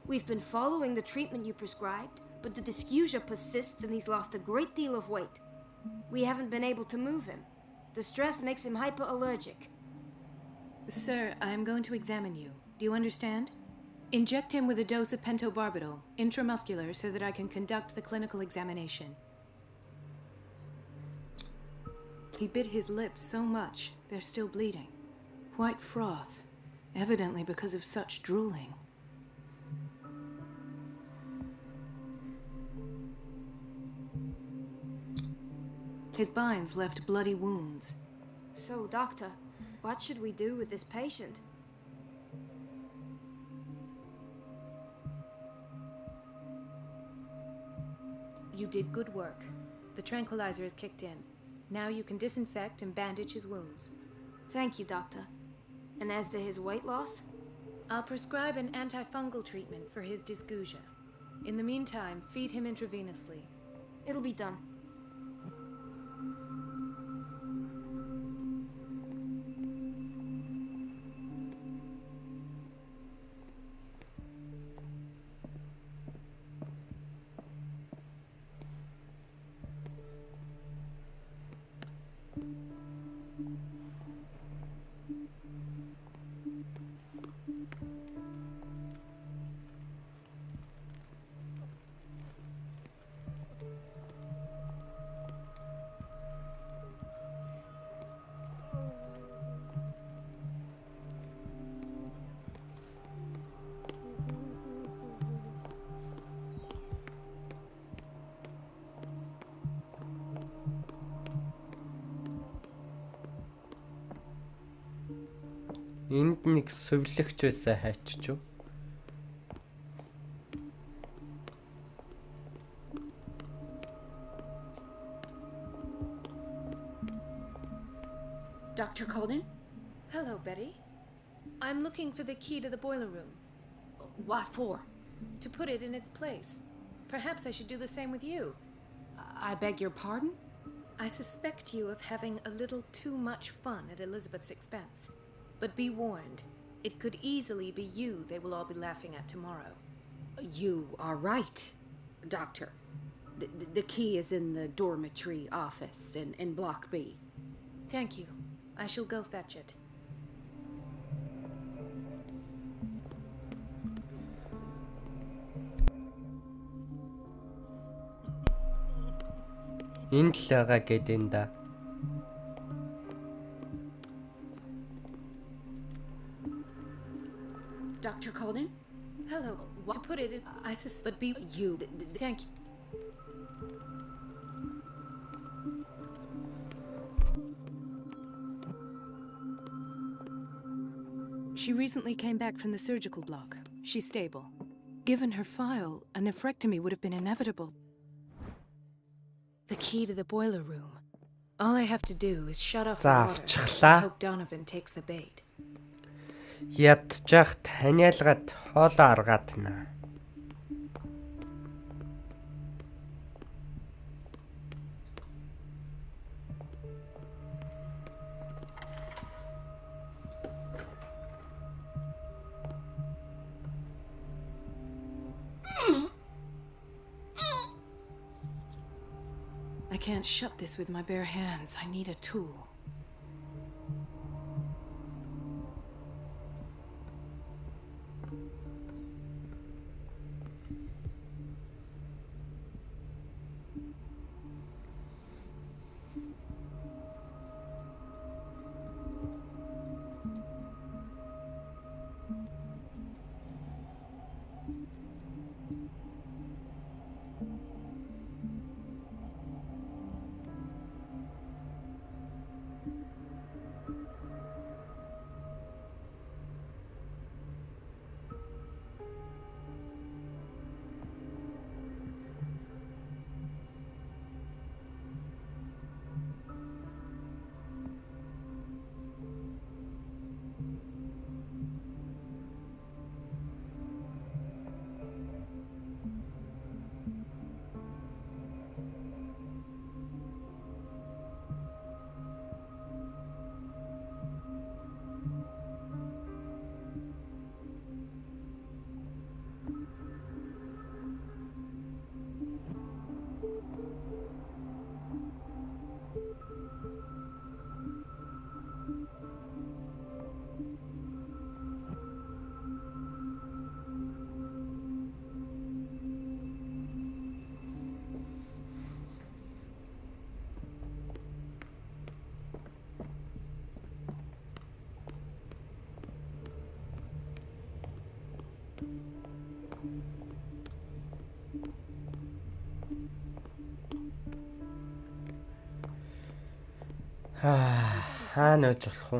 We've been following the treatment you prescribed, but the dysgeusia persists and he's lost a great deal of weight. We haven't been able to move him. The stress makes him hyperallergic. Sir, I'm going to examine you. Do you understand? Inject him with a dose of pentobarbital, intramuscular, so that I can conduct the clinical examination. He bit his lips so much, they're still bleeding. White froth, evidently because of such drooling. His binds left bloody wounds. So, Doctor, what should we do with this patient? You did good work. The tranquilizer is kicked in. Now you can disinfect and bandage his wounds. Thank you, Doctor. And as to his weight loss? I'll prescribe an antifungal treatment for his dysgeusia. In the meantime, feed him intravenously. It'll be done. Энд нэг сувилагч байсан хайчч юу? Dr. Colden? Hello, Betty. I'm looking for the key to the boiler room. What for? To put it in its place. Perhaps I should do the same with you. I beg your pardon? I suspect you of having a little too much fun at Elizabeth's expense. But be warned, it could easily be you they will all be laughing at tomorrow. You are right, Doctor. The key is in the dormitory office in Block B. Thank you. I shall go fetch it. Энд л байгаа гэдэг энэ да. Dr. Colden? Hello. To put it, I but be you. Thank you. She recently came back from the surgical block. She's stable. Given her file, a nephrectomy would have been inevitable. The key to the boiler room. All I have to do is shut off the water and hope Donovan takes the bait. Ядчих таниалгаад хоолоо аргаадна. I can't shut this with my bare hands. I need a tool.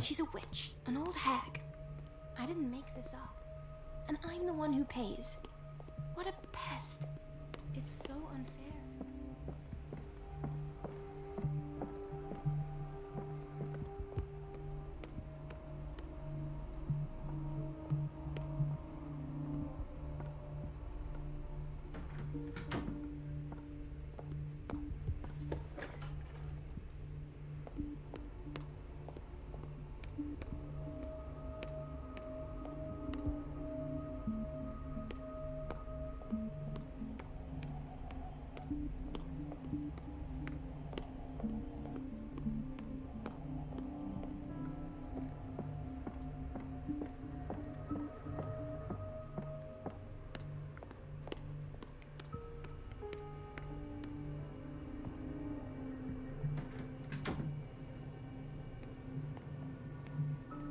She's a witch, an old hag. I didn't make this up. And I'm the one who pays. What a pest. It's so unfair.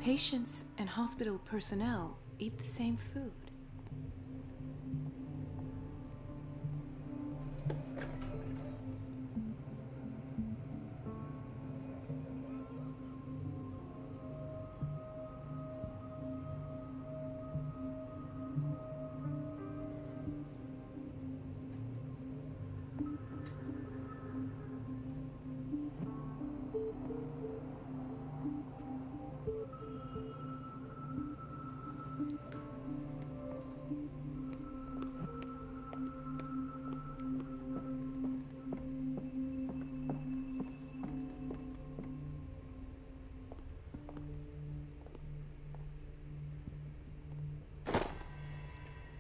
Patients and hospital personnel eat the same food.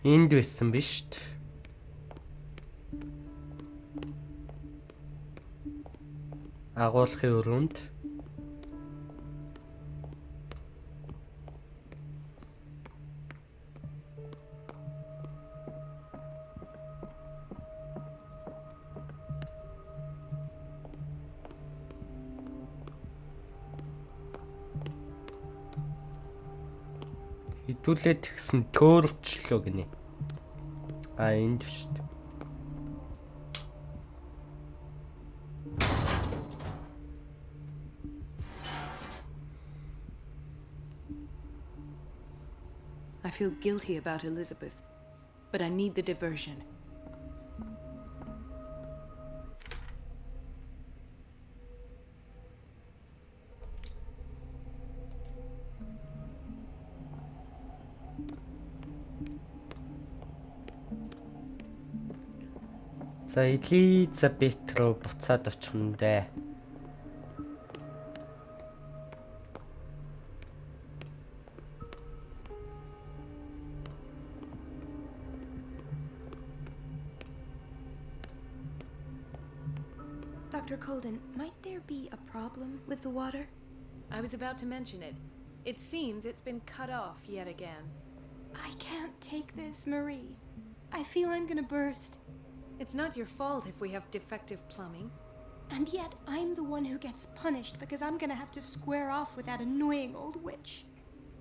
Энд байсан биз шүү дээ. Агуулгын өрөөнд Хэдүүлээ тэгсэн төөрөвчлөө гинэ. Энд шүү дээ. I feel guilty about Elizabeth, but I need the diversion. За Элизабет руу буцаад очих юм даа. Dr. Colden, might there be a problem with the water? I was about to mention it. It seems it's been cut off yet again. I can't take this, Marie. I feel I'm gonna burst. It's not your fault if we have defective plumbing. And yet, I'm the one who gets punished because I'm gonna have to square off with that annoying old witch.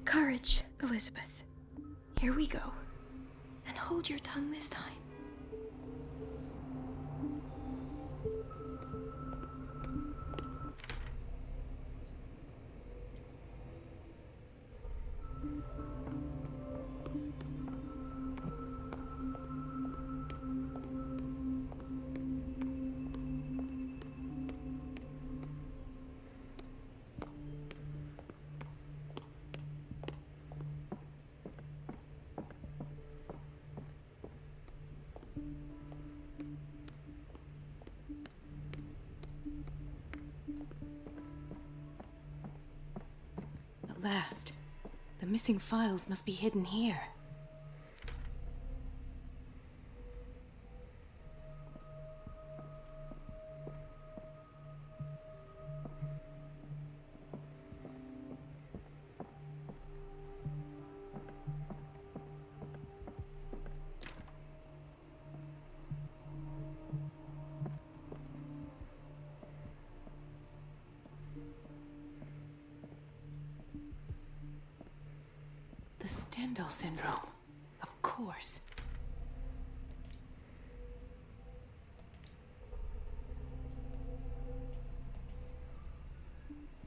Courage, Elizabeth. Here we go. And hold your tongue this time. At last, the missing files must be hidden here. The Stendhal syndrome, of course.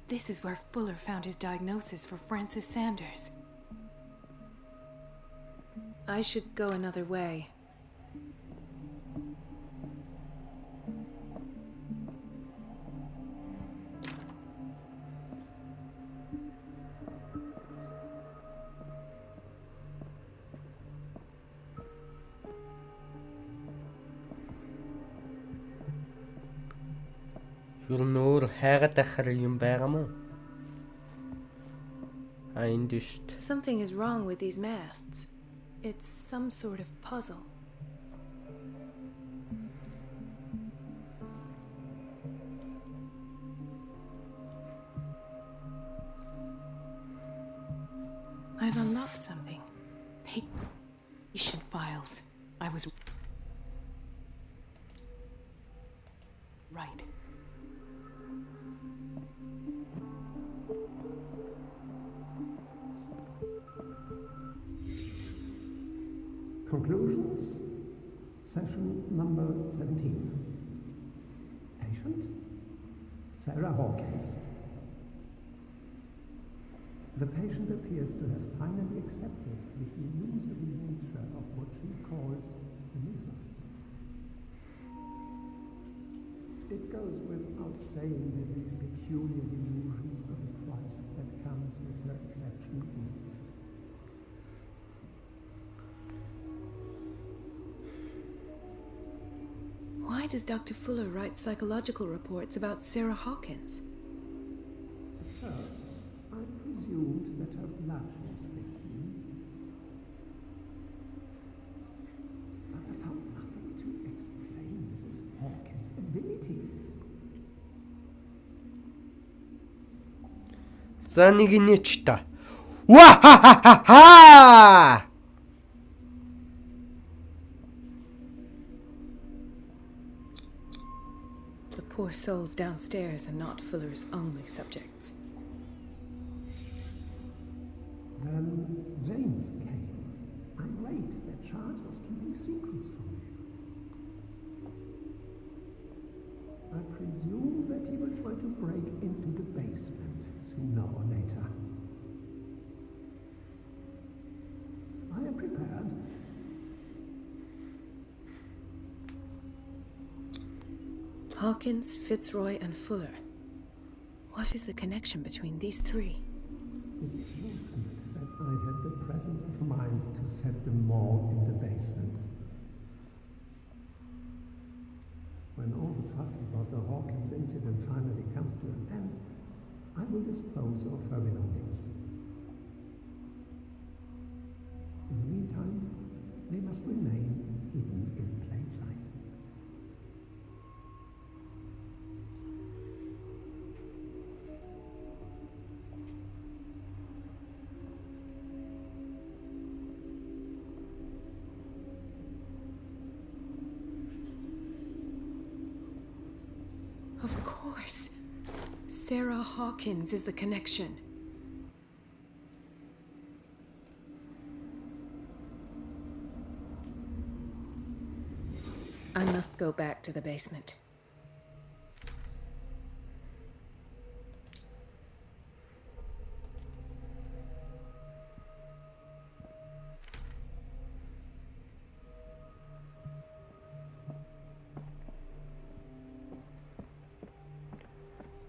This is where Fuller found his diagnosis for Francis Sanders. I should go another way. Юу нөр хайгаад ахаар юм байгаа мó? Энд шүү дээ. Something is wrong with these masts. It's some sort of puzzle. I've unlocked something. Patient files. I was right. Conclusions, session number 17. Patient, Sarah Hawkins. The patient appears to have finally accepted the illusory nature of what she calls the mythos. It goes without saying that these peculiar delusions are the price that comes with her exceptional gifts. Why does Dr. Fuller write psychological reports about Sarah Hawkins? At first, I presumed that her blood was the key. But I found nothing to explain Mrs. Hawkins' abilities. За нэг инеч та. Ва ха ха ха ха! The poor souls downstairs are not Fuller's only subjects. James came. Irate that Charles was keeping secrets from him. I presume that he will try to break into the basement sooner or later. I am prepared. Hawkins, Fitzroy, and Fuller. What is the connection between these three? It is fortunate that I had the presence of mind to set the morgue in the basement. When all the fuss about the Hawkins incident finally comes to an end, I will dispose of her belongings. In the meantime, they must remain hidden in plain sight. Of course. Sarah Hawkins is the connection. I must go back to the basement.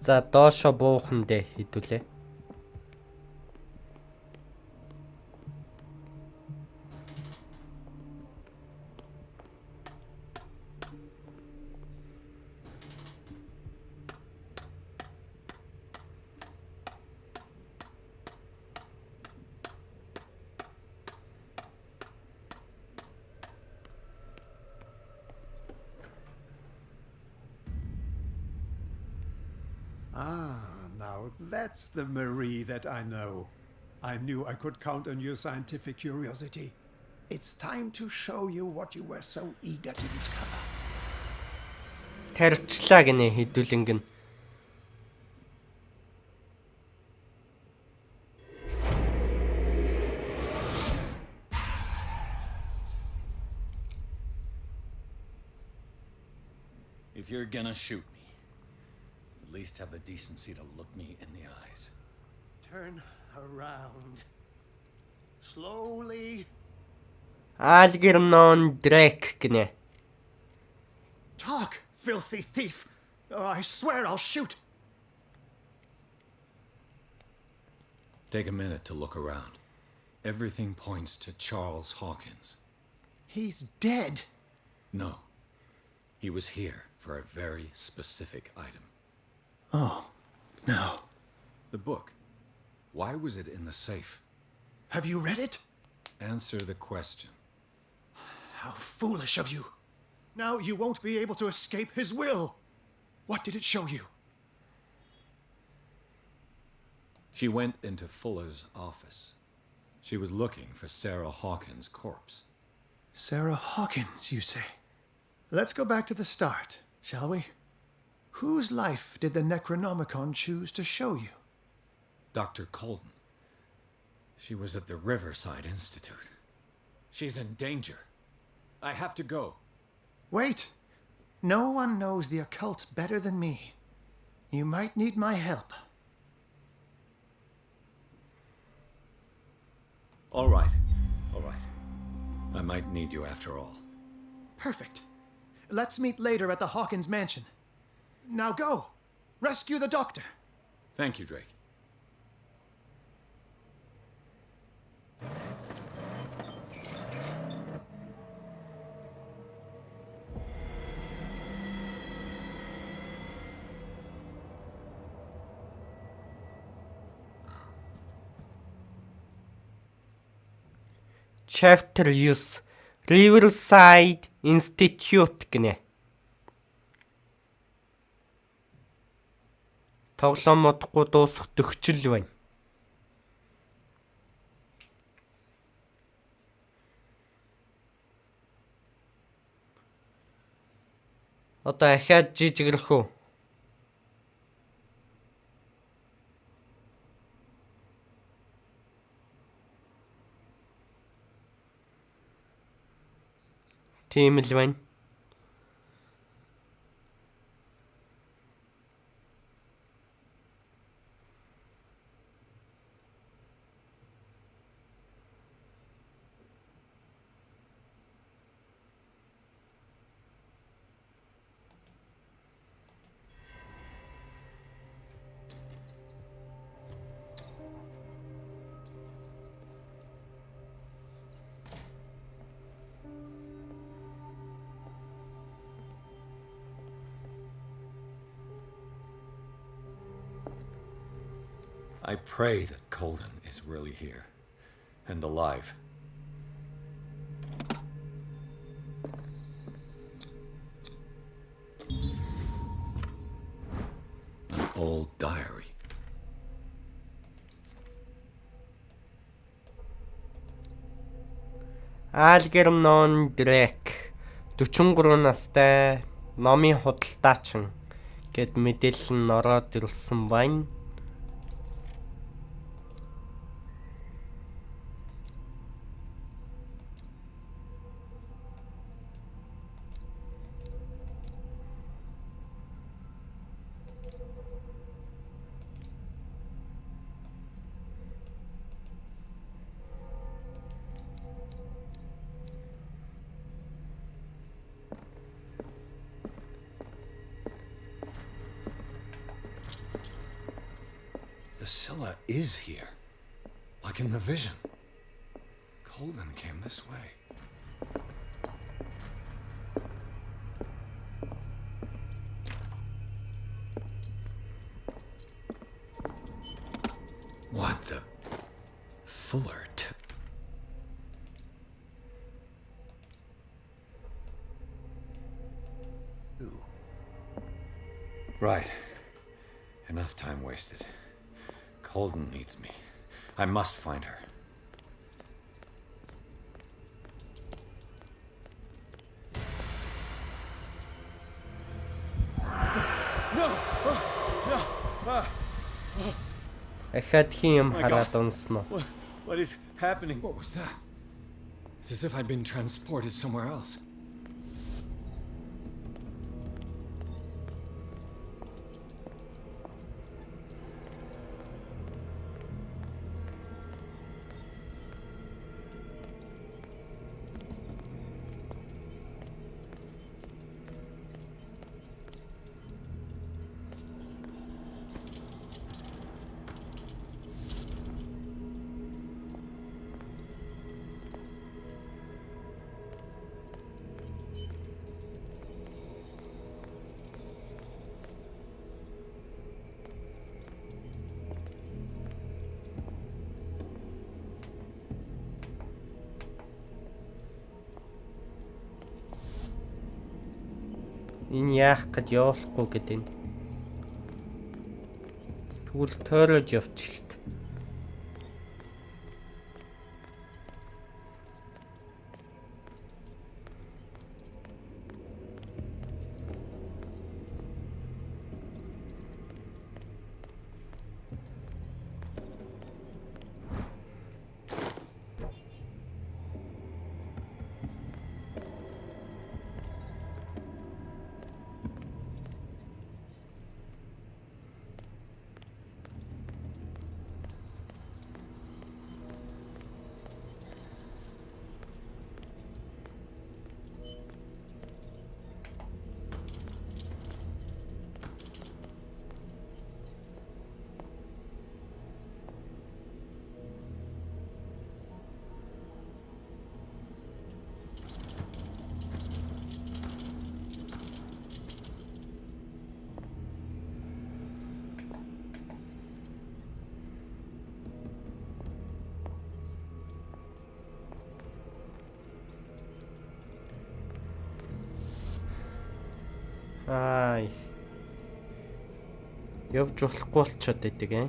За доошо буухан дээ хэдүүлээ. Now that's the Marie that I know. I knew I could count on your scientific curiosity. It's time to show you what you were so eager to discover. Тарьчлаа гинэ хэдүүлэнг нь. If you're gonna shoot me, at least have the decency to look me in the eyes. Turn around. Slowly. Algernon Drake гинэ. Talk, filthy thief! Oh, I swear I'll shoot! Take a minute to look around. Everything points to Charles Hawkins. He's dead! No. He was here for a very specific item. Oh, no. The book. Why was it in the safe? Have you read it? Answer the question. How foolish of you. Now you won't be able to escape his will. What did it show you? She went into Fuller's office. She was looking for Sarah Hawkins' corpse. Sarah Hawkins, you say? Let's go back to the start, shall we? Whose life did the Necronomicon choose to show you? Dr. Colton. She was at the Riverside Institute. She's in danger. I have to go. Wait. No one knows the occult better than me. You might need my help. All right. All right. I might need you after all. Perfect. Let's meet later at the Hawkins mansion. Now go. Rescue the doctor. Thank you, Drake. Chapter use Riverside Institute гинэ. Тоглоом модохгүй дуусах төгчл байна. Одоо ахаад жижигрэх үү? Тийм л байна. I pray that Colden is really here and alive. An old diary. Algernon Drake 43 настай номын худалдаачин гэд мэдээлэл нь ороод ирсэн байна. Scylla is here, like in the vision. Colden came this way. What the... Fuller took... Right. Enough time wasted. Colden needs me. I must find her. No! No! Ахадхийн юм хараад унсноо. What is happening? What was that? It's as if I'd been transported somewhere else. Энэ яах гэж явуулахгүй гэдэг. Тэгвэл тойрож явчихлаа. Ай. Явж болохгүй болчиход байдаг юм.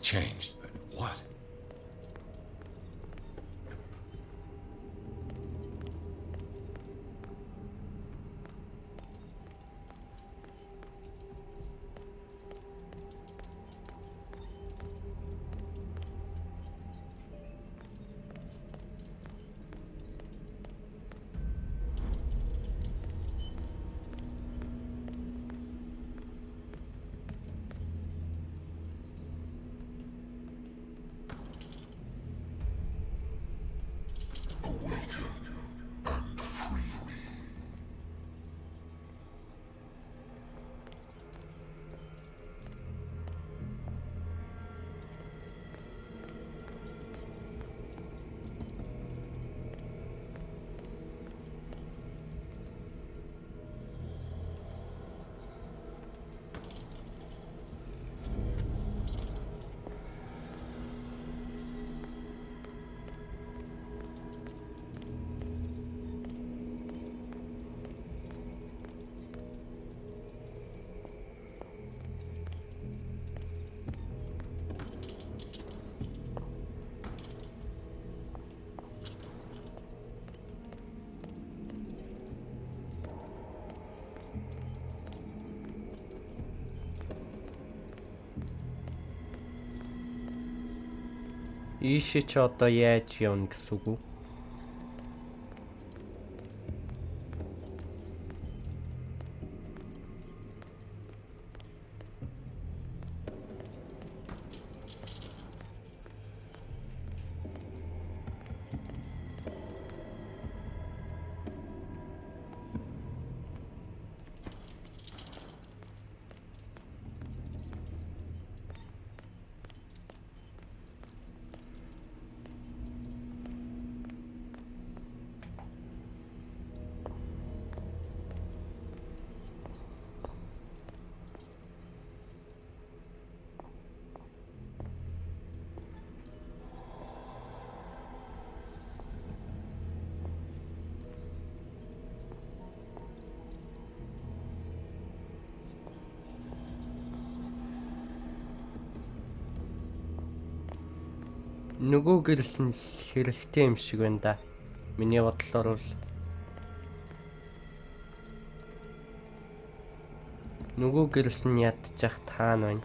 changed, but what? Ийшээ ч одоо яаж явна гэсэн үг үү? Нөгөө гэрэл нь хэрэгтэй юм шиг байна да. Миний бодлоор бол нөгөө гэрэл нь ядчих таана байна.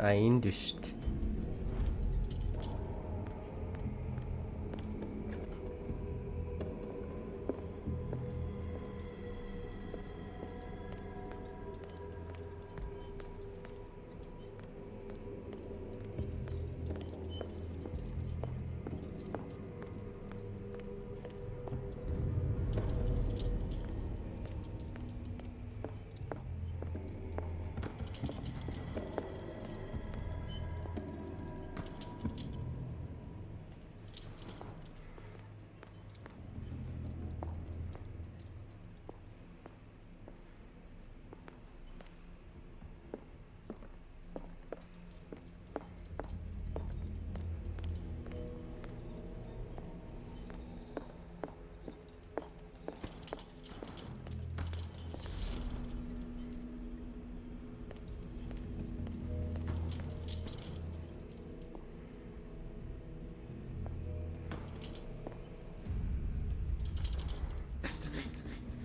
Энд биш шүү дээ.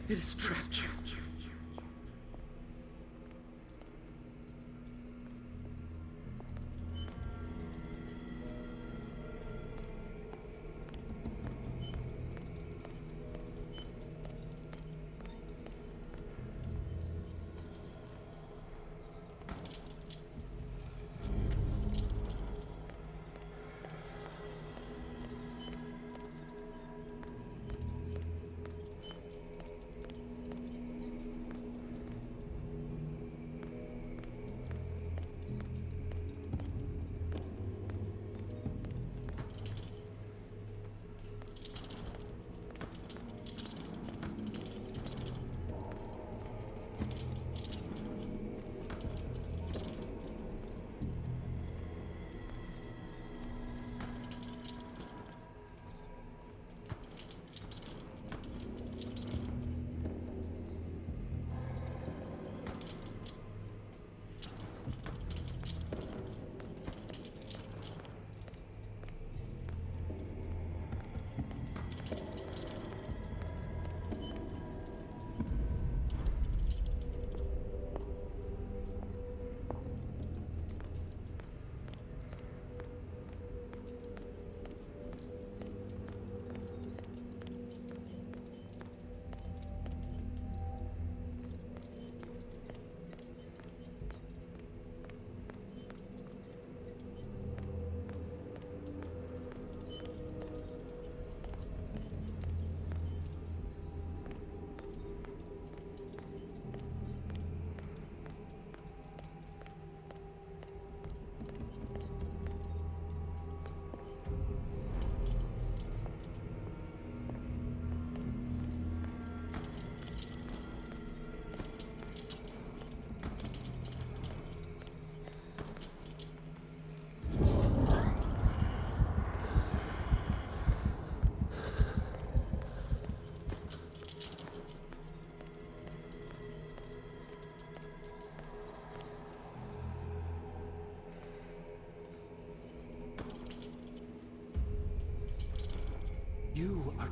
It has trapped you.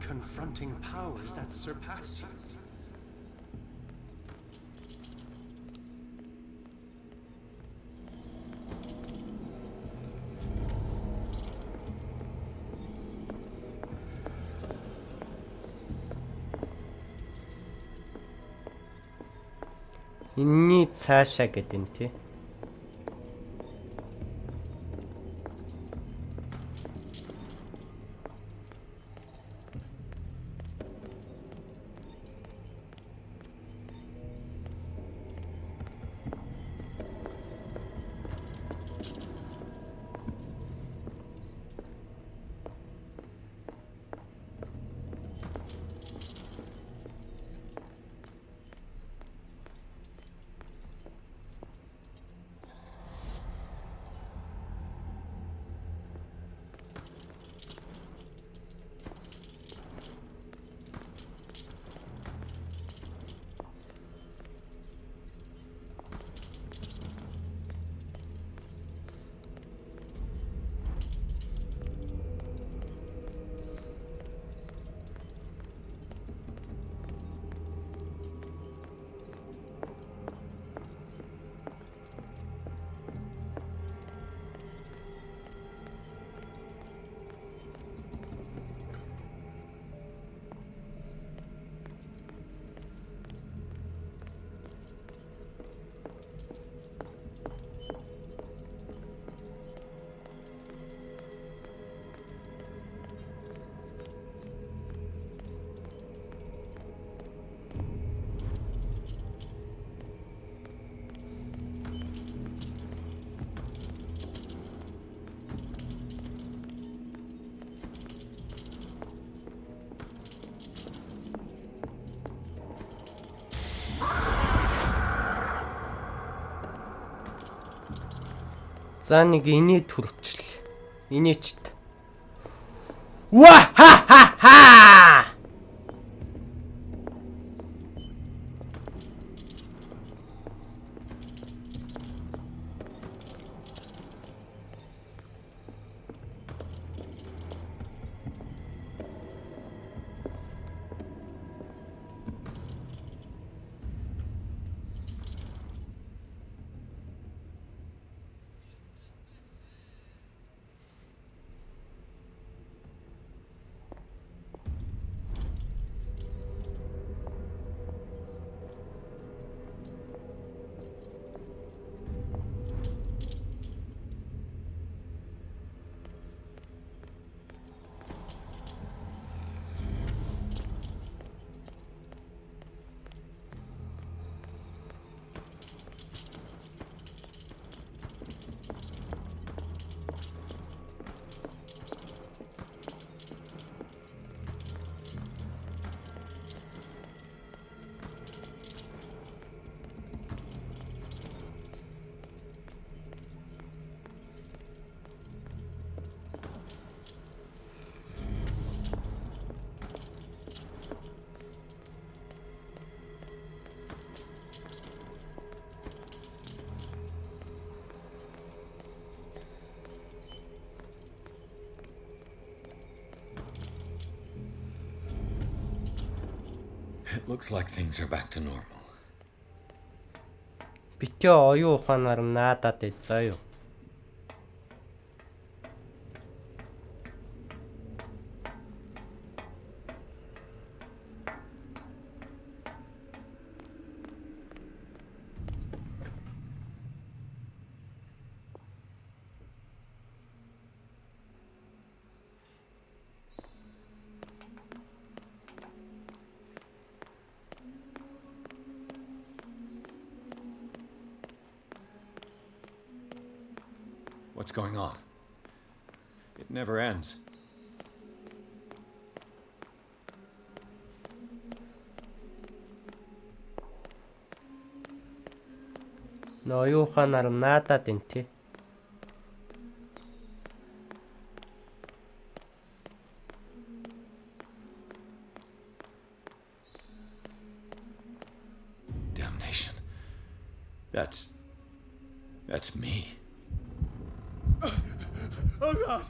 confronting powers that surpass you. Энэний цаашаа гэдэг юм тий. За нэг инээд хүрчлээ. Инээчт. Ва ха ха ха. It looks like things are back to normal. Битээ оюун ухаанаар наадаад заа юу. What's going on? It never ends. Оюун ухаанаар наадаад энэ тий. Damnation. That's me. Oh God!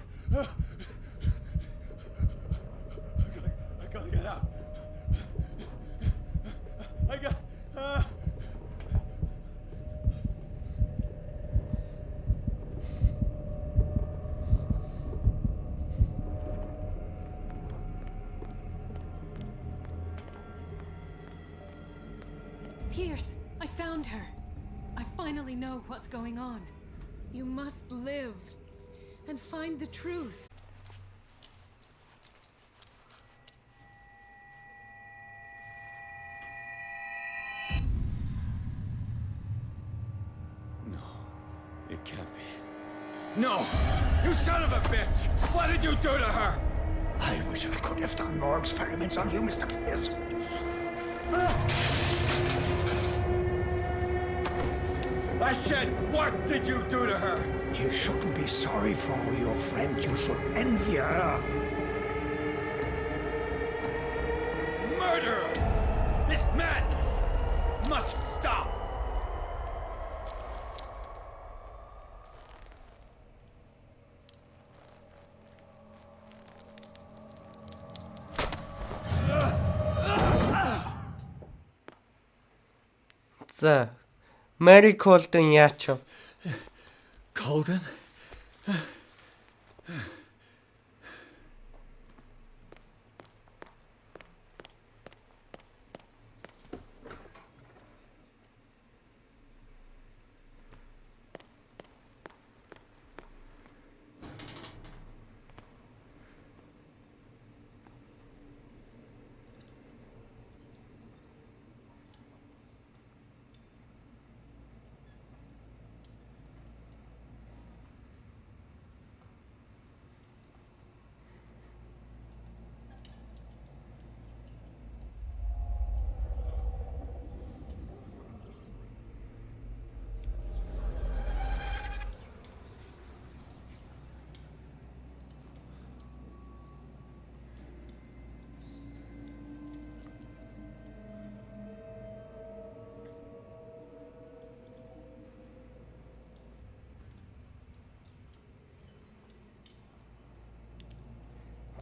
I got. Pierce, I found her. I finally know what's going on. You must live and find the truth. It can't be. No! You son of a bitch! What did you do to her? I wish I could have done more experiments on you, Mr. Pierce. I said, what did you do to her? You shouldn't be sorry for your friend. You should envy her. Murderer! This madness must stop! За. Мэри Колден яач вэ? Colden?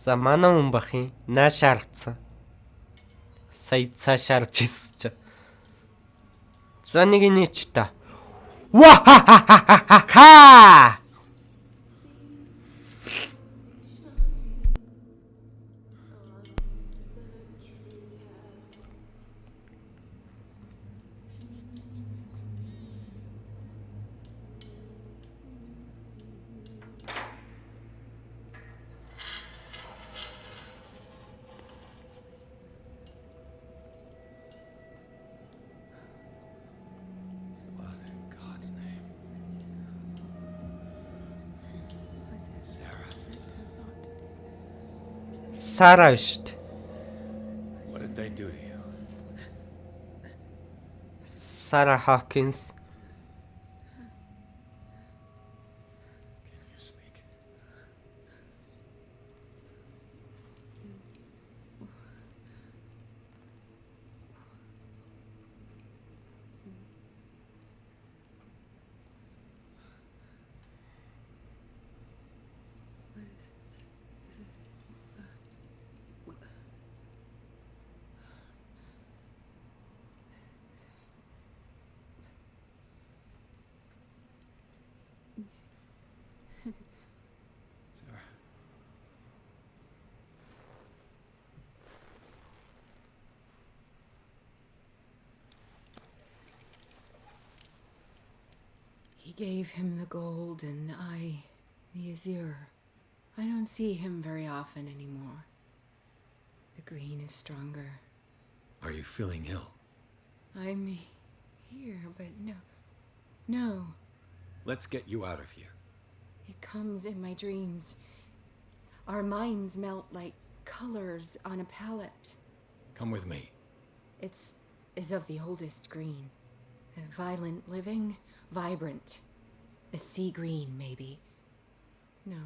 За манай хүн бах юм. Наашаа алдсан. Сая цаашаа арж ирсэн ч. За нэг нээч та. Ва! Сара шүү дээ. What did they do to you? Sarah Hawkins. Can you speak? He gave him the gold and I the azure. I don't see him very often anymore. The green is stronger. Are you feeling ill? I'm here, but no. Let's get you out of here. It comes in my dreams. Our minds melt like colors on a palette. Come with me. It's of the oldest green. Violent living, vibrant. A sea green, maybe. No.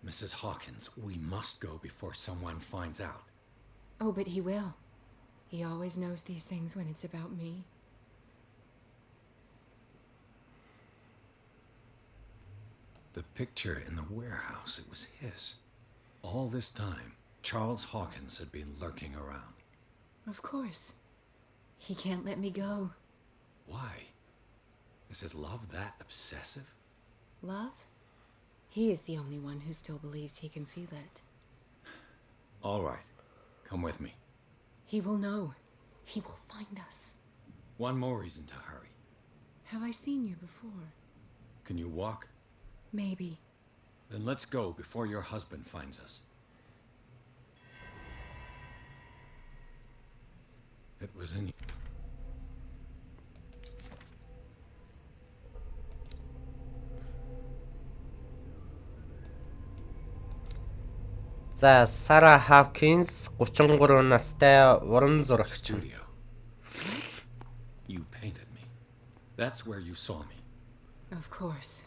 Mrs. Hawkins, we must go before someone finds out. Oh, but he will. He always knows these things when it's about me. The picture in the warehouse, it was his. All this time, Charles Hawkins had been lurking around. Of course. He can't let me go. Why? Is his love that obsessive? Love? He is the only one who still believes he can feel it. All right. Come with me. He will know. He will find us. One more reason to hurry. Have I seen you before? Can you walk? Maybe. Then let's go before your husband finds us. It was in... За, Сара Хавкинс 33 настай уран зурагч. Studio. You painted me. That's where you saw me. Of course.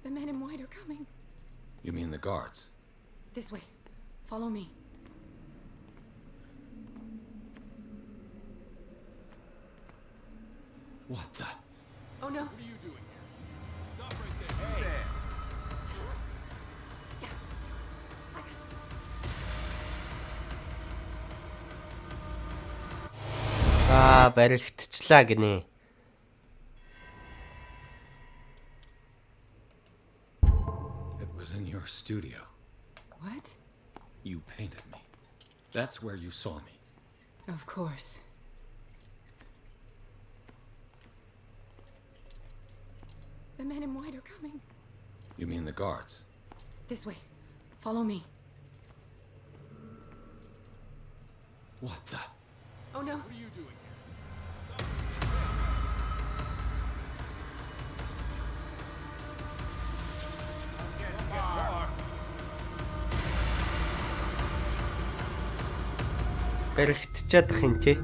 The men in white are coming. You mean the guards? This way. Follow me. What the? Oh no. What are you doing here? Stop right there. Hey there. Баригдчихлаа гинэ. It was in your studio. What? You painted me. That's where you saw me. Of course. The men in white are coming. You mean the guards? This way. Follow me. What the? Oh no. What are you doing here? Don't get far. Баригдчихад хин тий.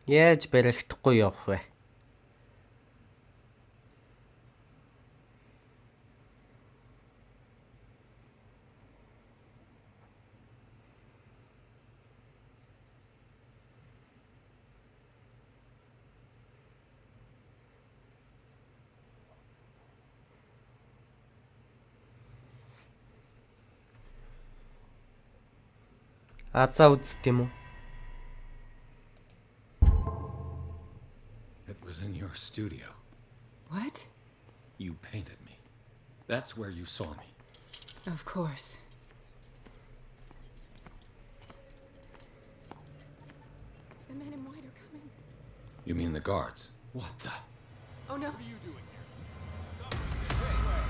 Яаж баригдахгүй явах вэ? За үзт юм уу? It was in your studio. What? You painted me. That's where you saw me. Of course. The men in white are coming. You mean the guards? What the? Oh no. What are you doing here? Stop right there.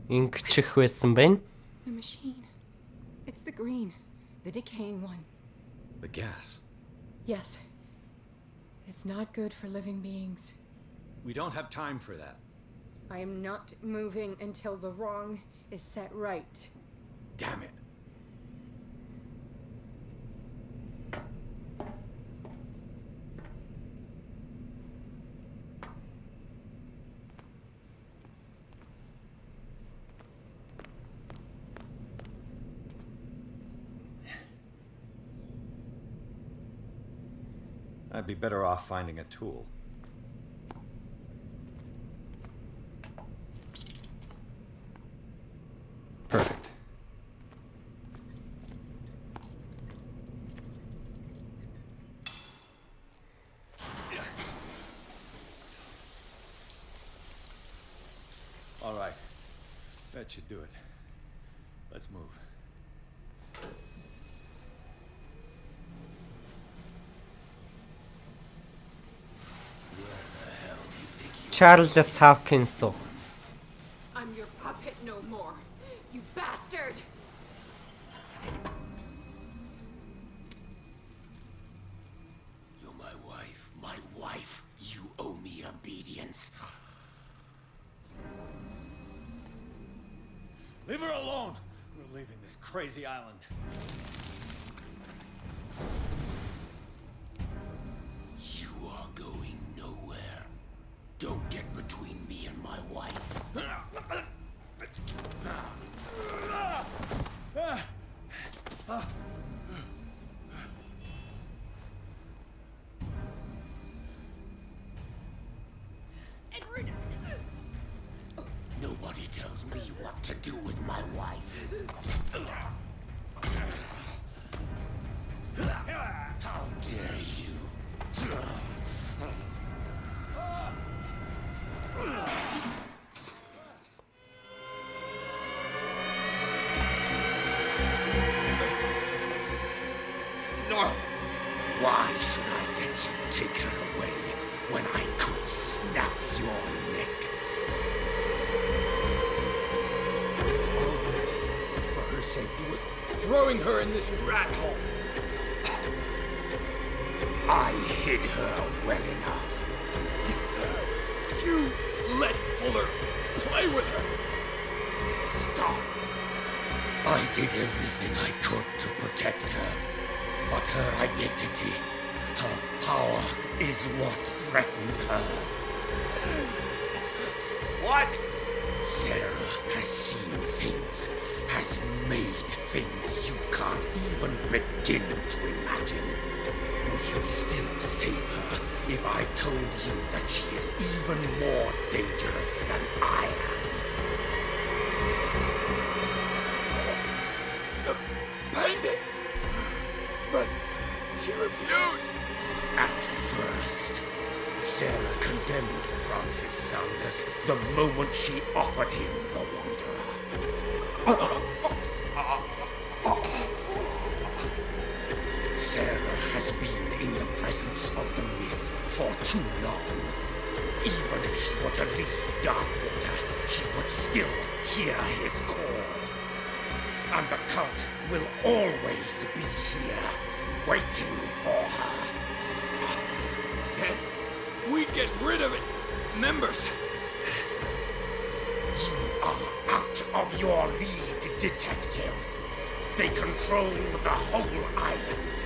Ингэчих байсан байна. The machine. It's the green. The decaying one. The gas. Yes. It's not good for living beings. We don't have time for that. I am not moving until the wrong is set right. Damn it. I'd be better off finding a tool. Perfect. All right. That should do it. Let's move. Charles Hawkins. I'm your puppet no more. You bastard! You're my wife. My wife. You owe me obedience. Leave her alone! We're leaving this crazy island. You Don't get between me and my wife. Edward! Nobody tells me what to do with my wife. How dare you? No! Why should I let you take her away when I could snap your neck? All I did for her safety was throwing her in this rat hole. I hid her well enough. You let Fuller play with her. Stop. I did everything I could to protect her. But her identity, her power, is what threatens her. What? Sarah has seen things, has made things you can't even begin to imagine. Would you still save her if I told you that she is even more dangerous than I am? The bandit! But she refused. At first, Sarah condemned Francis Sanders the moment she offered him the Wanderer. Sarah has been in the presence of the myth for too long. Even if she were to leave Darkwater, she would still hear his call. And the cult will always be here, waiting for her. Then we get rid of its members. You are out of your league, detective. They control the whole island.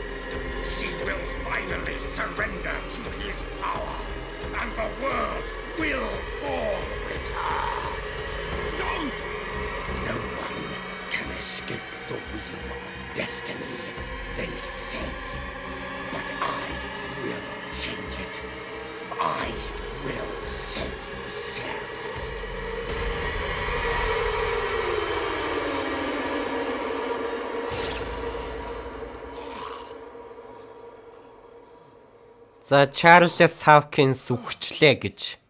She will finally surrender to his power, and the world will fall with her. Don't! No one can escape the wheel of destiny, they say. But I will change it. I will save Sarah. За Чарльз Хавкинс үхчлээ гэж.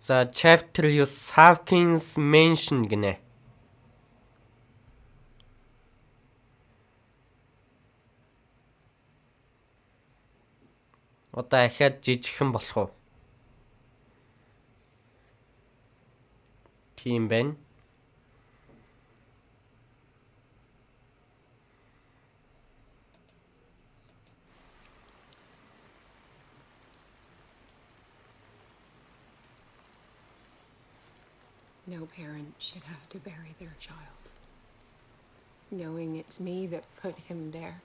За chapter 9 Hawkins Mansion гинэ. Одоо ахаад жижигхэн болох уу? Тийм байна. No parent should have to bury their child, knowing it's me that put him there.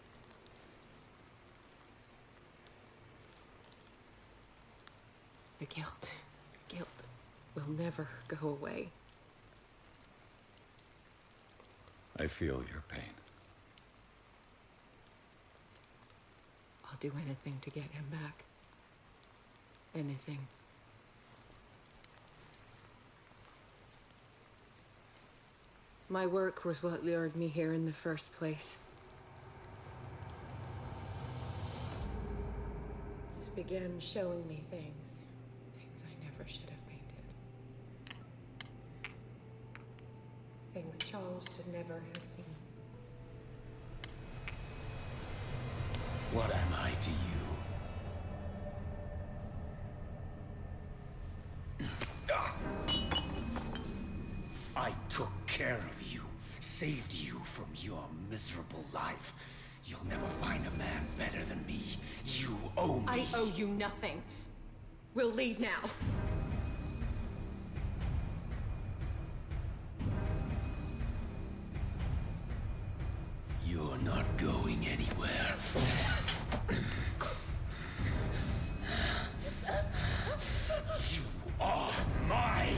The guilt will never go away. I feel your pain. I'll do anything to get him back. Anything. My work was what lured me here in the first place. It began showing me things I never should have painted. Things Charles should never have seen. What am I to you? I took care of you, saved you from your miserable life. You'll never find a man better than me. You owe me. I owe you nothing. We'll leave now. You're not going anywhere. You are mine.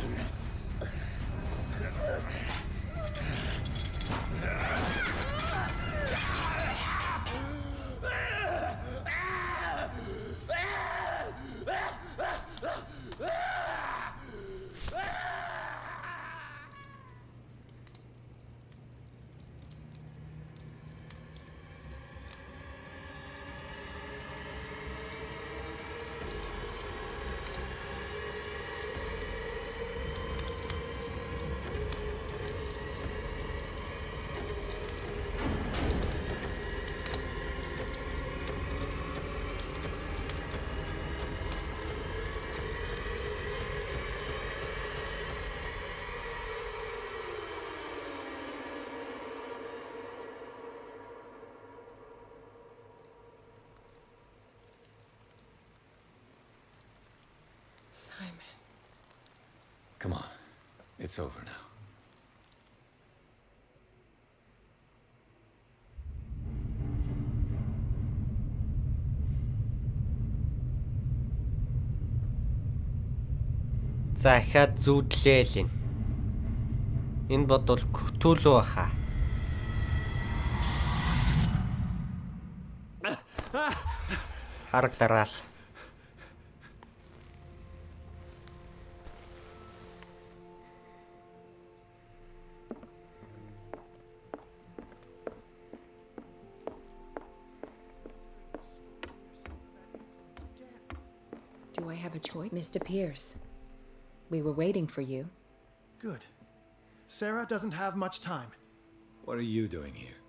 Simon. Come on. It's over now. За ахаад зүүдлээл энэ. Энэ бодвол Cthulhu баха. Хараг дараал. Do I have a choice? Mr. Pierce, we were waiting for you. Good. Sarah doesn't have much time. What are you doing here?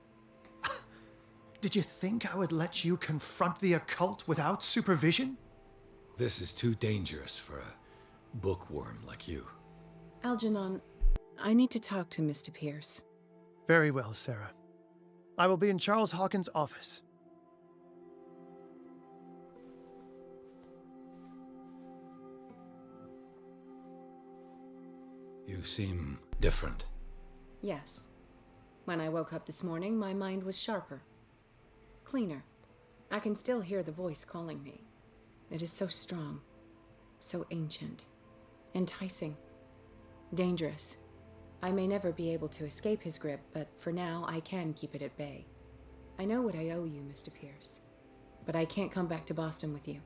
Did you think I would let you confront the occult without supervision? This is too dangerous for a bookworm like you. Algernon, I need to talk to Mr. Pierce. Very well, Sarah. I will be in Charles Hawkins' office. You seem different. Yes. When I woke up this morning, my mind was sharper. Cleaner. I can still hear the voice calling me. It is so strong, so ancient, enticing, dangerous. I may never be able to escape his grip, but for now, I can keep it at bay. I know what I owe you, Mr. Pierce, but I can't come back to Boston with you.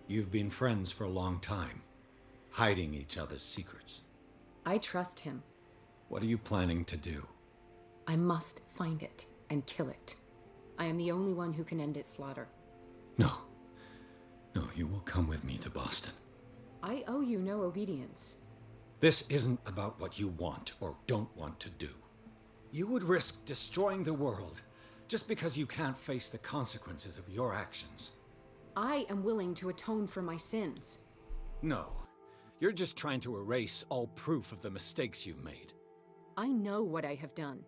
You've been friends for a long time, hiding each other's secrets. I trust him. What are you planning to do? I must find it and kill it. I am the only one who can end its slaughter. No. No, you will come with me to Boston. I owe you no obedience. This isn't about what you want or don't want to do. You would risk destroying the world just because you can't face the consequences of your actions. I am willing to atone for my sins. No. You're just trying to erase all proof of the mistakes you made. I know what I have done.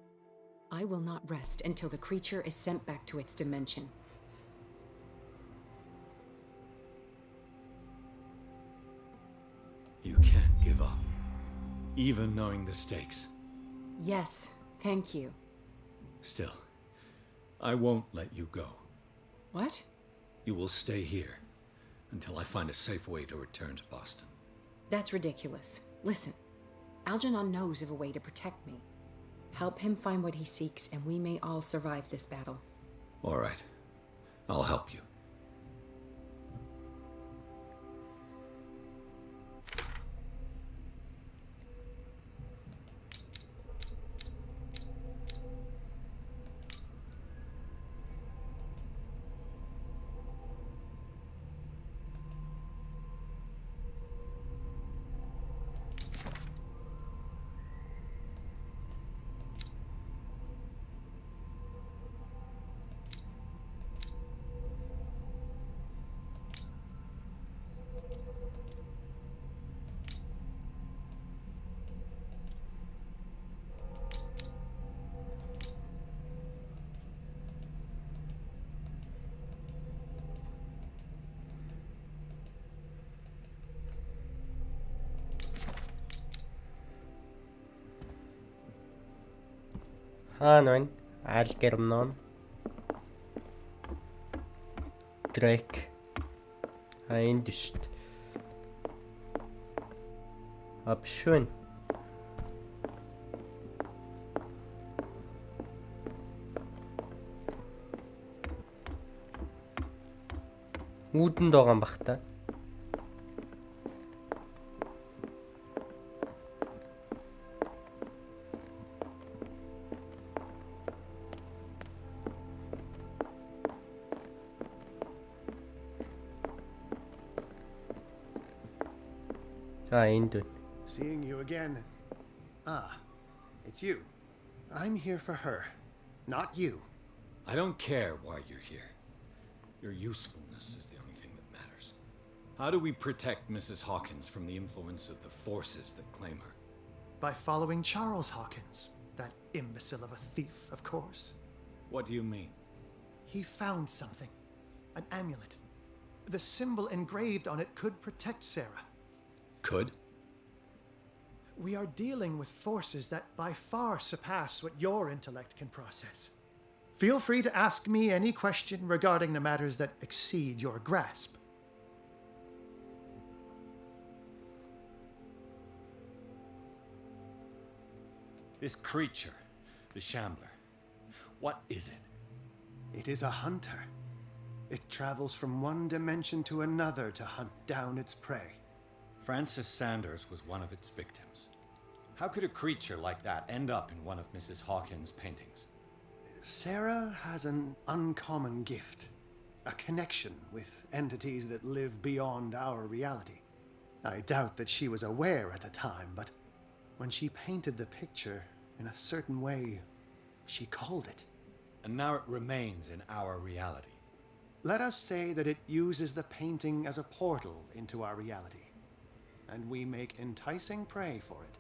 I will not rest until the creature is sent back to its dimension. You can't give up, even knowing the stakes. Yes, thank you. Still, I won't let you go. What? You will stay here until I find a safe way to return to Boston. That's ridiculous. Listen, Algernon knows of a way to protect me. Help him find what he seeks, and we may all survive this battle. All right. I'll help you. Haana Algernon Drake энд шүү дээ. Биш үү? Үүдэнд байгаа юм бах та. Энд. Seeing you again. Ah, it's you. I'm here for her, not you. I don't care why you're here. Your usefulness is the only thing that matters. How do we protect Mrs. Hawkins from the influence of the forces that claim her? By following Charles Hawkins, that imbecile of a thief, of course. What do you mean? He found something. An amulet. The symbol engraved on it could protect Sarah. Could? We are dealing with forces that by far surpass what your intellect can process. Feel free to ask me any question regarding the matters that exceed your grasp. This creature, the Shambler, what is it? It is a hunter. It travels from one dimension to another to hunt down its prey. Francis Sanders was one of its victims. How could a creature like that end up in one of Mrs. Hawkins' paintings? Sarah has an uncommon gift. A connection with entities that live beyond our reality. I doubt that she was aware at the time, but when she painted the picture in a certain way, she called it. And now it remains in our reality. Let us say that it uses the painting as a portal into our reality. And we make enticing prey for it.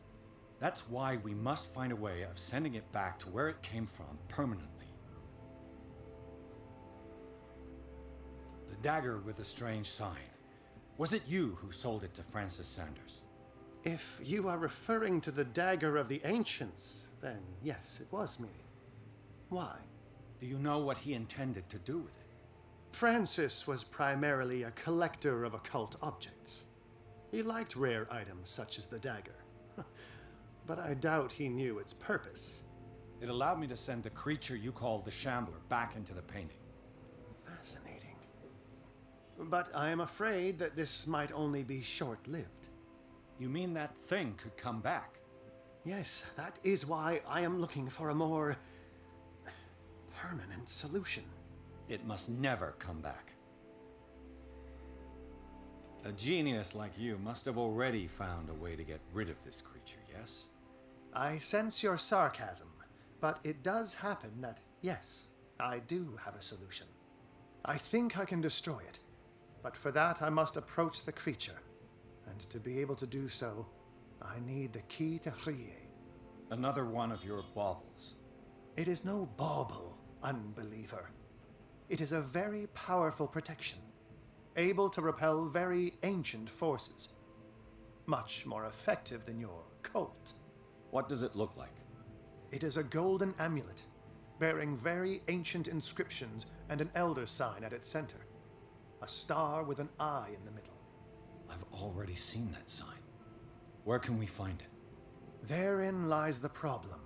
That's why we must find a way of sending it back to where it came from permanently. The dagger with the strange sign. Was it you who sold it to Francis Sanders? If you are referring to the dagger of the ancients, then yes, it was me. Why? Do you know what he intended to do with it? Francis was primarily a collector of occult objects. He liked rare items such as the dagger. But I doubt he knew its purpose. It allowed me to send the creature you call the Shambler back into the painting. Fascinating. But I am afraid that this might only be short-lived. You mean that thing could come back? Yes, that is why I am looking for a more permanent solution. It must never come back. A genius like you must have already found a way to get rid of this creature, yes? I sense your sarcasm, but it does happen that, yes, I do have a solution. I think I can destroy it, but for that I must approach the creature, and to be able to do so, I need the key to Rie. Another one of your baubles. It is no bauble, unbeliever. It is a very powerful protection, able to repel very ancient forces. Much more effective than your cult. What does it look like? It is a golden amulet, bearing very ancient inscriptions and an elder sign at its center. A star with an eye in the middle. I've already seen that sign. Where can we find it? Therein lies the problem.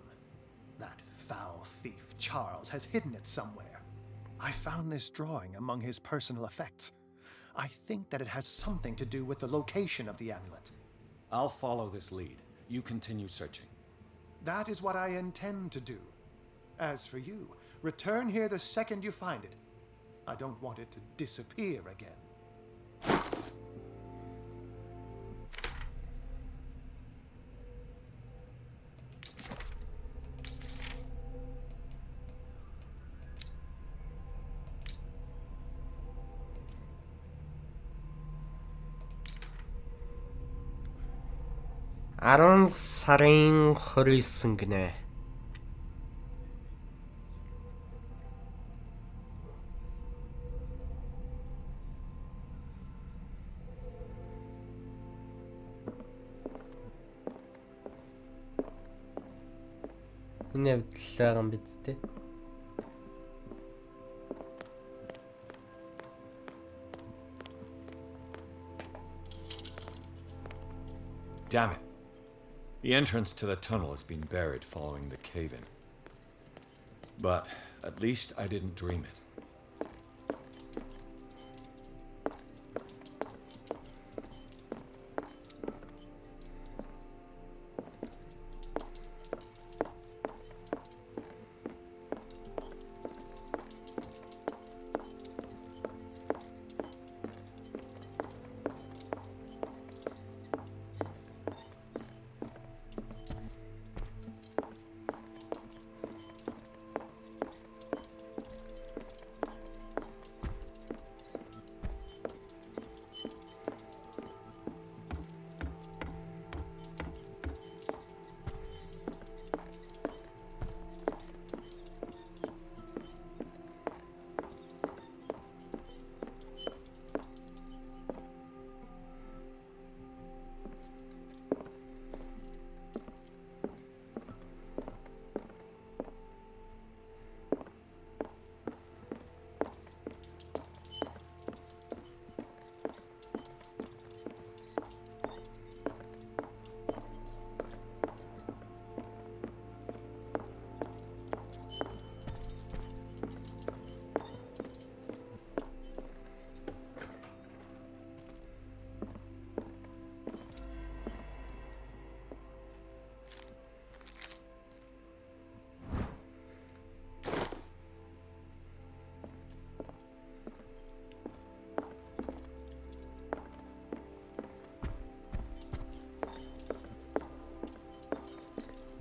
That foul thief, Charles, has hidden it somewhere. I found this drawing among his personal effects. I think that it has something to do with the location of the amulet. I'll follow this lead. You continue searching. That is what I intend to do. As for you, return here the second you find it. I don't want it to disappear again. Sарын 29 гинэ. Энэ явдлаа гам биз дээ. Damn it. The entrance to the tunnel has been buried following the cave-in. But at least I didn't dream it.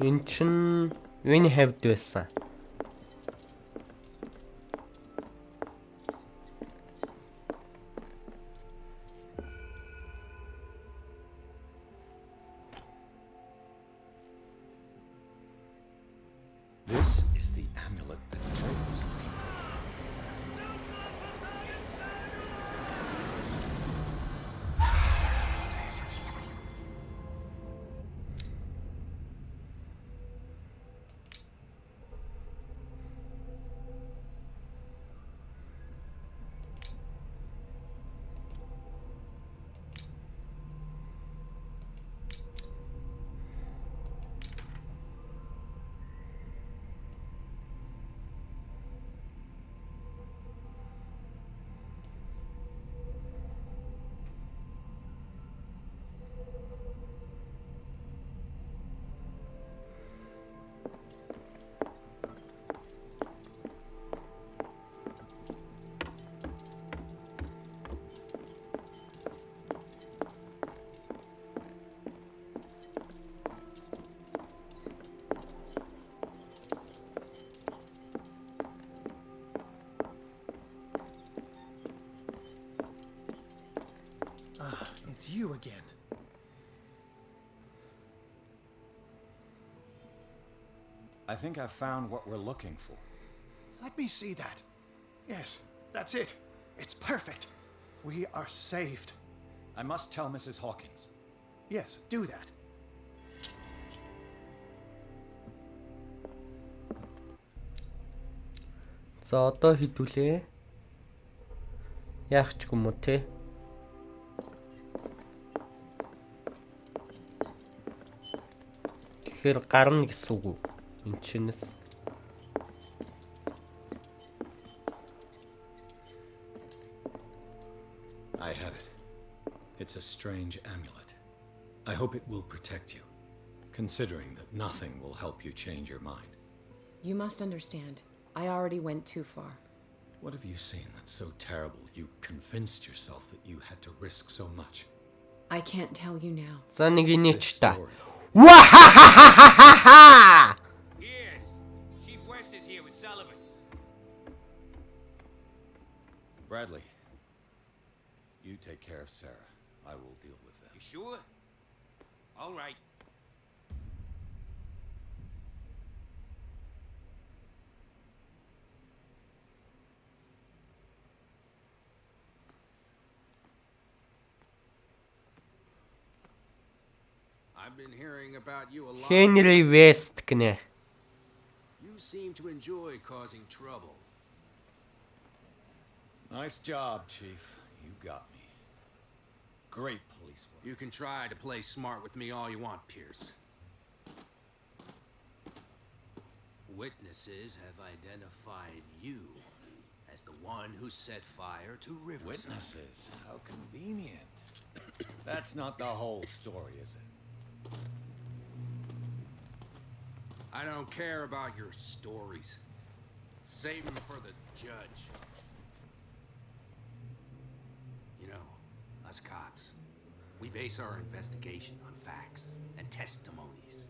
Энэ чинь юуны хавьд байсан? This is the amulet that Drake was looking for. It's you again. I think I've found what we're looking for. Let me see that. Yes, that's it. It's perfect. We are saved. I must tell Mrs. Hawkins. Yes, do that. За одоо хідүүлээ. Яах ч юм уу те. Тэгэхээр гарна гэсэн үг үү? Энд чинээс. I have it. It's a strange amulet. I hope it will protect you, considering that nothing will help you change your mind. You must understand, I already went too far. What have you seen that's so terrible you convinced yourself that you had to risk so much? I can't tell you now. За нэг инеч та. Yes, Chief West is here with Sullivan. Bradley, you take care of Sarah. I will deal with them. You sure? All right. I've been hearing about you a lot. Henry West гинэ. You seem to enjoy causing trouble. Nice job, Chief. You got me. Great police work. You can try to play smart with me all you want, Pierce. Witnesses have identified you as the one who set fire to Riverside. Witnesses? How convenient. That's not the whole story, is it? I don't care about your stories. Save them for the judge. You know, us cops, we base our investigation on facts and testimonies.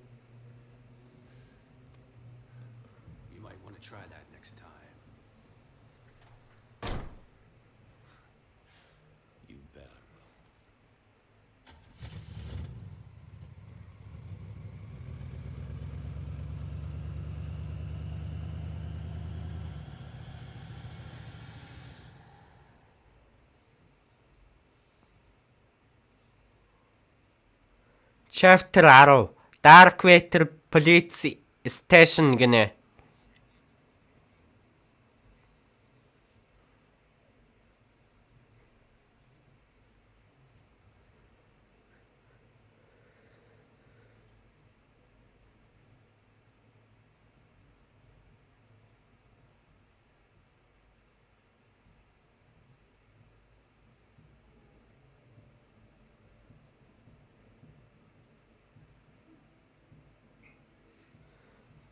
You might want to try that next time. You bet I will. Chapter 10. Darkwater Police Station гинэ.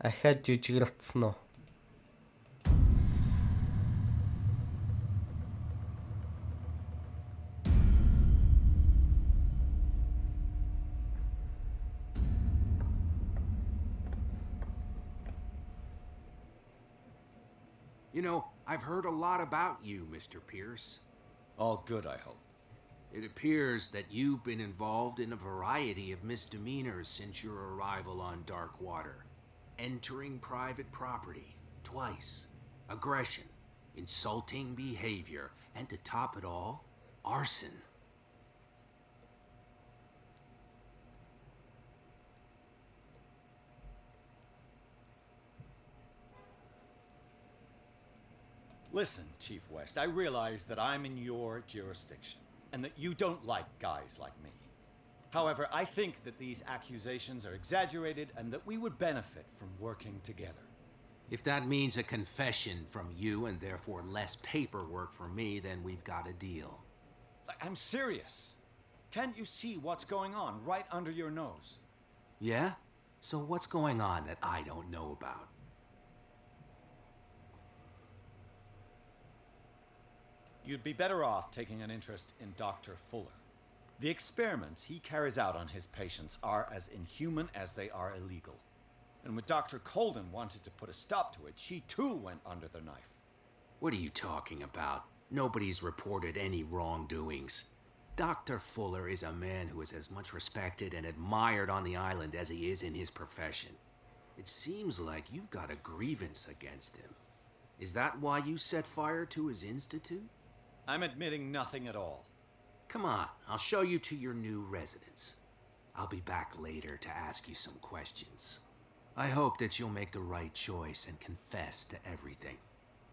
Ахаад жижигэрэлцсэн үү? You know, I've heard a lot about you, Mr. Pierce. All good, I hope. It appears that you've been involved in a variety of misdemeanors since your arrival on Darkwater. Entering private property, twice. Aggression, insulting behavior, and to top it all, arson. Listen, Chief West, I realize that I'm in your jurisdiction, and that you don't like guys like me. However, I think that these accusations are exaggerated and that we would benefit from working together. If that means a confession from you and therefore less paperwork for me, then we've got a deal. I'm serious. Can't you see what's going on right under your nose? Yeah? So what's going on that I don't know about? You'd be better off taking an interest in Dr. Fuller. The experiments he carries out on his patients are as inhuman as they are illegal. And when Dr. Colden wanted to put a stop to it, she too went under the knife. What are you talking about? Nobody's reported any wrongdoings. Dr. Fuller is a man who is as much respected and admired on the island as he is in his profession. It seems like you've got a grievance against him. Is that why you set fire to his institute? I'm admitting nothing at all. Come on, I'll show you to your new residence. I'll be back later to ask you some questions. I hope that you'll make the right choice and confess to everything.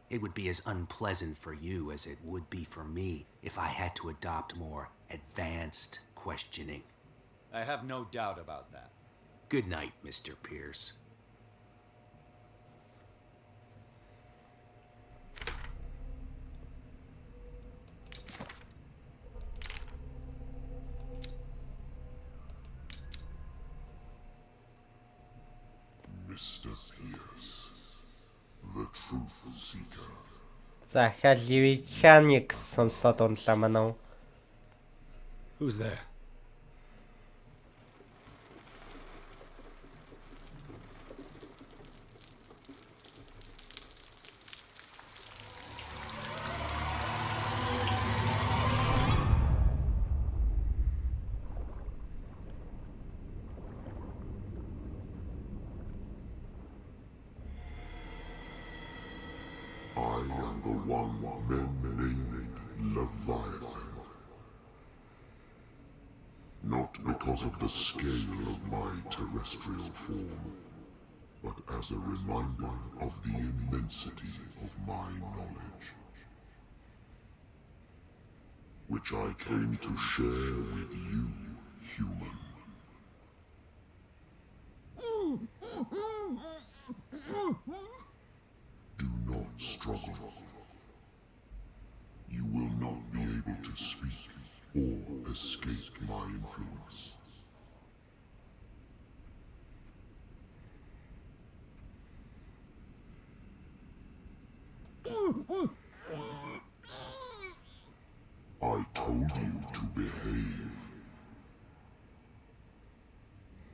It would be as unpleasant for you as it would be for me if I had to adopt more advanced questioning. I have no doubt about that. Good night, Mr. Pierce. Mr. Pierce, the truth seeker. За дахиад Leviathan-ыг сонсоод унлаа манай. Who's there? I am the one men named Leviathan. Not because of the scale of my terrestrial form, but as a reminder of the immensity of my knowledge, which I came to share with you, human. Do not struggle. You will not be able to speak or escape my influence. I told you to behave.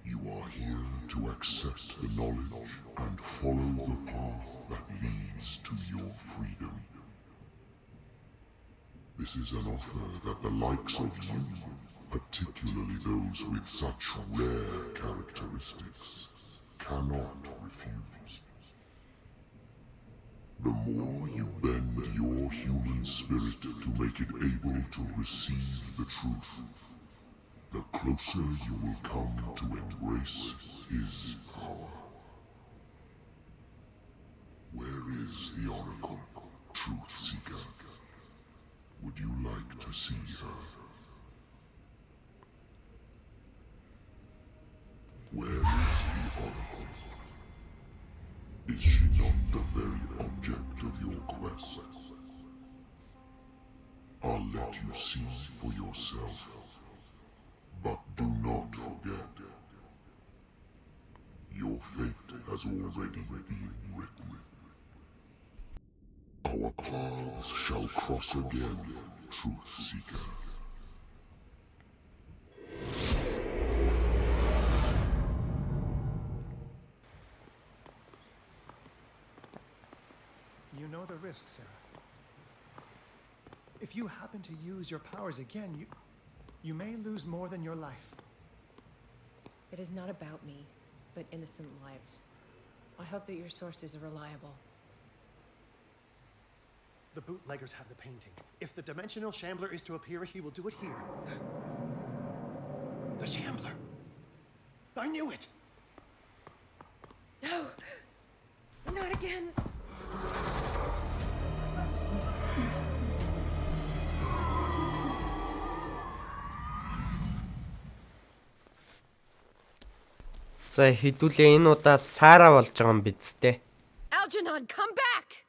You are here to accept the knowledge and follow the path that leads to your freedom. This is an offer that the likes of you, particularly those with such rare characteristics, cannot refuse. The more you bend your human spirit to make it able to receive the truth, the closer you will come to embrace his power. Where is the Oracle, Truth Seeker? Would you like to see her? Where is the Oracle? Is she not the very object of your quest? I'll let you see for yourself. But do not forget, your fate has already been written. Our paths shall cross again, Truth Seeker. You know the risk, Sarah. If you happen to use your powers again, you may lose more than your life. It is not about me, but innocent lives. I hope that your sources are reliable. The bootleggers have the painting. If the Dimensional Shambler is to appear, he will do it here. The Shambler! I knew it! No! Not again! За хэдүүлээ энэ удаа Сара болж байгаа юм биз дээ. Algernon, come back!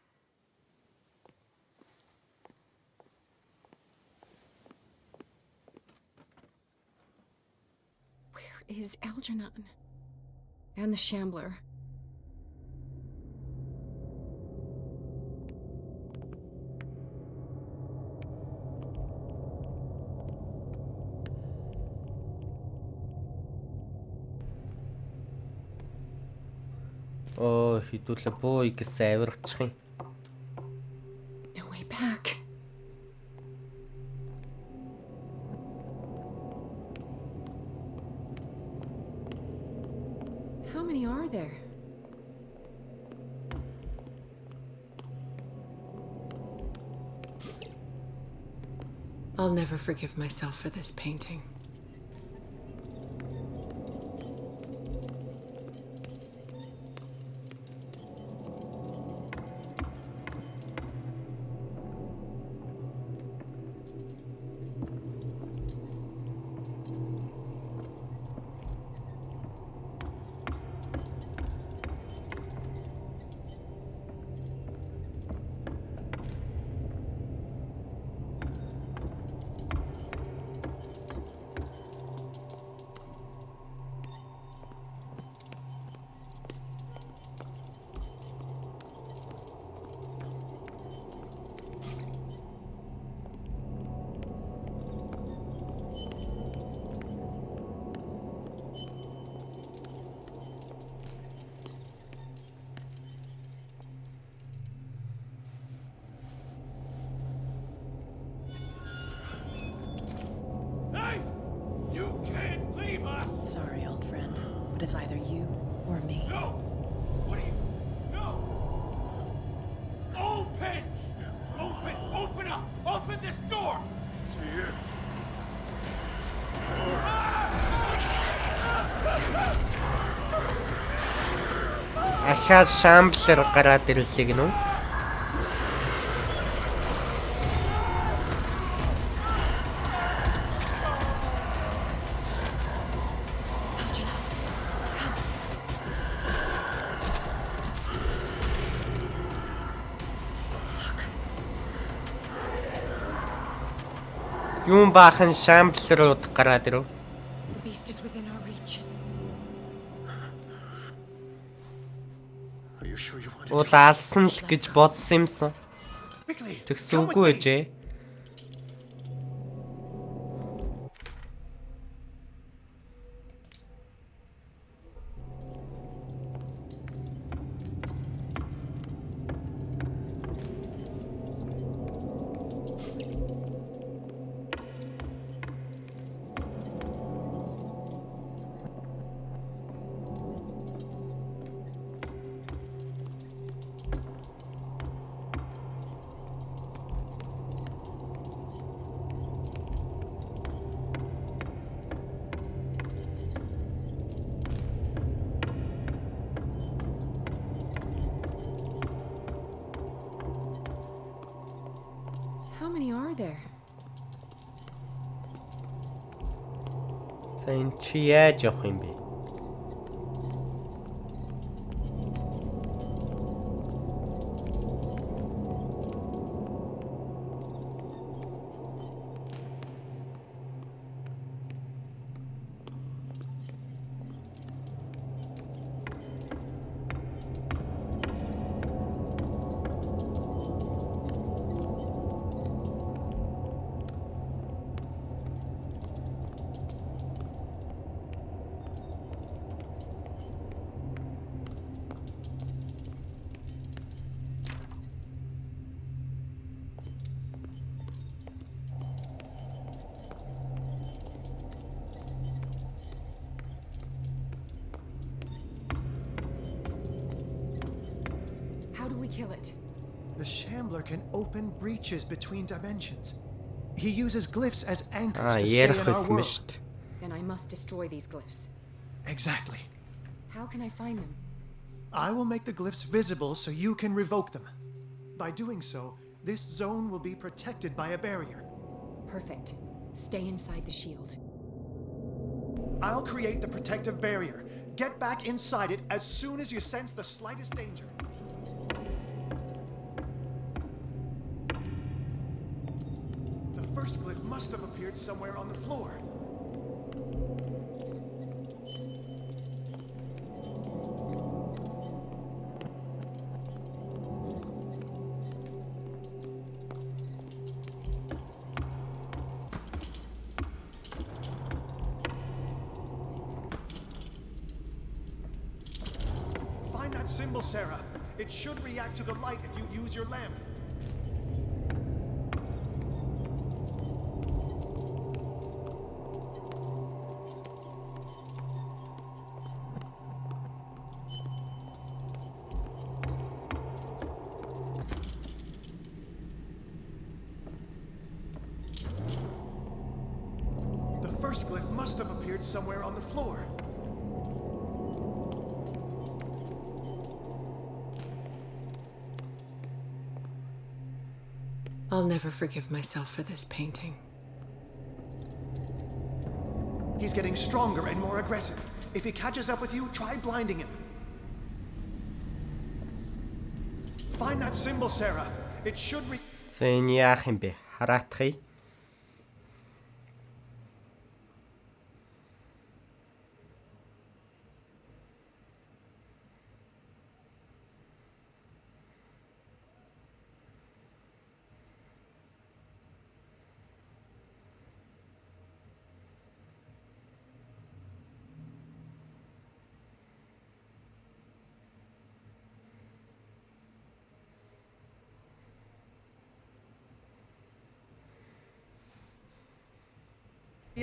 Where is Algernon? And the Shambler? Оо хэдүүлээ бөө игсэн авирчих юм. No way back. How many are there? I'll never forgive myself for this painting. is either you or me. No! What are you? No! Open! Open up! Open this door! It's here. Ахаад шамблэр гараад ирлээ гинөө. Юм баахан шамблэрууд гараад ирв. The beast is within our reach. Are you sure you want Уул алсан л гэж бодсон юмсан. Quickly, Тэгсүнгүй ээжээ. How many are there? За энэ чи яаж явах юм бэ? How do we kill it? The Shambler can open breaches between dimensions. He uses glyphs as anchors to stay in ярих our байсан world. шүү дээ. Then I must destroy these glyphs. Exactly. How can I find them? I will make the glyphs visible so you can revoke them. By doing so, this zone will be protected by a barrier. Perfect. Stay inside the shield. I'll create the protective barrier. Get back inside it as soon as you sense the slightest danger. The first glyph must have appeared somewhere on the floor. Find that symbol, Sarah. It should react to the light if you use your lamp. The first glyph must have appeared somewhere on the floor. I'll never forgive myself for this painting. He's getting stronger and more aggressive. If he catches up with you, try blinding him. Find that symbol, Sarah. It should За энэ яах юм бэ? Хараатахыг.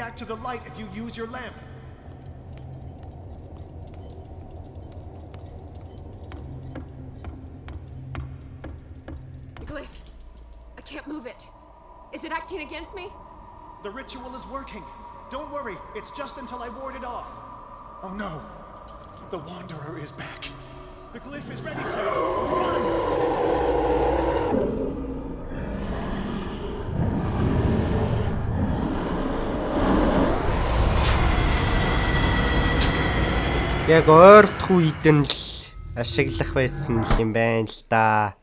react to the light if you use your lamp. against me? The ritual is working. Don't worry, it's just until I ward it off. Oh no. The Wanderer is back. The glyph is ready, sir. Яг ойртох үед нь л ашиглах байсан юм байна л да.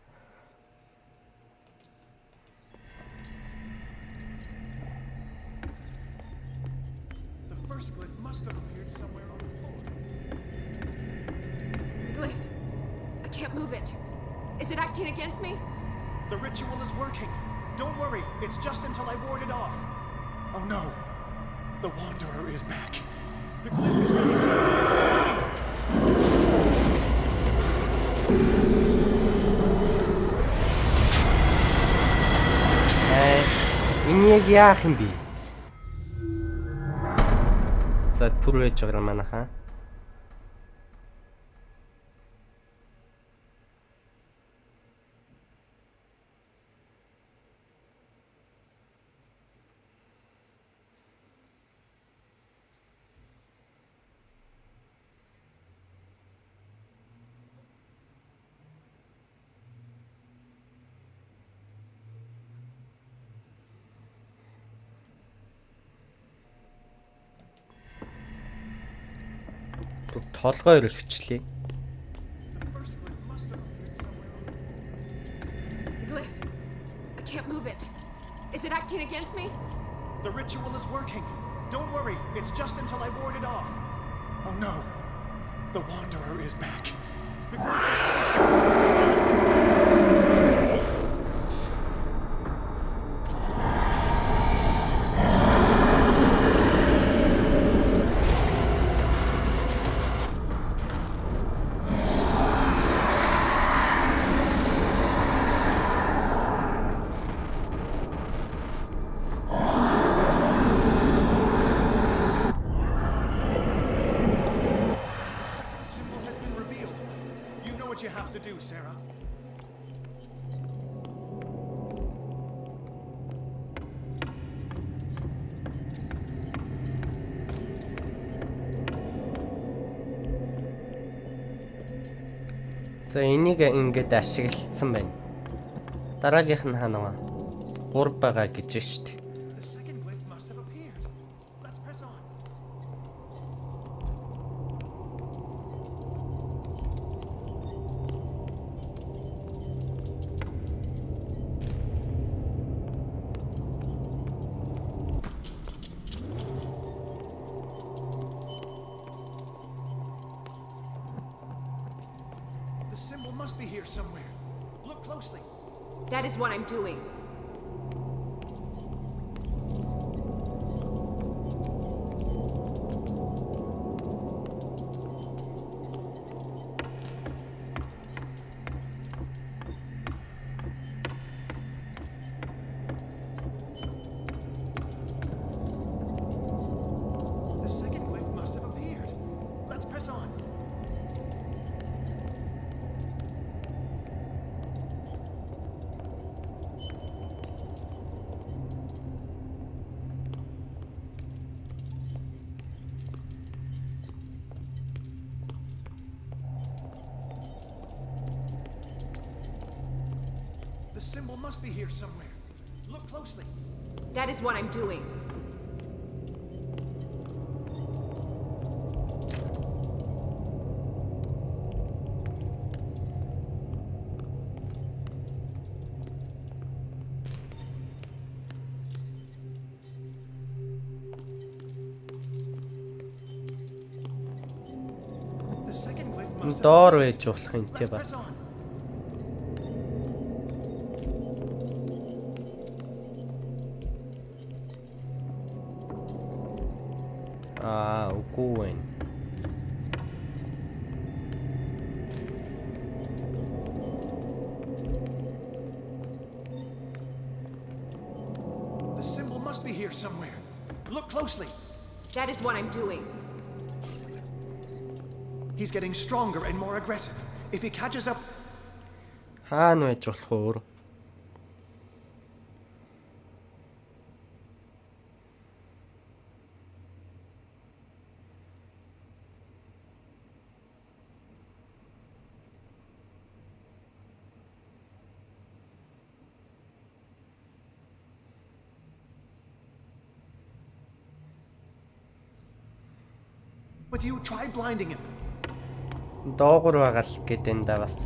Is it acting against me? The ritual is working. Don't worry, it's just until I ward it off. Oh no. The Wanderer is back. The glyph is ready, sir. Энэ яах юм бэ? За түрээж байгаа манайхаа. Толгой өргөчлээ. Glyph. I can't move it. Is it acting against me? The ritual is working. Don't worry, it's just until I ward it off. Oh no. The Wanderer is back. The glyph is ready. You have to do, Sarah. За энийг ингээд ашиглагдсан байна. Дараагийнх нь хаана вэ? 3 байгаа гэж шүү дээ. That is what I'm doing. The second glyph must have appeared. Let's press on. The symbol must be here somewhere. Look closely. That is what I'm doing. The second glyph must Доор байж болох юм тий бас. Үгүй байна. The symbol must be here somewhere. Look closely. That is what I'm doing. He's getting stronger and more aggressive. If he catches up, Хаана байж болох өөр? with you, try blinding him. Доогуур байгаа л гэдэг энэ да бас.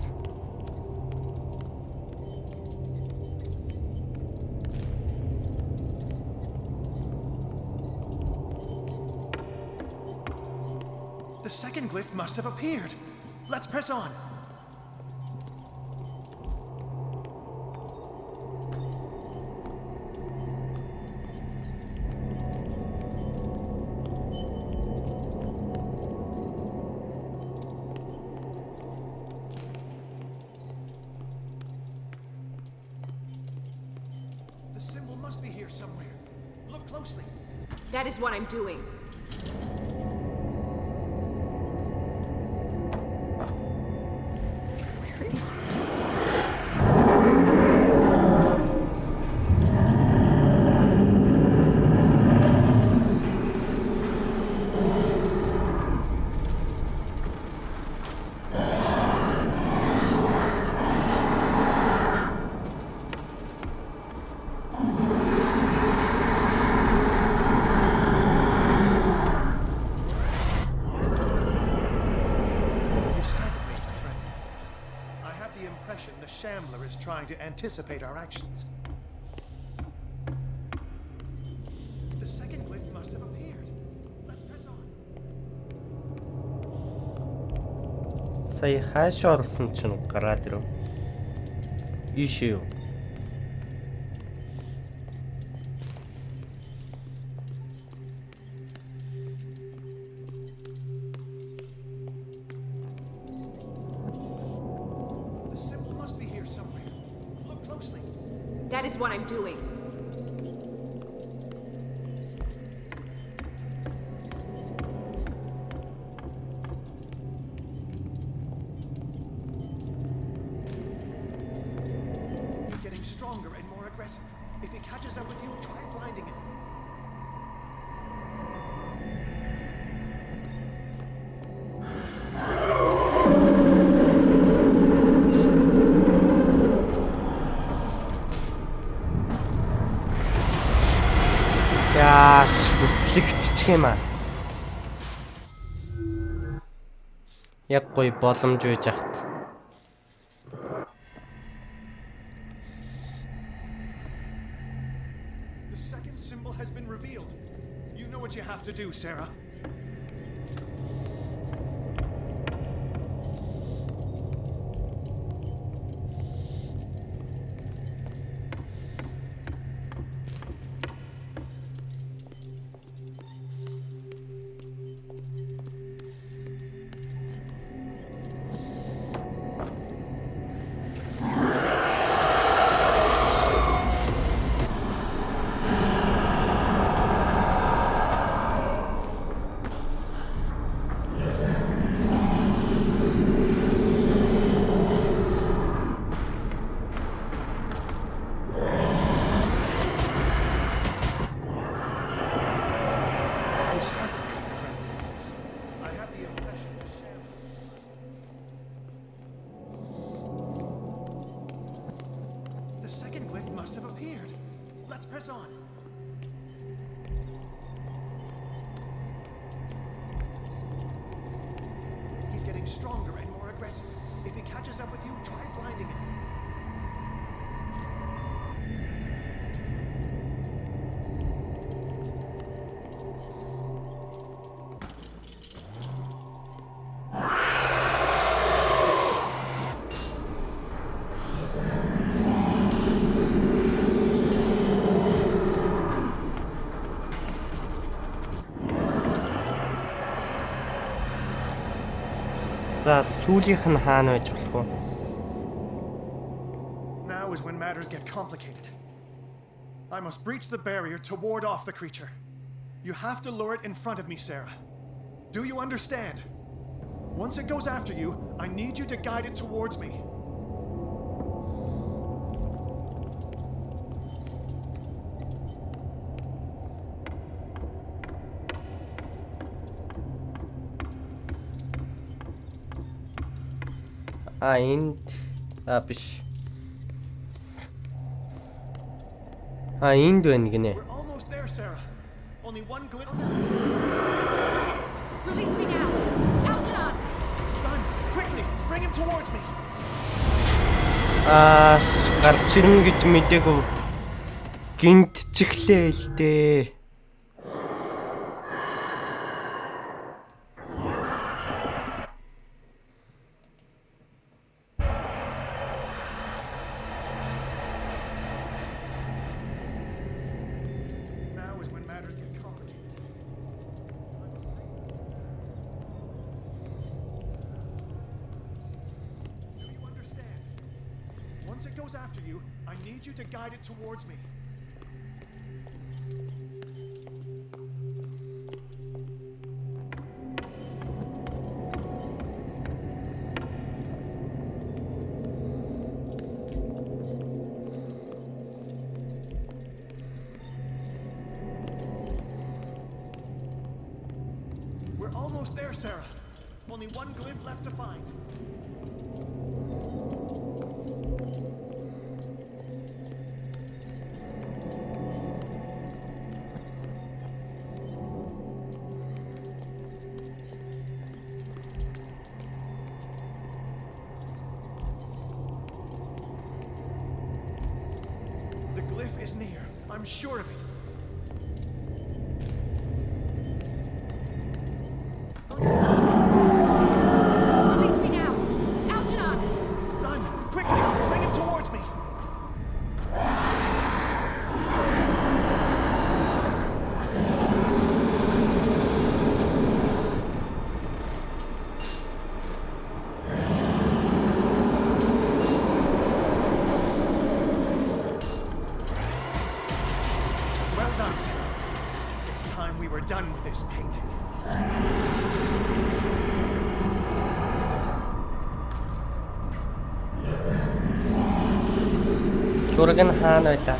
The second glyph must have appeared. Let's press on. The symbol must be here somewhere. Look closely. That is what I'm doing. Where is it? You startled me, my friend. I have the impression the Shambler is trying to anticipate our actions. The second glyph must have appeared. Let's press on. Сая хаашаа орсон чинь гараад ирв. Ийш юу? The symbol must be here somewhere. Look closely. That is what I'm doing. He's getting stronger and more aggressive. If he catches up with you, try blinding him. Яаш, хүслэгтчих юм аа. Яг гоё боломж үйж ахт. The second symbol has been revealed. You know what you have to do, Sarah. You startled me, my friend. I have the impression the Shambler is... The second glyph must have appeared. Let's press on. He's getting stronger and more aggressive. If he catches up with you, try blinding him. За сүүлийнх нь хаана байж болох вэ? Now is when matters get complicated. I must breach the barrier to ward off the creature. You have to lure it in front of me, Sarah. Do you understand? Once it goes after you, I need you to guide it towards me. Энд биш. Энд байна гинэ. We're almost there, Sarah. Only one glimpse. Release me now. Гарч ирнэ гэж мэдээгүй гинтчихлээ л дээ. Now is when matters get complicated. Do you understand? Once it goes after you, I need you to guide it towards me. We're almost there, Sarah. Only one glyph left to find. The glyph is near. I'm sure of it. Release me now! Algernon! Done! Quickly! Bring him towards me! Well done, Sarah. It's time we were done with this painting. Зураг нь хаана байлаа?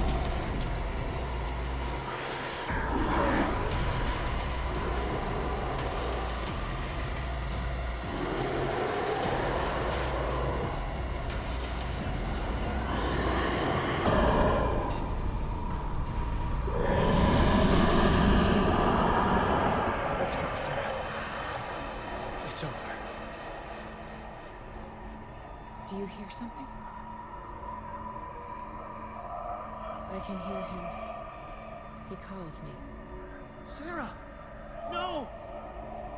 Let's go, Sarah. It's over. Do you hear something? I can hear him. He calls me. Sarah! No!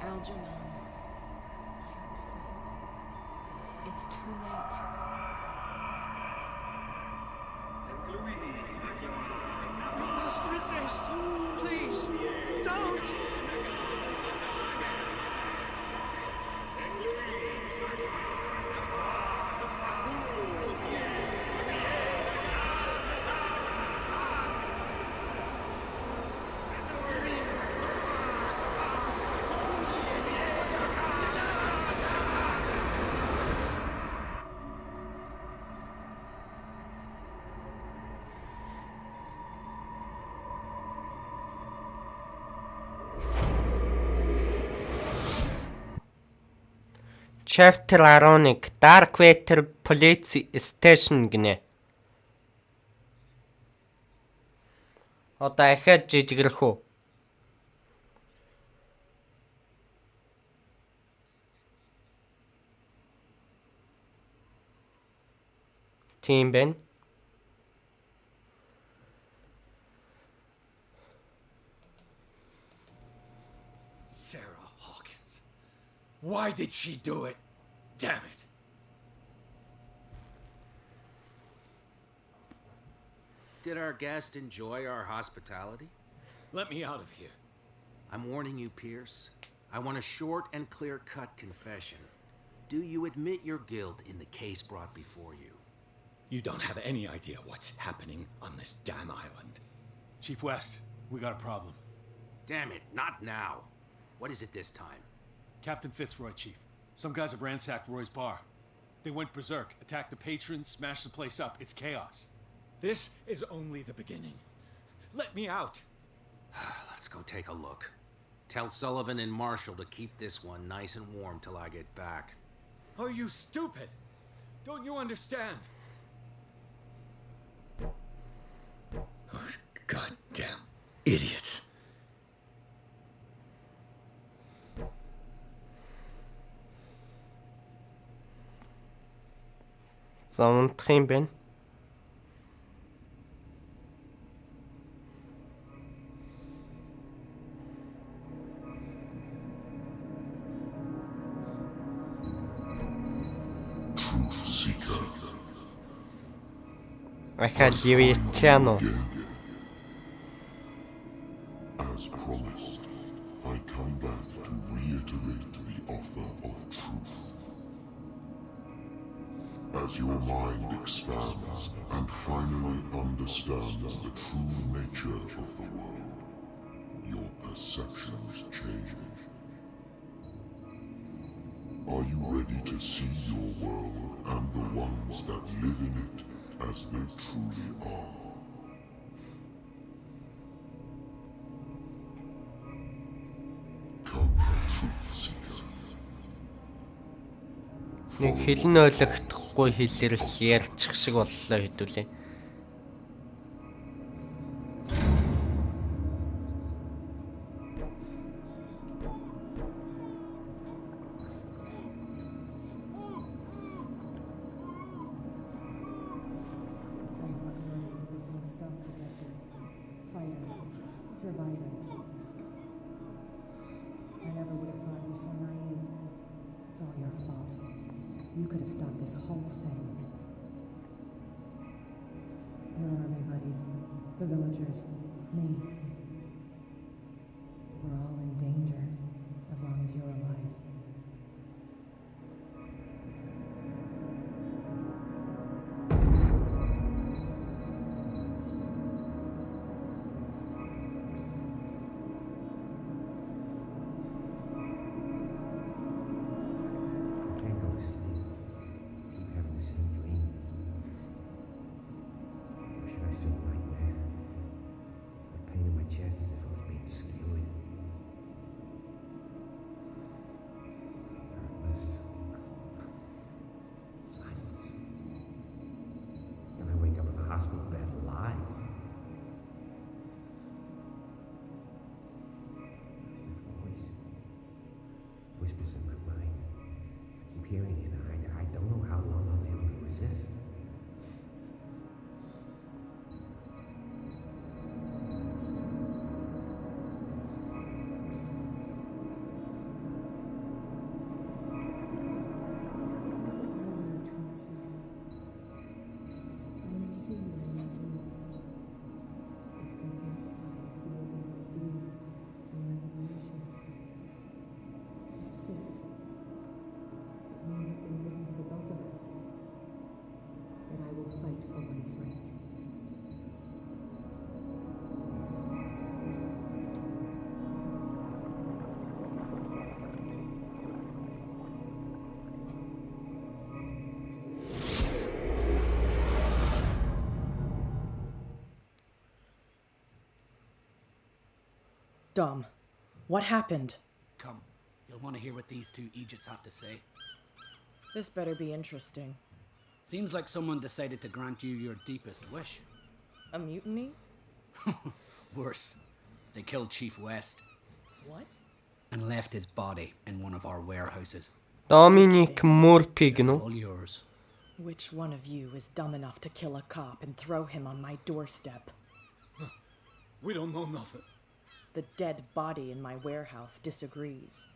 Algernon, my old friend. It's too late. You must resist! Please! Don't! Chapter 11 Dark Water Police Station гинэ. Одоо ахаад жижигрэх үү? Тийм байна. Sarah Hawkins. Why did she do it? Damn it. Did our guest enjoy our hospitality? Let me out of here. I'm warning you, Pierce. I want a short and clear-cut confession. Do you admit your guilt in the case brought before you? You don't have any idea what's happening on this damn island. Chief West, we got a problem. Damn it, not now. What is it this time? Captain Fitzroy, Chief. Some guys have ransacked Roy's bar. They went berserk, attacked the patrons, smashed the place up. It's chaos. This is only the beginning. Let me out. Let's go take a look. Tell Sullivan and Marshall to keep this one nice and warm till I get back. Are you stupid? Don't you understand? Those goddamn idiots. За унтах юм байна. Truth seeker. Ахаливичано. As promised, I come back to reiterate the offer of truth. As your mind expands and finally understands the true nature of the world, your perceptions change. Are you ready to see your world and the ones that live in it as they truly are? Come, truth seeker. Нэг хэлн ойлгохдохгүй хэлэрэл ярьчих шиг боллоо хэдүүлээ. The same stuff, Detective. Fighters, survivors. I never would have thought you so naive. It's all your fault. You could have stopped this whole thing. Your army buddies, the villagers, me. We're all in danger as long as you're alive. Should I say nightmare? The pain in my chest as if it was being skewered. Heartless, cold, silence. Then I wake up in a hospital bed alive. That voice whispers in my mind. I keep hearing it. I don't know how long I'll be able to resist. Dom, what happened? Come, you'll want to hear what these two Egypts have to say. This better be interesting. Seems like someone decided to grant you your deepest wish. A mutiny? Worse. They killed Chief West. What? And left his body in one of our warehouses. Dominic Morpigno. All yours. Which one of you is dumb enough to kill a cop and throw him on my doorstep? We don't know nothing. The dead body in my warehouse disagrees.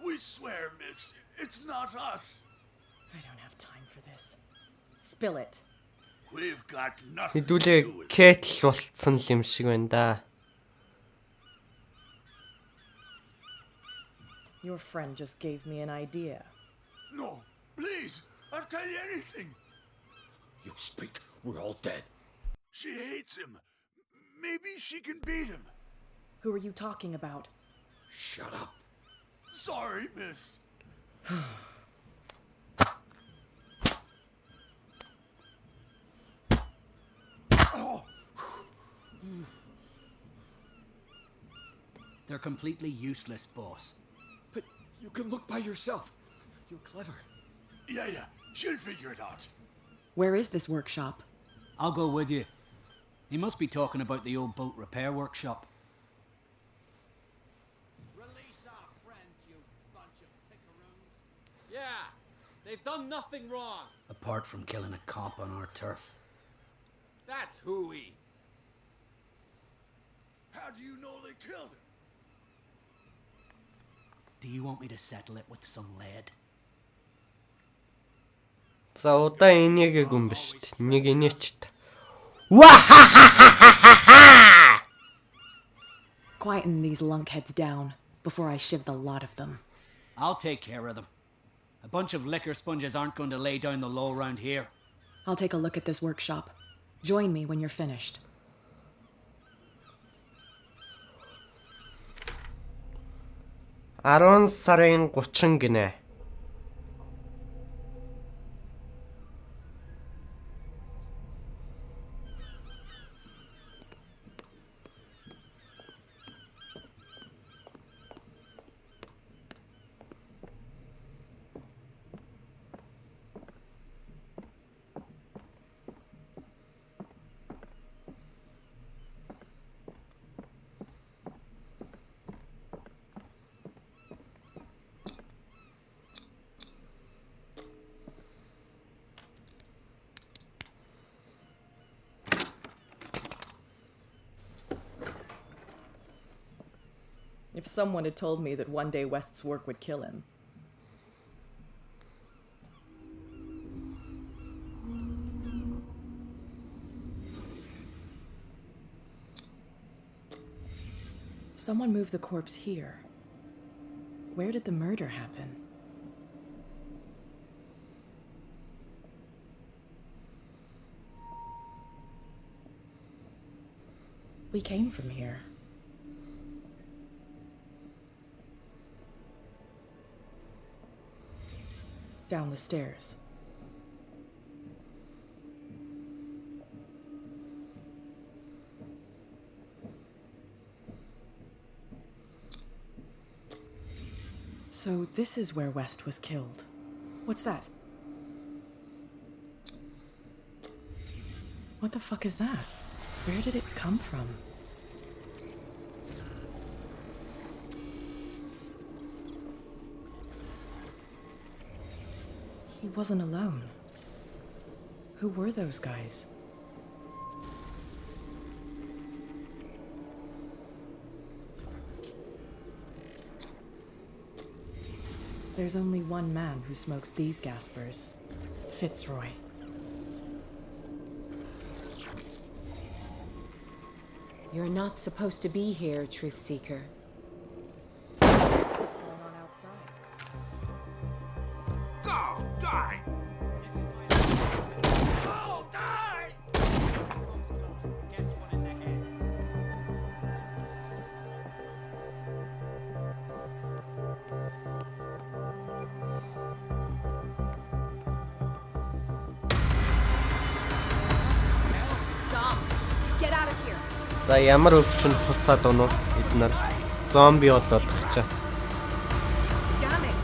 We swear, miss, it's not us. I don't have time for this. Spill it. We've got nothing to do Хэдүүлээ with it. Кэтл болцсон юм шиг байна да. Your friend just gave me an idea. No, please, I'll tell you anything. You speak, we're all dead. She hates him. Maybe she can beat him. Who are you talking about? Shut up. Sorry, miss. Oh. They're completely useless, boss. But you can look by yourself. You're clever. Yeah, she'll figure it out. Where is this workshop? I'll go with you. He must be talking about the old boat repair workshop. Release our friends, you bunch of pickaroons. Yeah, They've done nothing wrong. Apart from killing a cop on our turf. That's hooey. How do you know they killed him? Do you want me to settle it with some lead? За удаа энийг гүн биш. Нэг инээч та. Quieten these lunkheads down before I shiv the lot of them. I'll take care of them. A bunch of liquor sponges aren't going to lay down the law around here. I'll take a look at this workshop. Join me when you're finished. 10 сарын 30 гинэ. If someone had told me that one day West's work would kill him. Someone moved the corpse here. Where did the murder happen? We came from here. Down the stairs. So this is where West was killed. What's that? What the fuck is that? Where did it come from? He wasn't alone. Who were those guys? There's only one man who smokes these gaspers. Fitzroy. You're not supposed to be here, Truth Seeker. What's going on outside? Go! Die! Oh, die! Gets one in the head. Dom, get out of here. За ямар өвчин тусаад оноо эднэр зомби болоод тагчаа. Damn it.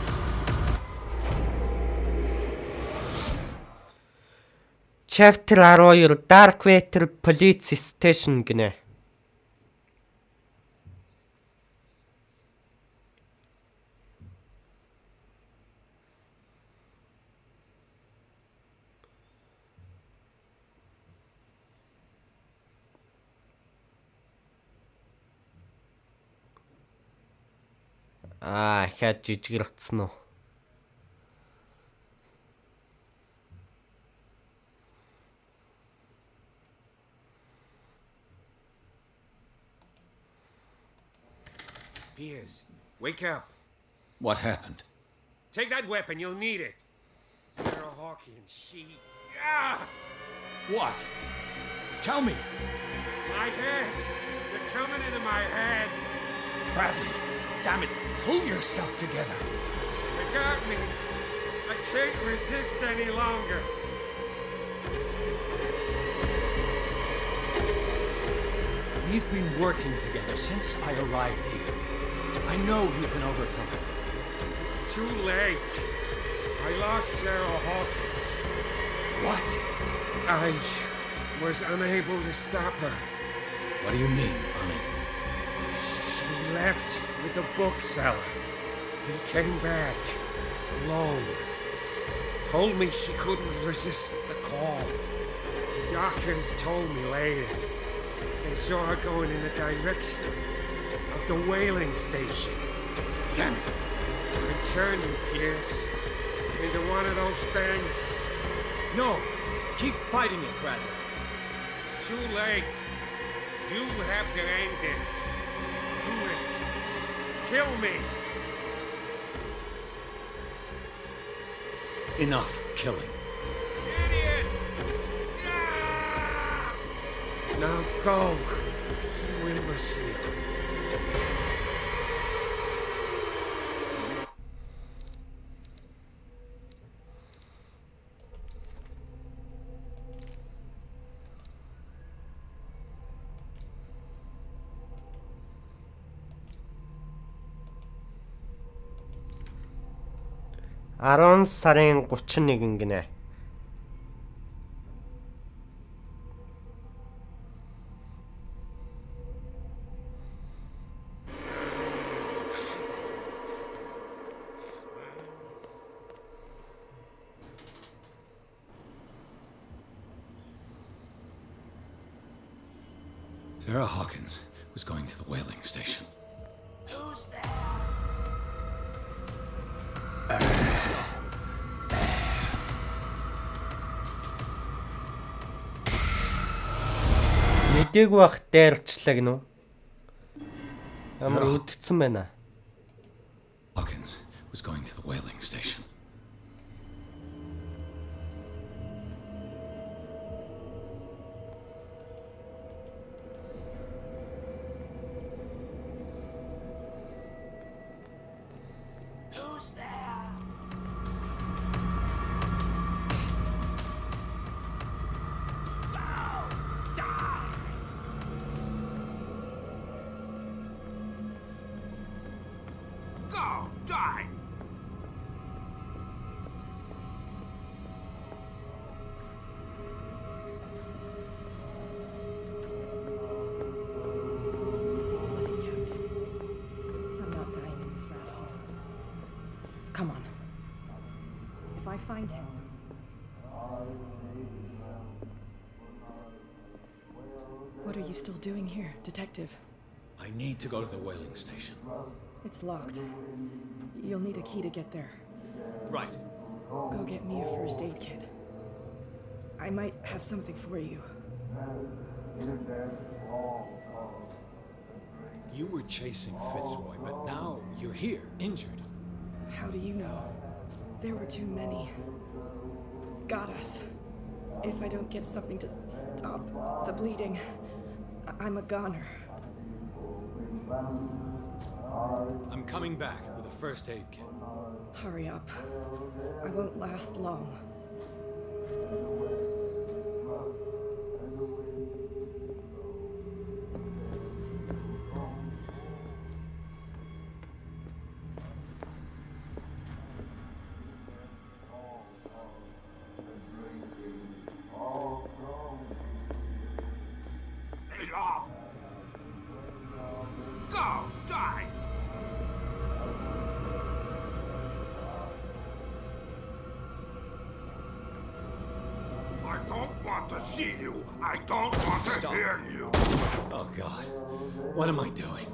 Chapter 12 Dark Water Police Station гинэ. Хаад жижигэрсэн үү? Piers, wake up. What happened? Take that weapon, you'll need it. Sarah Hawkins, she... Ah! What? Tell me. My head! You're coming into my head! Bradley, damn it, pull yourself together. You got me. I can't resist any longer. We've been working together since I arrived here. I know you can overcome it. It's too late. I lost Sarah Hawkins. What? I was unable to stop her. What do you mean, unable? She left with the bookseller. He came back alone. told me she couldn't resist the call. The doctors told me later they saw her going in the direction of the whaling station. Damn it! I'm turning, Pierce, into one of those things. No! Keep fighting it, Bradley. It's too late. You have to end this. Do it. Kill me. Enough killing. Idiot! Ah! Now go, you imbecile. Сарын 31 гинэ. Sarah Hawkins was going to the whaling station. Who's there? Мэдээгүй бах дайрчлаа гинэ үү? Ямар үдцсэн байна. Hawkins was going to the whaling station. Who's there? Go! Die! Go! Die! I'm not dying in this rat hole. Come on. If I find him. What are you still doing here, Detective? I need to go to the whaling station. It's locked. You'll need a key to get there. Right. Go get me a first aid kit. I might have something for you. You were chasing Fitzroy, but now you're here, injured. How do you know? There were too many. Got us. If I don't get something to stop the bleeding, I'm a goner. I'm coming back with a first aid kit. Hurry up. I won't last long. Get off! Go! Die! I don't want to see you. I don't want to Stop. hear you. Oh, God. What am I doing?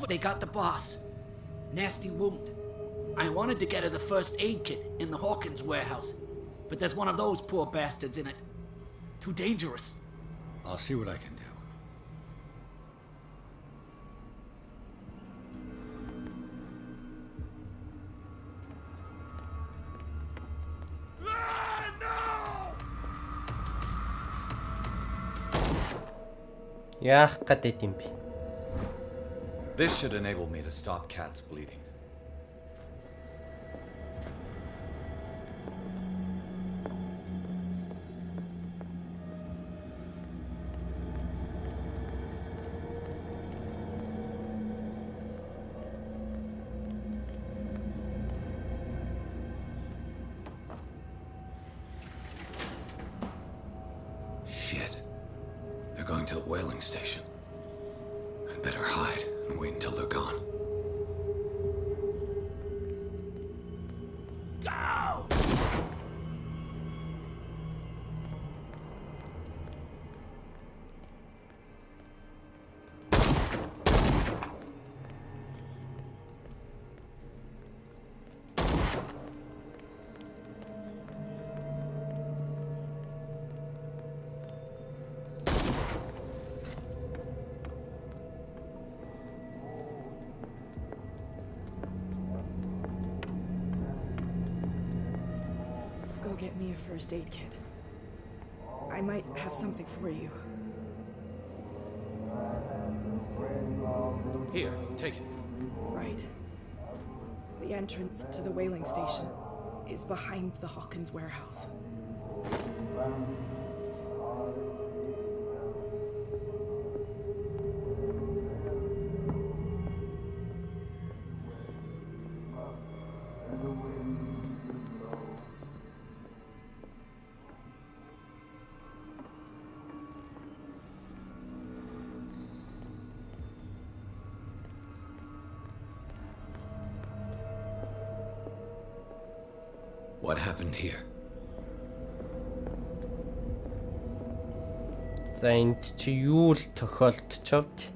They got the boss. Nasty wound. I wanted to get her the first aid kit in the Hawkins warehouse, but there's one of those poor bastards in it. Too dangerous. I'll see what I can do. Яах гэдэг юм бэ? This should enable me to stop Kat's bleeding. Shit. They're going to the whaling station. I'd better hide and wait until they're gone. Go! Go get me a first aid kit. I might have something for you. Here, take it. Right. The entrance to the whaling station is behind the Hawkins warehouse. What happened here? За энд чи юу л тохиолдчихвд?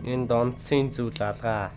Энд онцгийн зүйл алгаа.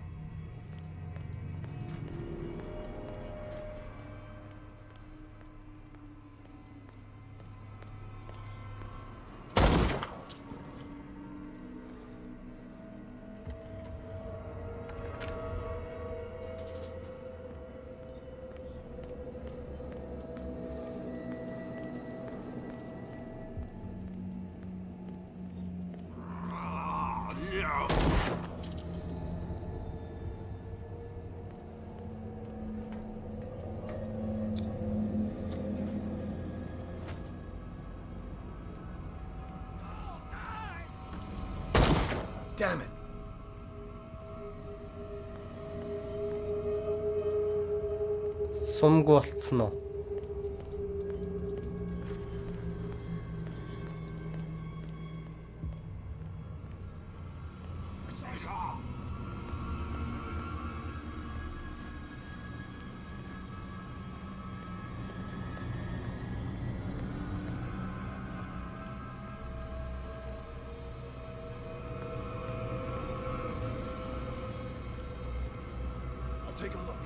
Damn it! Сумг болцсон уу? I'll take a look.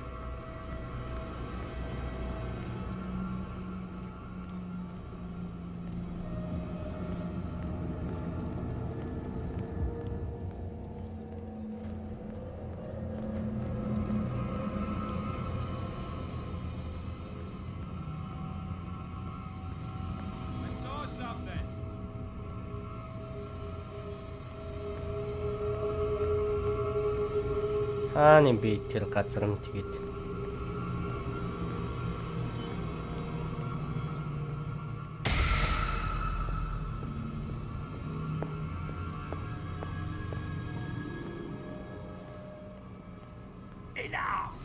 I saw something. Хаана юм бэ тэр газар нь тэгээд. Enough!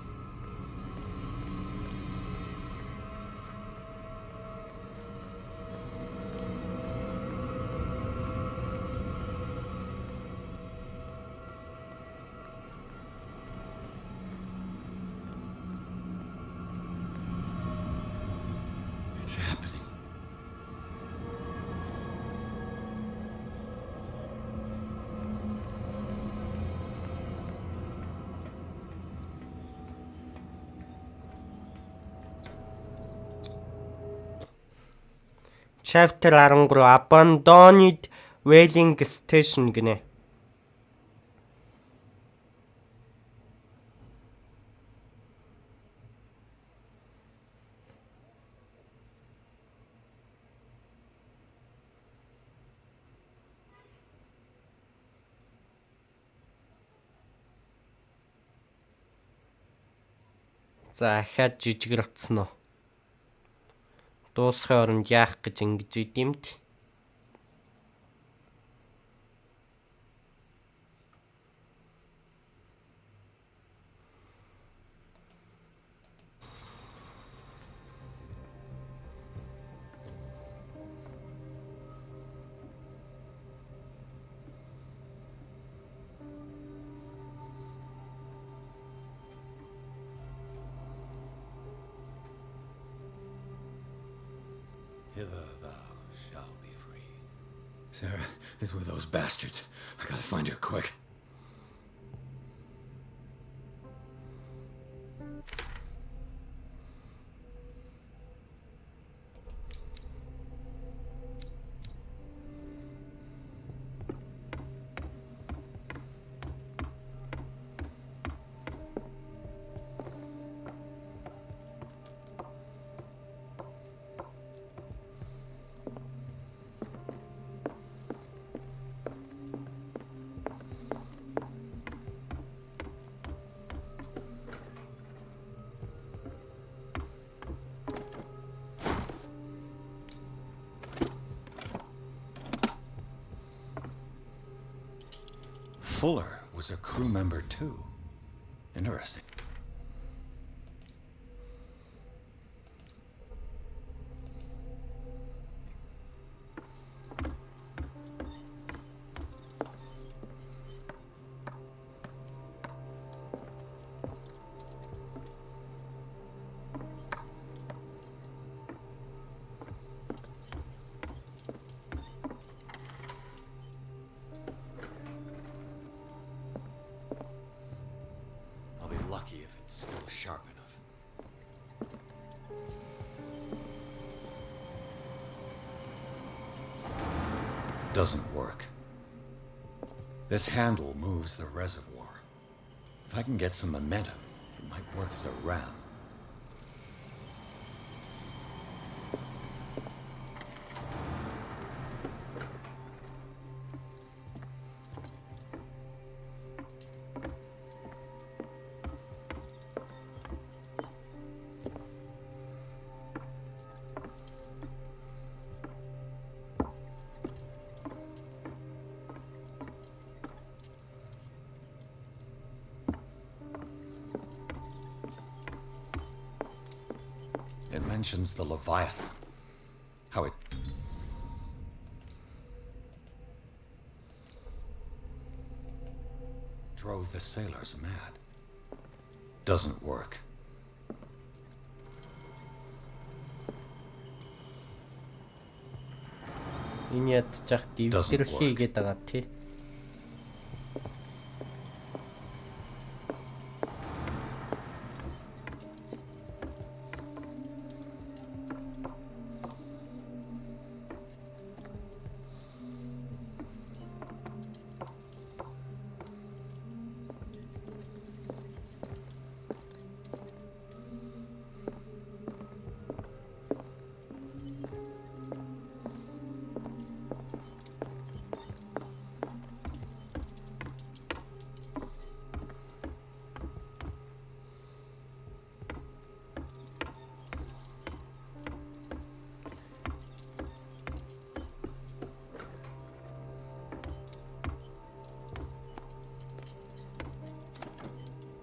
It's happening. Chapter 13 Abandoned Whaling Station гинэ. За ахаад жижигэрсэн үү. Дуусхай оронд яах гэж ингэж үдимт. Hither thou shalt be free. Sarah is with those bastards. I gotta find her quick. Fuller was a crew member too. Interesting. I'll be lucky if it's still sharp enough. Doesn't work. This handle moves the reservoir. If I can get some momentum, it might work as a ram. It mentions the Leviathan. How it... drove the sailors mad. Doesn't work. Энэ ядчих дэвтэр хийгээд байгаа тий.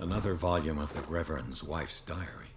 Another volume of the Reverend's wife's diary.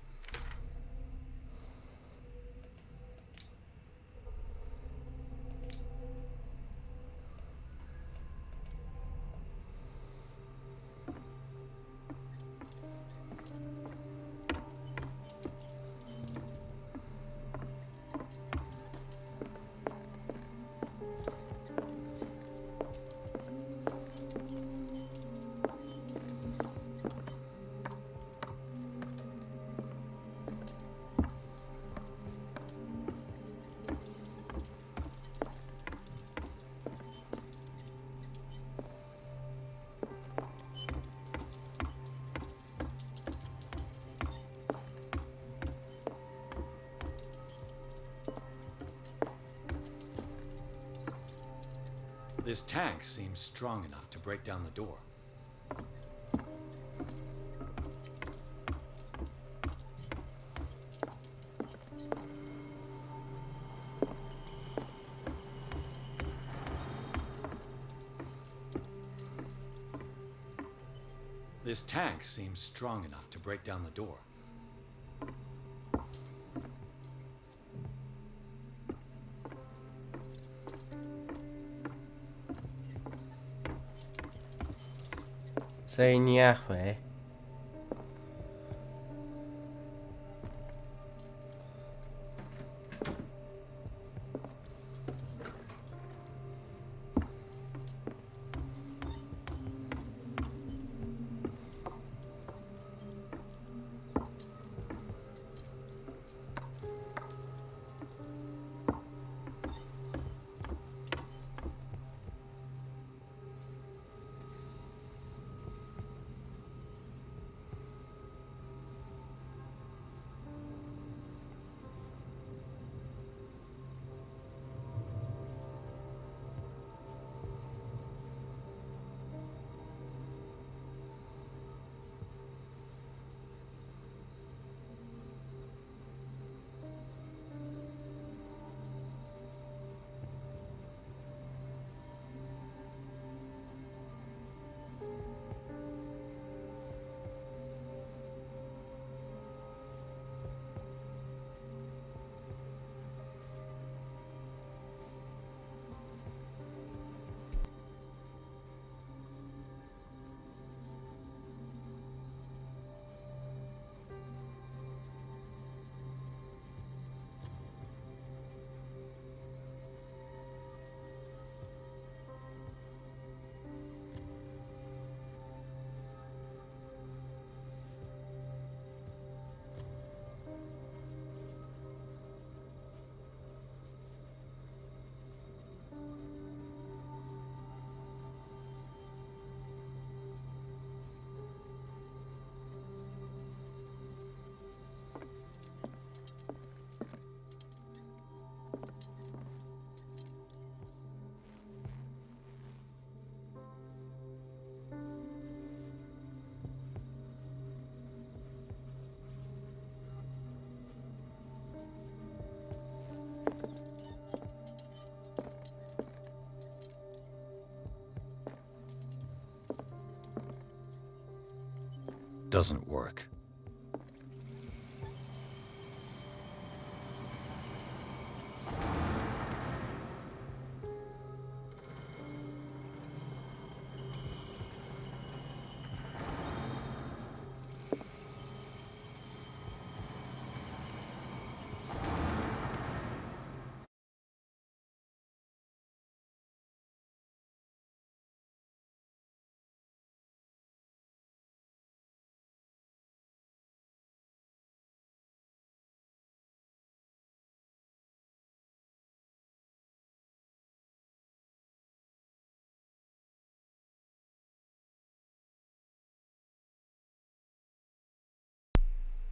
This tank seems strong enough to break down the door. This tank seems strong enough to break down the door. За энэ яах вэ? Doesn't work.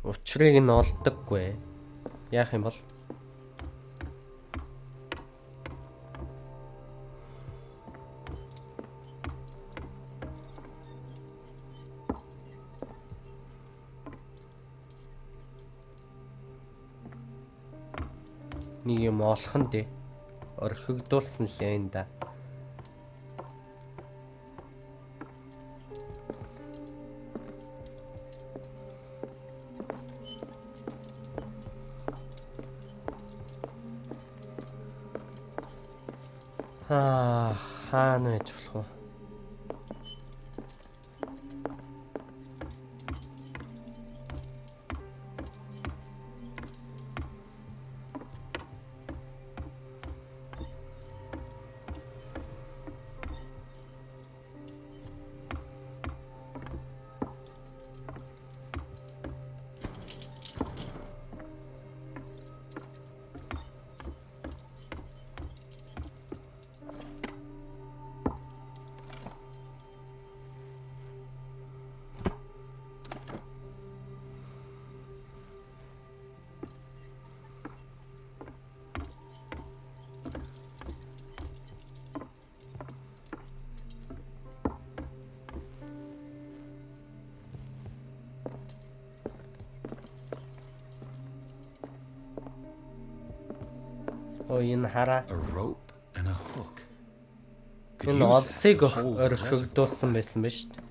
Учрыг нь олдоггүй. Яах юм бол? Нэг юм олох нь дээ. Орхигдуулсан л энэ да. Хаана байж болох вэ? Энэ хараа. A rope and a hook. Энэ олсыг орхигдуулсан байсан биз дээ.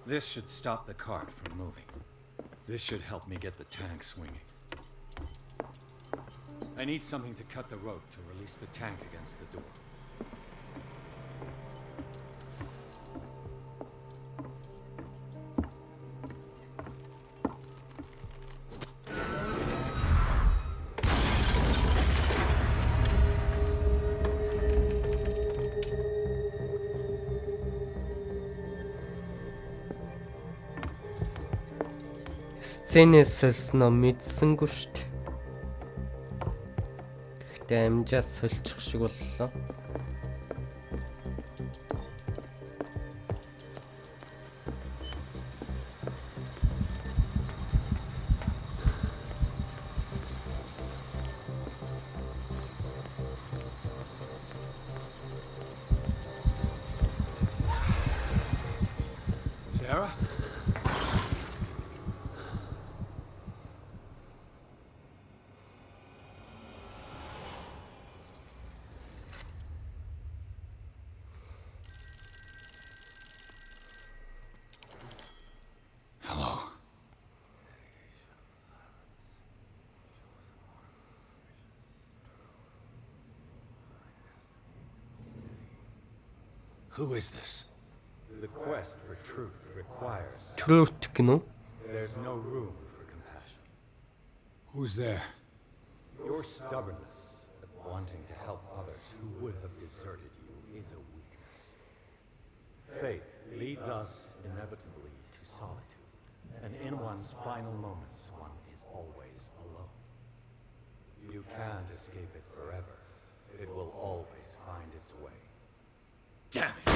This should stop the cart from moving. This should help me get the tank swinging. I need something to cut the rope to release the tank against the door. Сценээс сольсноо мэдсэнгүй шүү дээ. Гэхдээ амжаас сольчих шиг боллоо. Sarah? Who is this? The quest for truth requires... Truth гэнэ үү? There's no room for compassion. Who's there? Your stubbornness at wanting to help others who would have deserted you is a weakness. Fate leads us inevitably to solitude, and in one's final moments, one is always alone. You can't escape it forever. It will always find its way. Damn it!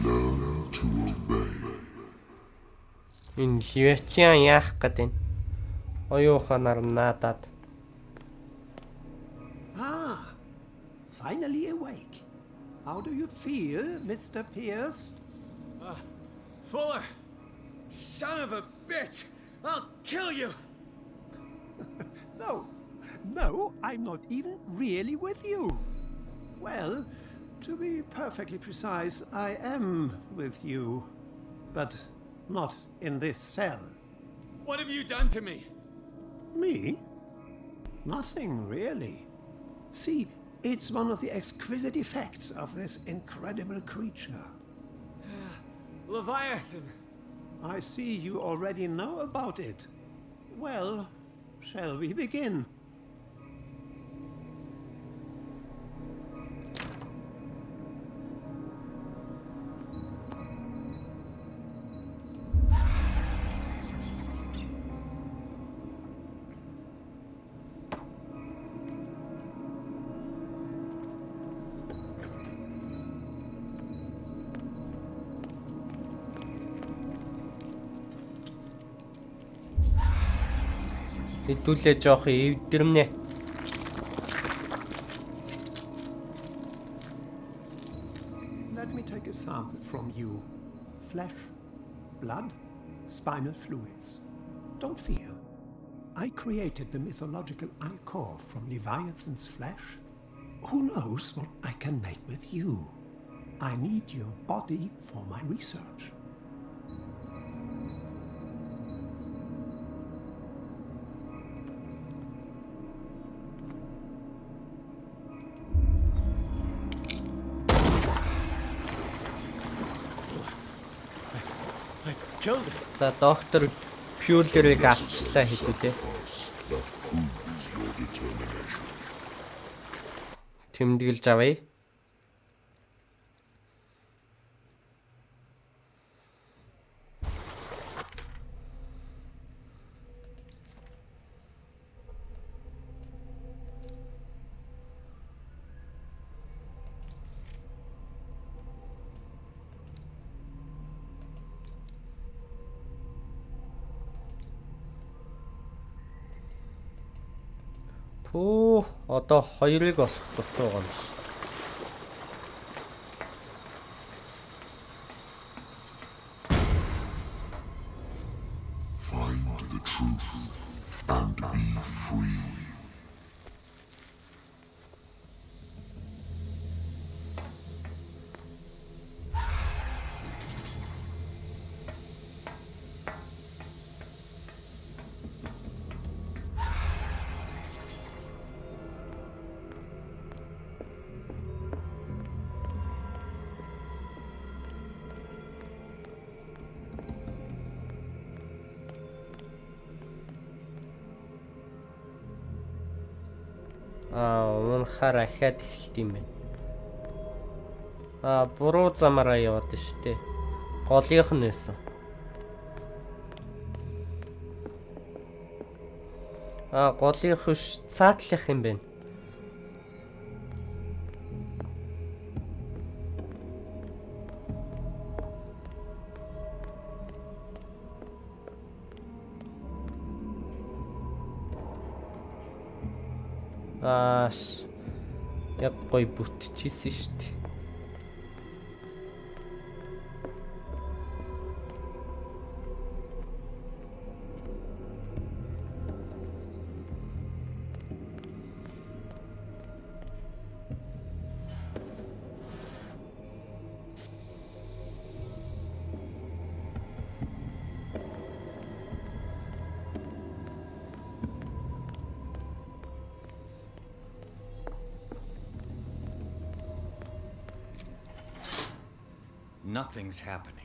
Learn to obey. Энэ хивэчян яах гэдэг нь оюуханаар наадаад. Ah, finally awake. How do you feel, Mr. Pierce? Fuller! Son of a bitch! I'll kill you! No, No, I'm not even really with you. Well, to be perfectly precise, I am with you. But not in this cell. What have you done to me? Me? Nothing, really. See, it's one of the exquisite effects of this incredible creature. Leviathan! I see you already know about it. Well, shall we begin? Хэдүүлээ жоох эвдэрнэ. Let me take a sample from you. Flesh, blood, spinal fluids. Don't fear. I created the mythological ichor from Leviathan's flesh. Who knows what I can make with you? I need your body for my research. За доктор Пюллерийг авчлаа хэдүүлээ. Тэмдэглэж авъя. Одоо хоёрыг болох дуртай байгаа юм шиг. Find the truth and be free. Унахаар ахаад эхэлт юм байна. Буруу замаараа яваад штэ. Голынх нь байсан. Голынх биш, цаатлах юм байна. Яг гой бүтчихсэн шүү дээ. Nothing's happening.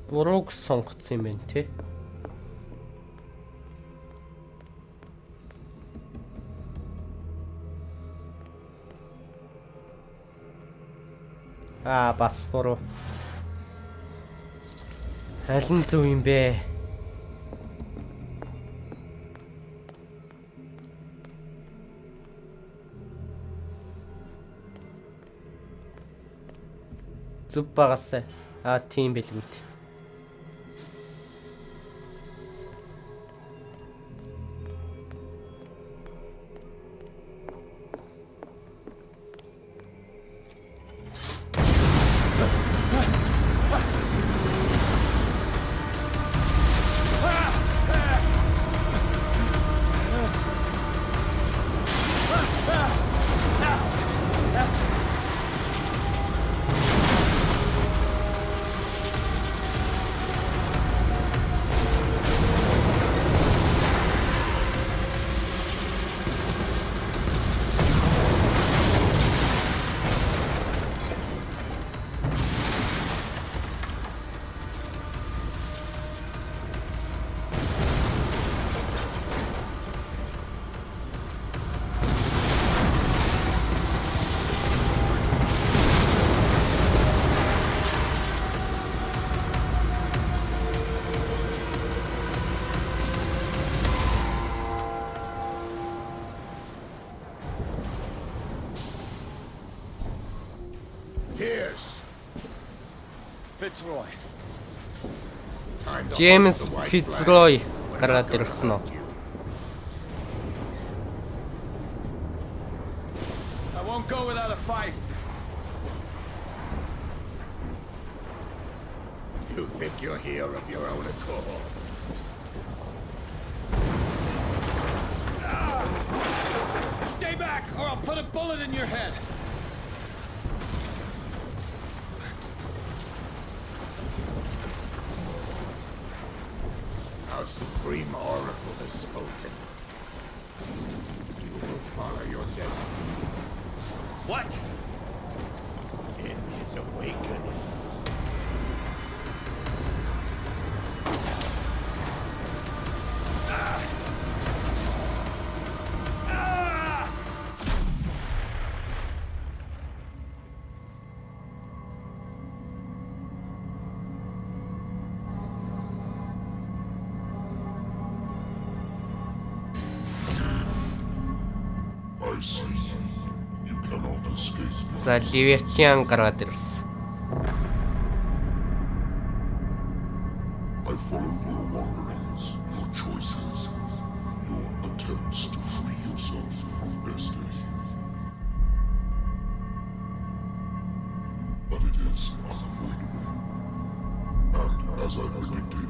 Бурууг сонгоцсон юм байна те. Бас буруу. Аль нь зөв юм бэ? Зүг багасаа. Тийм билгүүд. Fitzroy. Джеймс Фицрой гараад ирсэн үү? I won't go without a fight. You think you're here of your own accord? Stay back, or I'll put a bullet in your head. Our supreme oracle has spoken. You will follow your destiny. What? In his awakening. I see. You cannot escape. За Ливиатан гараад ирсэн. I followed your wanderings, your choices, your attempts to free yourself from destiny. But it is unavoidable. And as I predicted,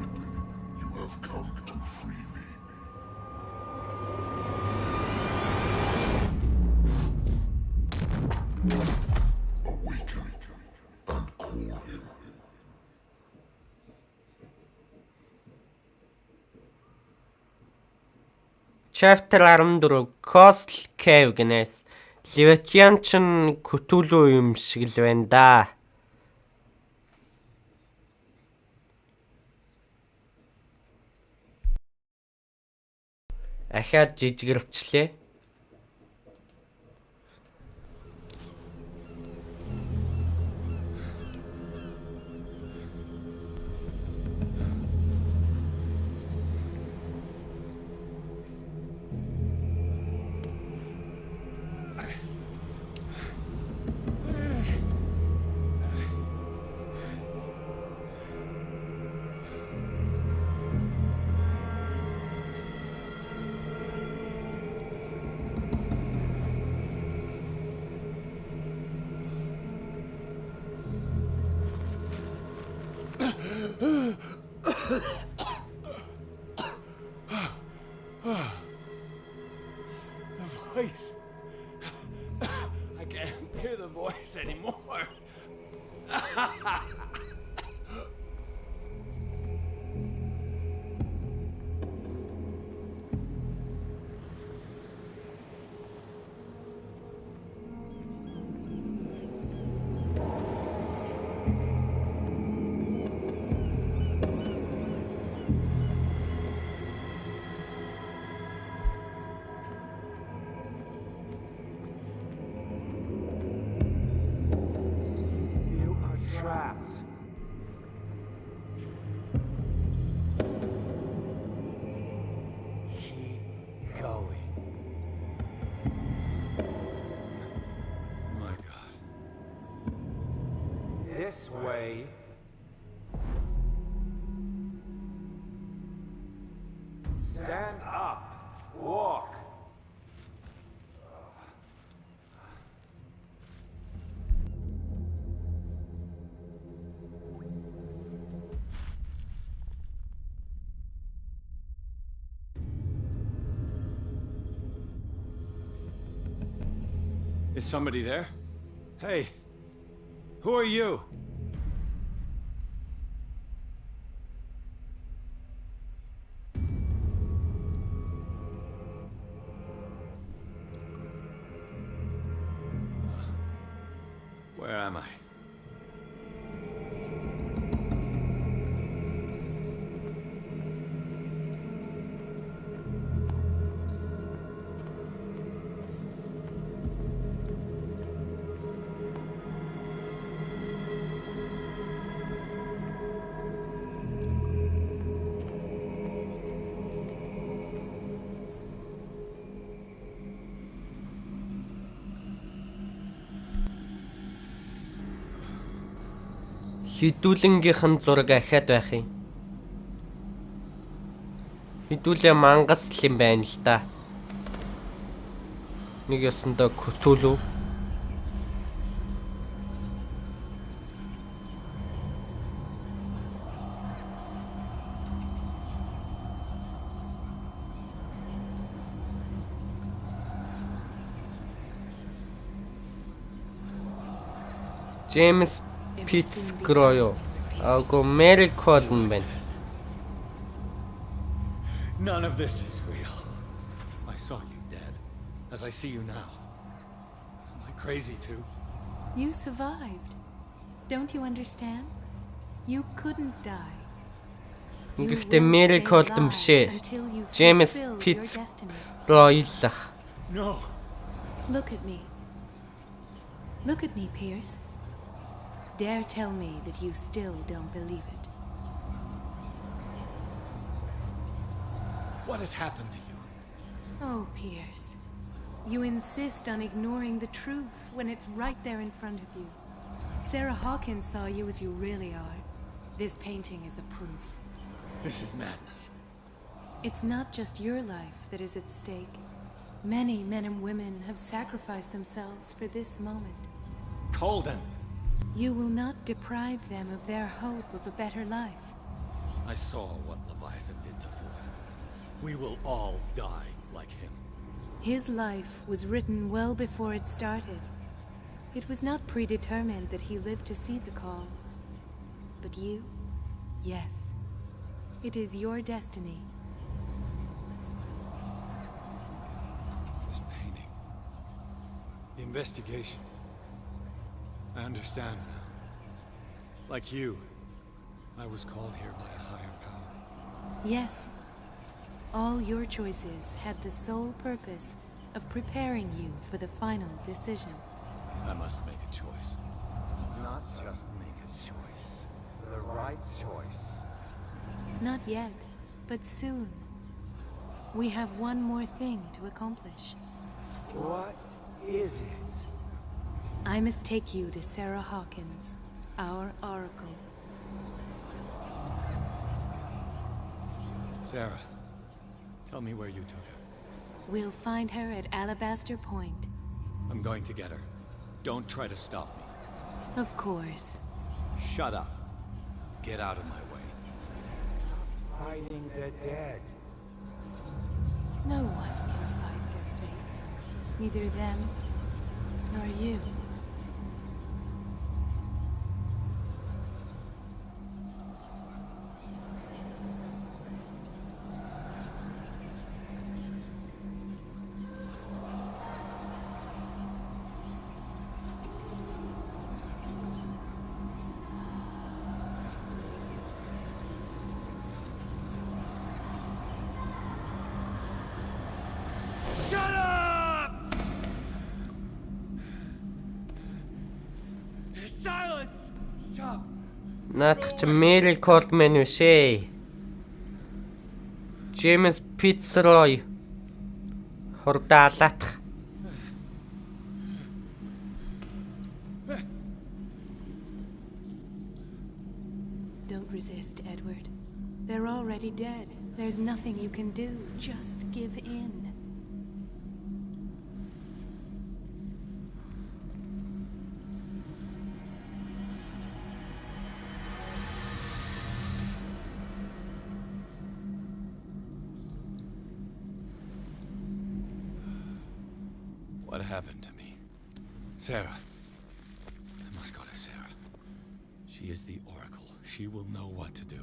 you have come to free me. Awaken and call him. Chapter 14 Coastal Cave гэнээс Ливиатан ч Cthulhu юм шиг л байна да. Ахаад жижигэрчлээ. The voice. I can't hear the voice anymore. You are trapped. Keep going. My God. This way. Stand up. Walk. Is somebody there? Hey, who are you? Where am I? Хідүүлэнгийнхэн зураг ахаад байх юм. Хідүүлээ мангас л юм байна л да. Нэг ёсондоо Cthulhu. James Fitzgerald. Аго Mary Colton байна. None of this is real. I saw you dead, as I see you now. Am I crazy too? You survived. Don't you understand? You couldn't die. Гэхдээ Mary Colton биш ээ. James Fitzgerald. No. Look at me. Look at me, Pierce. Dare tell me that you still don't believe it. What has happened to you? Oh, Pierce. You insist on ignoring the truth when it's right there in front of you. Sarah Hawkins saw you as you really are. This painting is the proof. This is madness. It's not just your life that is at stake. Many men and women have sacrificed themselves for this moment. Colden! You will not deprive them of their hope of a better life. I saw what Leviathan did to Thor. We will all die like him. His life was written well before it started. It was not predetermined that he lived to see the call. But you? Yes. It is your destiny. This painting. The investigation. I understand now. Like you, I was called here by a higher power. Yes. All your choices had the sole purpose of preparing you for the final decision. I must make a choice. Not just make a choice. The right choice. Not yet, but soon. We have one more thing to accomplish. What is it? I must take you to Sarah Hawkins, our oracle. Sarah, tell me where you took her. We'll find her at Alabaster Point. I'm going to get her. Don't try to stop me. Of course. Shut up. Get out of my way. Fighting the dead. No one can fight their fate. Neither them, nor you. Shut up! Silence! Stop! Наадах чи Mary Colton биш ээ. James Fitzgerald. Хордаалаах. Don't resist, Edward. They're already dead. There's nothing you can do. Just give in. What happened to me? Sarah. I must go to Sarah. She is the Oracle. She will know what to do.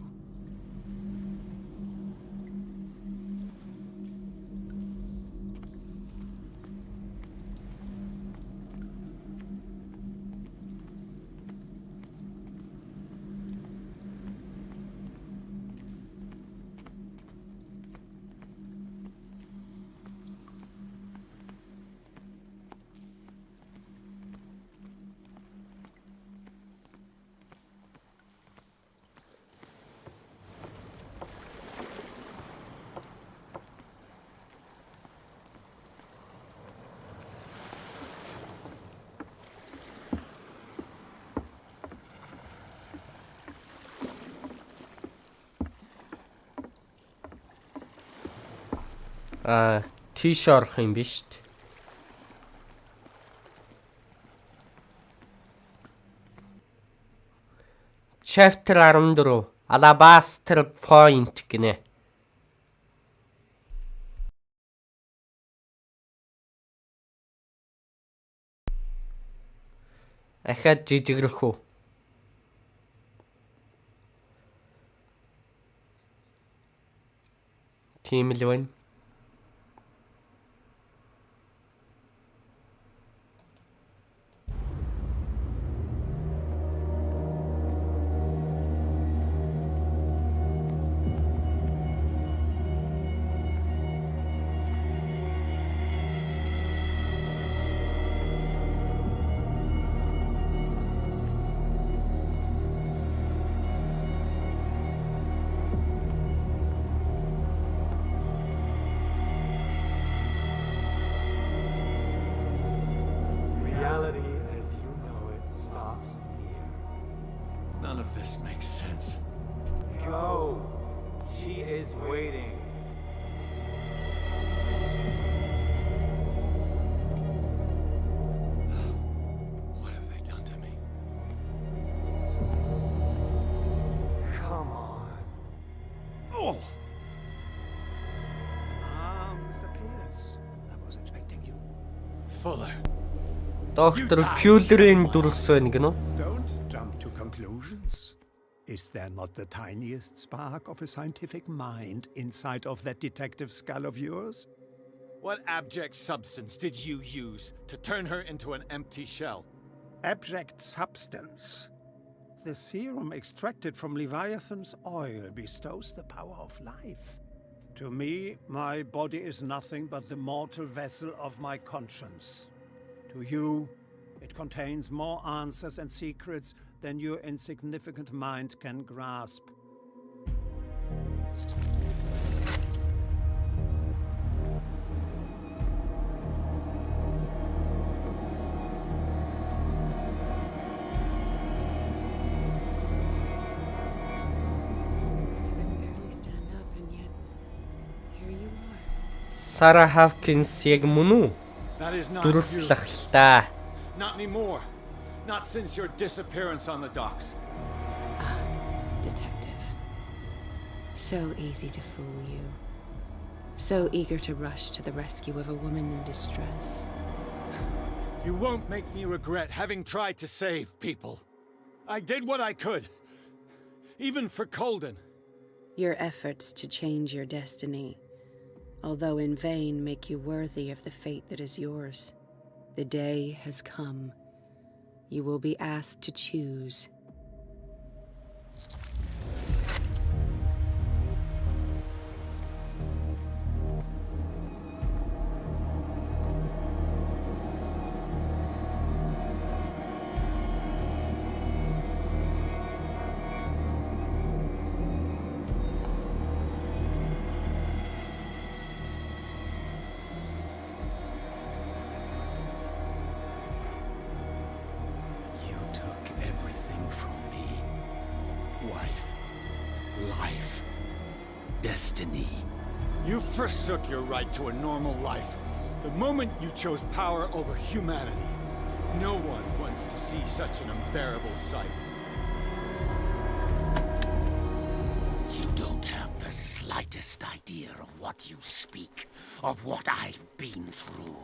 Тийш орох юм биш үү? Chapter 14 Alabaster Point гинэ. Ахаад жижигрэх үү? Тийм л байна. Reality as you know it stops here. None of this makes sense. Go! She is waiting. What have they done to me? Come on. Oh! Mr. Pierce, I was expecting you. Fuller. Доктор Кюллерийн дүрс байна гэнэ үү? Don't jump to conclusions. Is there not the tiniest spark of a scientific mind inside of that detective skull of yours? What abject substance did you use to turn her into an empty shell? Abject substance. The serum extracted from Leviathan's oil bestows the power of life. To me, my body is nothing but the mortal vessel of my conscience. To you, it contains more answers and secrets than your insignificant mind can grasp. Sarah Hawkins яг мөн үү? That is not Дүрслэх л та. Not anymore. Not since your disappearance on the docks. Detective. So easy to fool you. So eager to rush to the rescue of a woman in distress. You won't make me regret having tried to save people. I did what I could. Even for Colden. Your efforts to change your destiny, although in vain, make you worthy of the fate that is yours. The day has come. You will be asked to choose. Destiny. You forsook your right to a normal life the moment you chose power over humanity. No one wants to see such an unbearable sight. You don't have the slightest idea of what you speak, of what I've been through.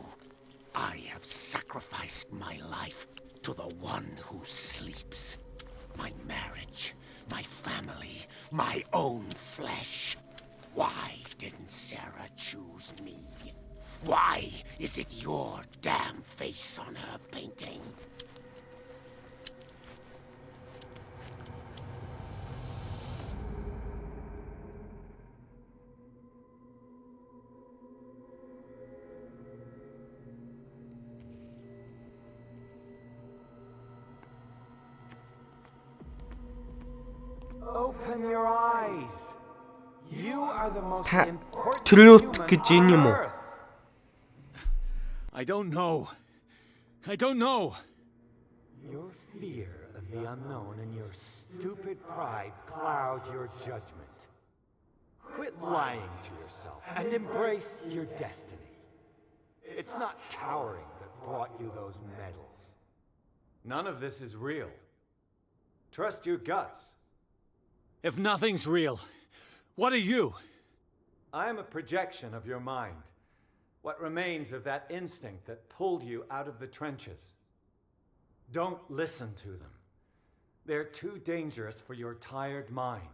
I have sacrificed my life to the one who sleeps. My marriage, my family, my own flesh. Why didn't Sarah choose me? Why is it your damn face on her painting? Open your eyes. You are the most important Truth human гэж on энэ юм уу? Earth. I don't know. I don't know. Your fear of the unknown and your stupid pride cloud your judgment. Quit lying to yourself and embrace your destiny. It's not cowering that brought you those medals. None of this is real. Trust your guts. If nothing's real, what are you? I am a projection of your mind. What remains of that instinct that pulled you out of the trenches. Don't listen to them. They're too dangerous for your tired mind.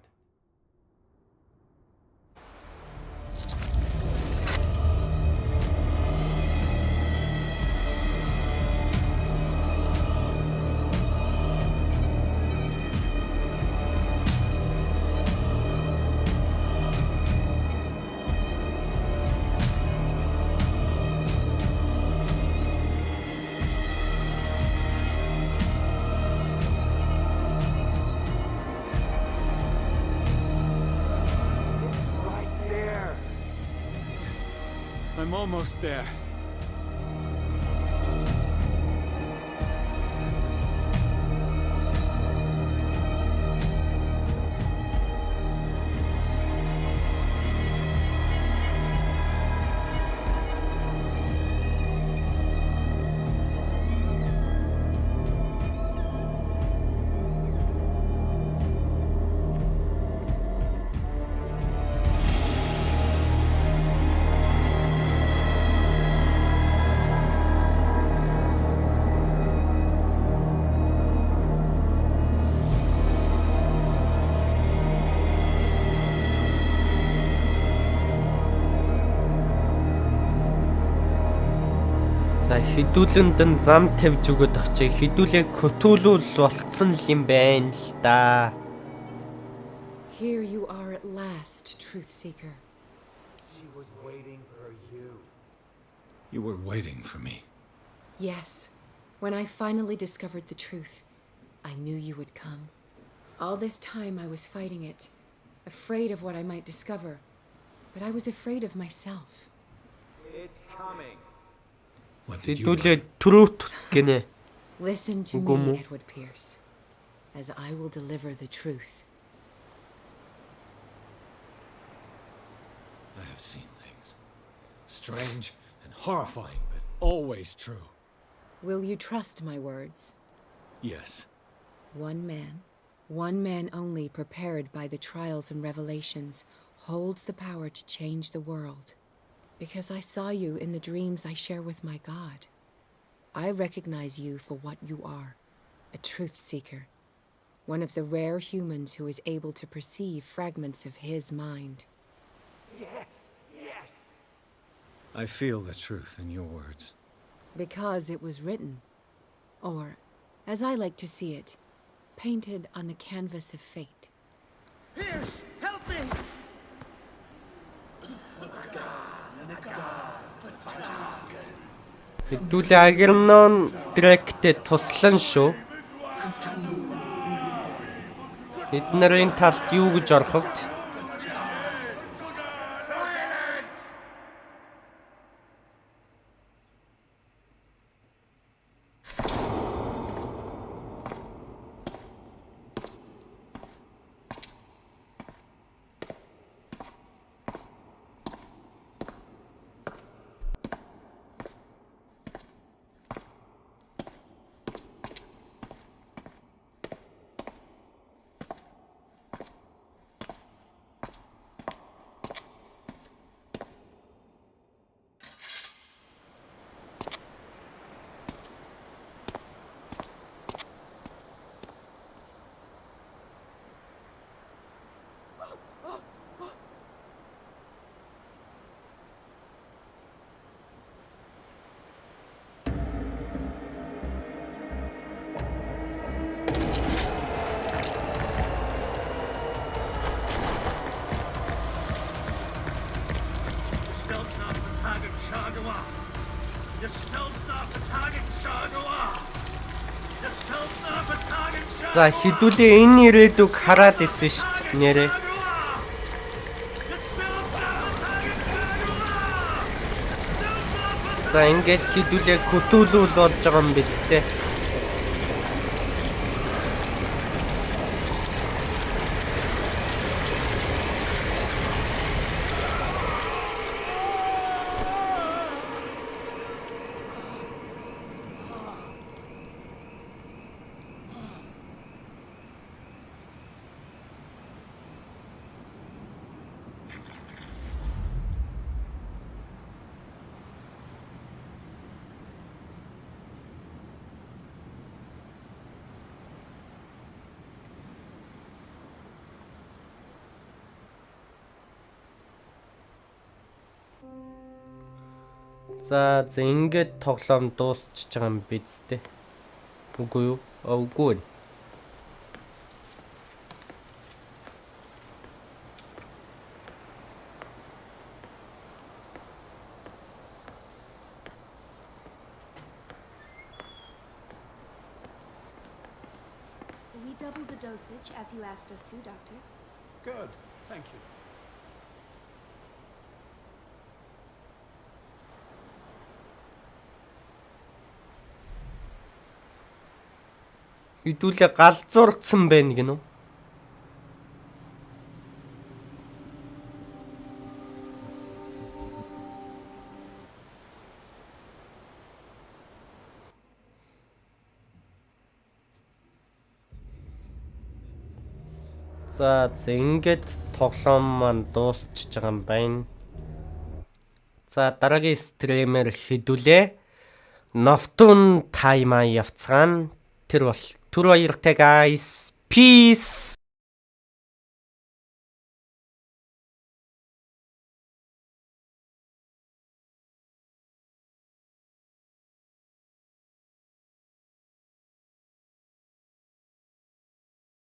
I'm almost there. За хідүүлэнд нь зам тавьж өгöd ах чи хідүүлээ Cthulhu болцсон юм байна л да. Here you are at last, truth seeker. She was waiting for you. You were waiting for me. Yes. When I finally discovered the truth, I knew you would come. All this time I was fighting it, afraid of what I might discover, but I was afraid of myself. It's coming. Хідүүлээ truth гинэ. Listen to me, Edward Pierce, as I will deliver the truth. I have seen things. Strange and horrifying, but always true. Will you trust my words? Yes. One man only prepared by the trials and revelations, holds the power to change the world. Because I saw you in the dreams I share with my God. I recognize you for what you are, a truth seeker. One of the rare humans who is able to perceive fragments of his mind. Yes, yes. I feel the truth in your words. Because it was written. Or, as I like to see it, painted on the canvas of fate. Pierce, help me! Хідүүлээ агирнон директэд туслан шүү. Эднэрийн талд юу гэж орхогд? За хідүүлээ энэ ирээдүг хараад исэн шүү дээ нэрээ. За ингээд хідүүлээ Cthulhu болж байгаа юм биз дээ. За ингээд тоглоом дуусчихж байгаа юм биз дээ. Үгүй юу? Үгүй. We doubled the dosage as you asked us to, Doctor. Good, thank you. Хэдүүлээ галзуурцсан байна гинү. За ингээд тоглоом маань дуусчихж байгаа юм байна. За дараагийн стример хэдүүлээ. Нофтун таймаа явцгаана. Тэр баяртай guys. Peace.